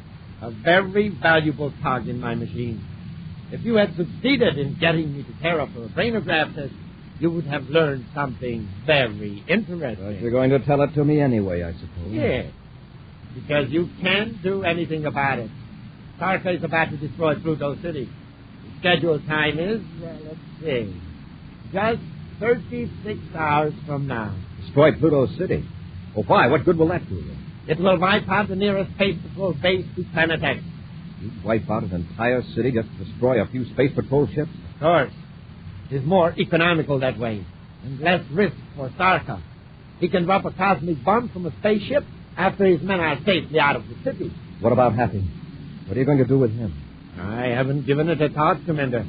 A very valuable cog in my machine. If you had succeeded in getting me to Terra for a brainograph test, you would have learned something very interesting. But you're going to tell it to me anyway, I suppose. Yes, because you can't do anything about it. Sarka is about to destroy Pluto City. The scheduled time is, let's see, just 36 hours from now. Destroy Pluto City? Well, why? What good will that do you? It will wipe out the nearest Space Patrol base to Planet X. You'd wipe out an entire city just to destroy a few Space Patrol ships? Of course. It is more economical that way, and less risk for Sarka. He can drop a cosmic bomb from a spaceship after his men are safely out of the city. What about Happy? What are you going to do with him? I haven't given it a thought, Commander.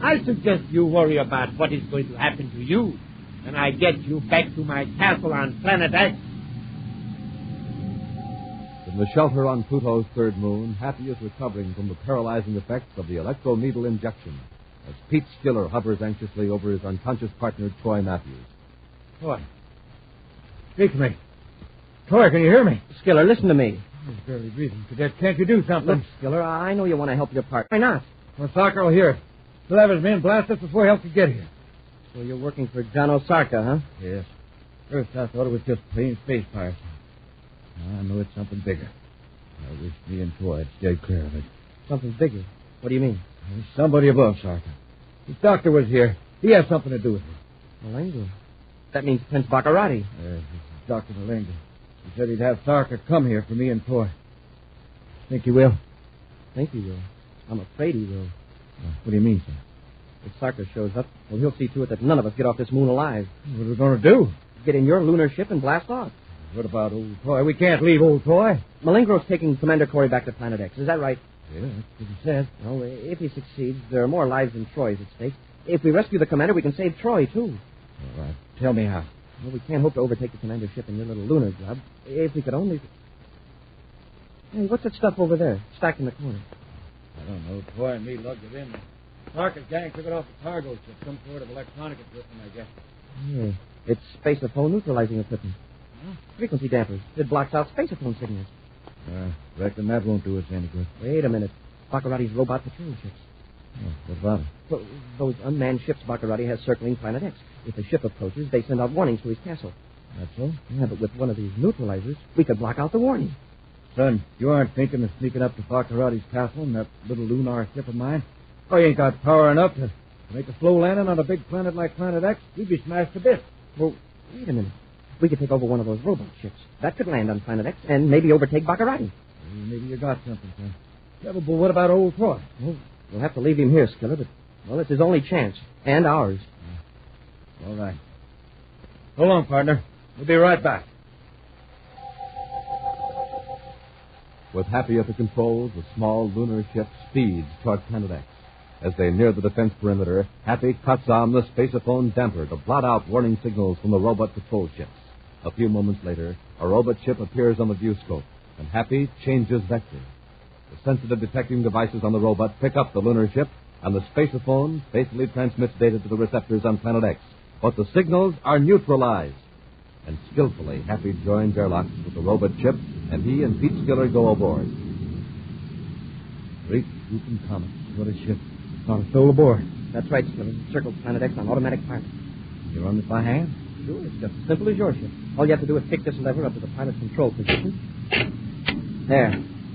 I suggest you worry about what is going to happen to you when I get you back to my castle on Planet X. In the shelter on Pluto's third moon, Happy is recovering from the paralyzing effects of the electroneedle injection as Pete Skiller hovers anxiously over his unconscious partner, Troy Matthews. Troy. Speak to me. Troy, can you hear me? Skiller, listen to me. He's barely breathing. Cadet, can't you do something? Look, Skiller, I know you want to help your partner. Why not? Well, Sarka will hear it. He'll have his men blast us before help can get here. So you're working for John O'Sarka, huh? Yes. First, I thought it was just plain space piracy. Now I know it's something bigger. I wish me and Troy had stayed clear of it. Something bigger? What do you mean? There's somebody above Sarka. His doctor was here. He has something to do with it. Malengo. That means Prince Baccarati. Yes, this is Dr. Malengo. He said he'd have Sarka come here for me and Troy. Think he will? Think he will. I'm afraid he will. What do you mean, sir? If Sarka shows up, well, he'll see to it that none of us get off this moon alive. What are we going to do? Get in your lunar ship and blast off. What about old Troy? We can't leave old Troy. Malengro's taking Commander Corey back to Planet X. Is that right? Yeah, that's what he said. Well, if he succeeds, there are more lives than Troy's at stake. If we rescue the commander, we can save Troy, too. All right. Tell me how. Well, we can't hope to overtake the commander's ship in your little lunar job. If we could only... Hey, what's that stuff over there, stacked in the corner? I don't know. Troy and me lugged it in. Sarka's gang took it off the cargo ship. Some sort of electronic equipment, I guess. Yeah. It's spaceophone neutralizing equipment. Huh? Frequency dampers. It blocks out spaceophone signals. Reckon that won't do us any good. Wait a minute. Baccarati's robot patrol ships. Oh, what about it? Well, those unmanned ships Baccarati has circling Planet X. If a ship approaches, they send out warnings to his castle. That's so? Yeah, but with one of these neutralizers, we could block out the warning. Son, you aren't thinking of sneaking up to Baccarati's castle in that little lunar ship of mine? Oh, you ain't got power enough to make a slow landing on a big planet like Planet X. We'd be smashed to bits. Well, wait a minute. We could take over one of those robot ships. That could land on Planet X and maybe overtake Baccarati. Maybe you got something, son. Yeah, but what about old Troy? Well, we'll have to leave him here, Skiller, but, well, it's his only chance. And ours. All right. So long, partner. We'll be right back. With Happy at the controls, the small lunar ship speeds toward Planet X. As they near the defense perimeter, Happy cuts on the spaceophone damper to blot out warning signals from the robot patrol ships. A few moments later, a robot ship appears on the viewscope, and Happy changes vector. The sensitive detecting devices on the robot pick up the lunar ship, and the spaceophone faithfully transmits data to the receptors on Planet X. But the signals are neutralized. And skillfully, Happy joins airlocks with the robot ship, and he and Pete Skiller go aboard. Great swooping comet. What a ship. Not a soul aboard. That's right, Skiller. Circled Planet X on automatic pilot. You run it by hand? Sure, it's just as simple as your ship. All you have to do is kick this lever up to the pilot's control position. There.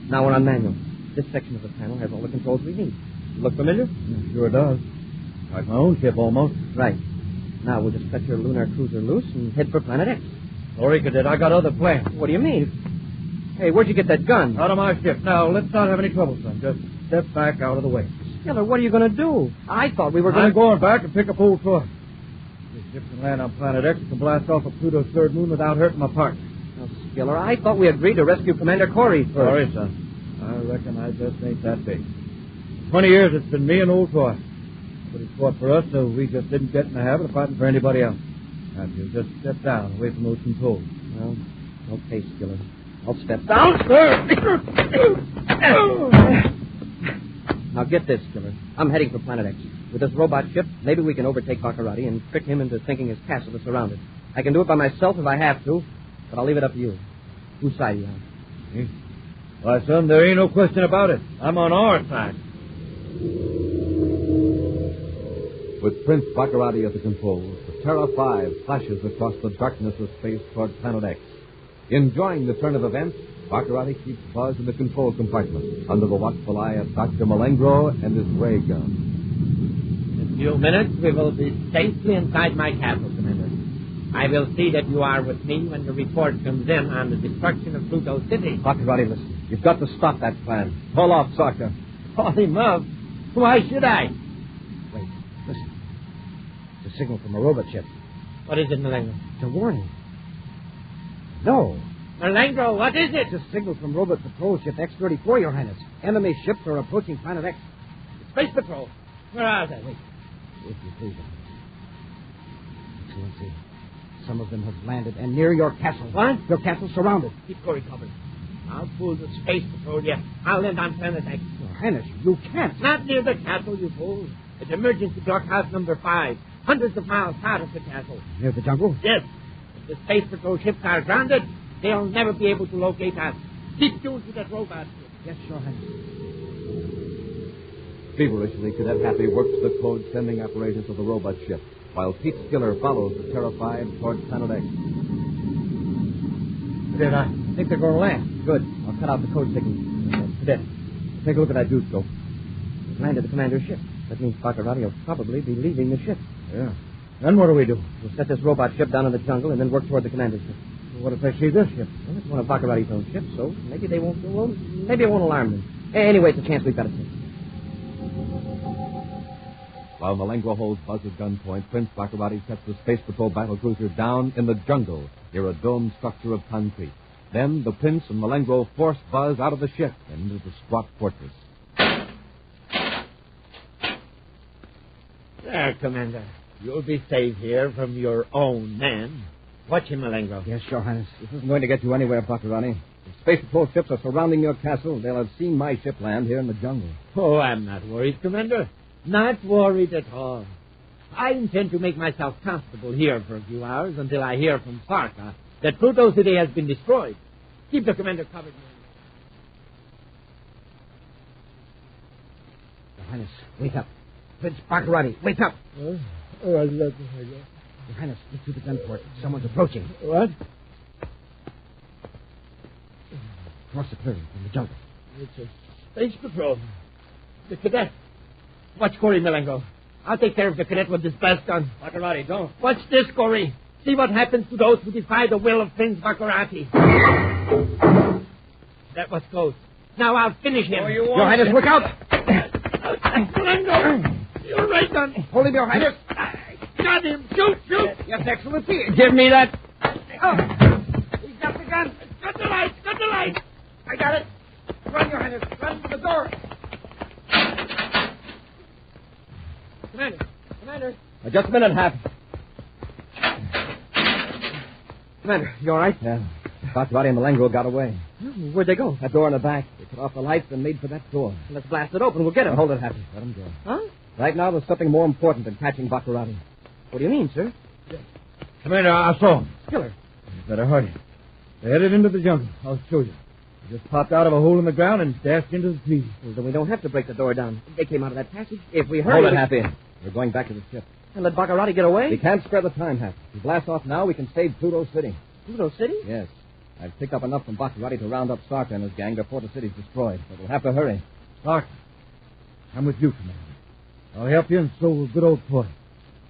Now we're on manual. This section of the panel has all the controls we need. Look familiar? It sure does. Like my own ship, almost. Right. Now we'll just cut your lunar cruiser loose and head for Planet X. Sorry, Cadet. I got other plans. What do you mean? Hey, where'd you get that gun? Out of my ship. Now, let's not have any trouble, son. Just step back out of the way. Skiller, what are you going to do? I thought we were going to... I'm going back and pick up old Troy. This ship can land on Planet X and can blast off of Pluto's third moon without hurting my partner. Now, Skiller, I thought we agreed to rescue Commander Corey first. Sorry, son. I reckon I just ain't that big. 20 years it's been me and old Toy. But he fought for us, so we just didn't get in the habit of fighting for anybody else. Now, if you'll just step down, away from those controls. Well, okay, Skiller. I'll step down. Now get this, Skiller. I'm heading for Planet X. With this robot ship, maybe we can overtake Baccarati and trick him into thinking his castle is surrounded. I can do it by myself if I have to, but I'll leave it up to you. Whose side are you on? Me? Why, son, there ain't no question about it. I'm on our side. With Prince Baccarati at the controls, the Terra 5 flashes across the darkness of space toward Planet X. Enjoying the turn of events, Baccarati keeps Buzz in the control compartment under the watchful eye of Dr. Malengro and his ray gun. In a few minutes, we will be safely inside my castle, Commander. I will see that you are with me when the report comes in on the destruction of Pluto City. Baccarati, listen. You've got to stop that plan. Call off Sarka. Call him up? Why should I? Wait, listen. It's a signal from a robot ship. What is it, Malengro? It's a warning. No. Malengro, what is it? It's a signal from Robot Patrol Ship X-34, Your Highness. Enemy ships are approaching Planet X. Space Patrol. Where are they? Wait. If you please. Excellency, some of them have landed and near your castle. What? Your castle's surrounded. Keep Corey covered. I'll pull the Space Patrol, yeah. I'll land on Planet X. Your Highness, you can't. Not near the castle, you fool. It's emergency blockhouse number 5. Hundreds of miles out of the castle. Near the jungle? Yes. If the Space Patrol ships are grounded, they'll never be able to locate us. Keep tuned to that robot ship. Yes, Your Highness. Feverishly, Cadet Happy works the code-sending apparatus of the robot ship, while Pete Skiller follows the Terra 5 toward Planet X. Cadet, I think they're going to land. Good. I'll cut out the code signal. Cadet, take a look at that Kaleidoscope. We've landed the commander's ship. That means Baccarati will probably be leaving the ship. Yeah. Then what do we do? We'll set this robot ship down in the jungle and then work toward the commander's ship. Well, what if they see this ship? Well, it's one of Baccarati's own ships, so maybe they won't. Well, maybe it won't alarm them. Anyway, it's a chance we've got to take. While Malengro holds Buzz at gunpoint, Prince Baccarati sets the Space Patrol battlecruiser down in the jungle near a domed structure of concrete. Then the Prince and Malengro force Buzz out of the ship and into the squat fortress. There, Commander. You'll be safe here from your own men. Watch him, Malengro. Yes, Your Highness. This isn't going to get you anywhere, Baccarati. If Space Patrol ships are surrounding your castle, they'll have seen my ship land here in the jungle. Oh, I'm not worried, Commander. Not worried at all. I intend to make myself comfortable here for a few hours until I hear from Sarka that Pluto City has been destroyed. Keep the Commander covered, Your Highness, wake up. Prince Baccarati, wake up. Your Highness, look through the gun port. Someone's approaching. What? Across the clearing from the jungle. It's a Space Patrol. The cadet. Watch Corey, Malengro. I'll take care of the cadet with this blast gun. Baccarati, don't. Watch this, Corey. See what happens to those who defy the will of Prince Baccarati. That was close. Now I'll finish him. Your Highness, look out! Malengro! Your ray gun! Hold him, Your Highness! Got him! Shoot! Yes, Excellency! Give me that! He's got the gun! Got the light! Got the light! I got it! Run, Your Highness! Run for the door! Commander! Just a minute, Hap. Commander, you all right? Yeah. Baccarati and Malengro got away. Where'd they go? That door in the back. They cut off the lights and made for that door. Let's blast it open. We'll get him. Hold it, Happy. Let him go. Huh? Right now, there's something more important than catching Baccarati. What do you mean, sir? Commander, I saw him. Killer. You better hurry. They headed into the jungle. I'll show you. They just popped out of a hole in the ground and dashed into the trees. Well, then we don't have to break the door down. They came out of that passage. If we hurry... Hold it, Happy. We're going back to the ship. And let Baccarati get away? We can't spare the time, Happy. If we blast off now, we can save Pluto City. Pluto City? Yes. I've picked up enough from Baccarati to round up Sarka and his gang before the city's destroyed. But we'll have to hurry. Sarka, I'm with you, Commander. I'll help you, and so will good old Toy.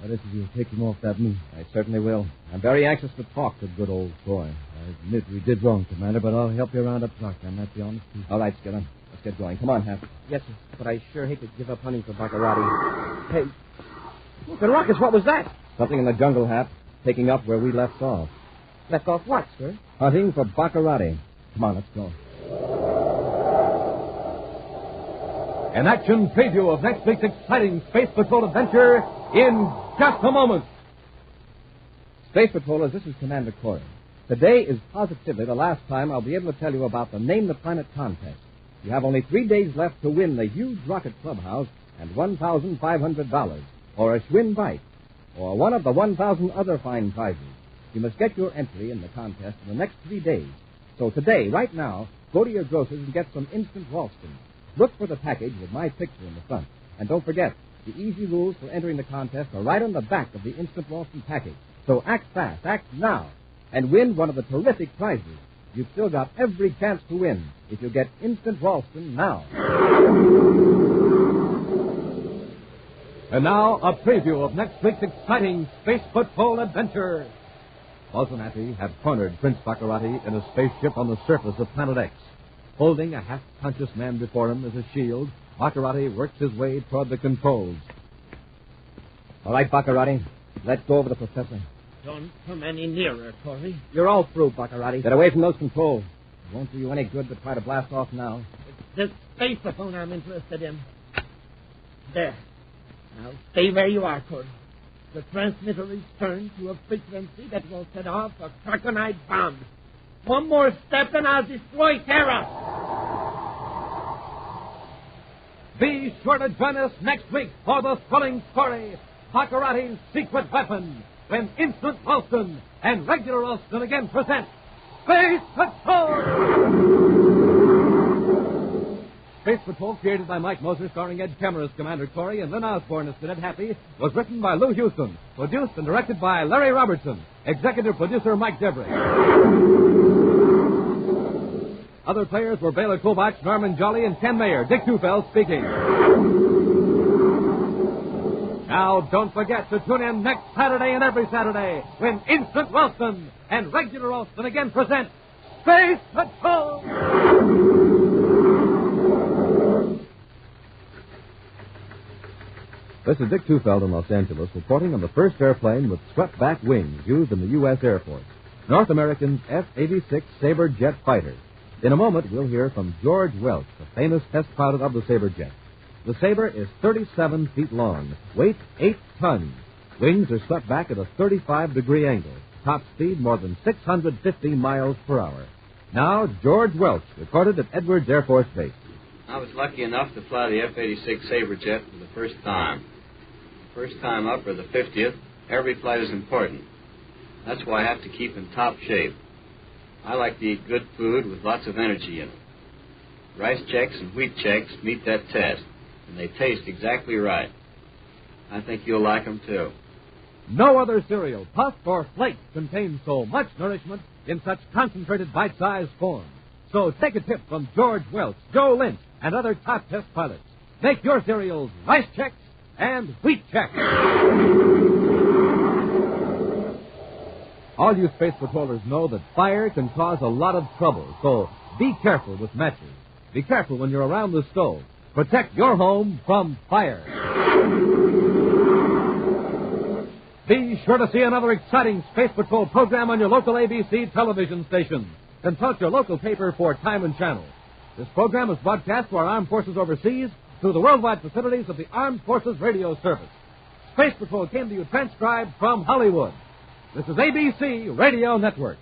That is, if you'll take him off that moon. I certainly will. I'm very anxious to talk to good old Toy. I admit we did wrong, Commander, but I'll help you round up Sarka, and that's the honest truth. All right, Skiller. Let's get going. Come on, Hap. Yes, sir. But I sure hate to give up hunting for Baccarati. Hey, look, the rockets, what was that? Something in the jungle, Hap. Taking up where we left off. Left off what, sir? Hunting for Baccarati. Come on, let's go. An action preview of next week's exciting Space Patrol adventure in just a moment. Space Patrollers, this is Commander Corey. Today is positively the last time I'll be able to tell you about the Name the Planet contest. You have only 3 days left to win the huge rocket clubhouse and $1,500, or a Schwinn bite, or one of the 1,000 other fine prizes. You must get your entry in the contest in the next 3 days. So today, right now, go to your grocer's and get some instant Ralston. Look for the package with my picture in the front. And don't forget, the easy rules for entering the contest are right on the back of the instant Ralston package. So act fast, act now, and win one of the terrific prizes. You've still got every chance to win if you get instant Ralston now. And now, a preview of next week's exciting Space Patrol adventure. Buzz and Happy have cornered Prince Baccarati in a spaceship on the surface of Planet X. Holding a half-conscious man before him as a shield, Baccarati works his way toward the controls. All right, Baccarati. Let go of the professor. Don't come any nearer, Corey. You're all through, Baccarati. Get away from those controls. It won't do you any good to try to blast off now. It's the spaceophone I'm interested in. There. Now stay where you are, Corey. The transmitter is turned to a frequency that will set off a crocodile bomb. One more step and I'll destroy Terra. Be sure to join us next week for the thrilling story, Baccarati's Secret Weapon, when Instant Ralston and Regular Ralston again present Space Patrol! Space Patrol, created by Mike Moser, starring Ed Kemmer as Commander Corey and Lynn Osborne as Cadet Happy, was written by Lou Houston, produced and directed by Larry Robertson, executive producer Mike Devery. Other players were Bela Kovach, Norman Jolly, and Ken Mayer. Dick Tufeld speaking. Now, don't forget to tune in next Saturday and every Saturday when Instant Ralston and Regular Ralston again present Space Patrol! This is Dick Tufeld in Los Angeles, reporting on the first airplane with swept-back wings used in the U.S. Air Force, North American's F-86 Sabre jet fighter. In a moment, we'll hear from George Welch, the famous test pilot of the Sabre jet. The Sabre is 37 feet long, weight 8 tons. Wings are swept back at a 35-degree angle. Top speed more than 650 miles per hour. Now, George Welch, recorded at Edwards Air Force Base. I was lucky enough to fly the F-86 Sabre jet for the first time. First time up, or the 50th, every flight is important. That's why I have to keep in top shape. I like to eat good food with lots of energy in it. Rice Chex and Wheat Chex meet that test, and they taste exactly right. I think you'll like them, too. No other cereal, puff or flake, contains so much nourishment in such concentrated bite-sized form. So take a tip from George Welch, Joe Lynch, and other top test pilots. Make your cereals Rice Chex and Wheat Chex. All you Space Patrollers know that fire can cause a lot of trouble, so be careful with matches. Be careful when you're around the stove. Protect your home from fire. Be sure to see another exciting Space Patrol program on your local ABC television station. Consult your local paper for time and channel. This program is broadcast to our armed forces overseas through the worldwide facilities of the Armed Forces Radio Service. Space Patrol came to you transcribed from Hollywood. This is ABC Radio Network.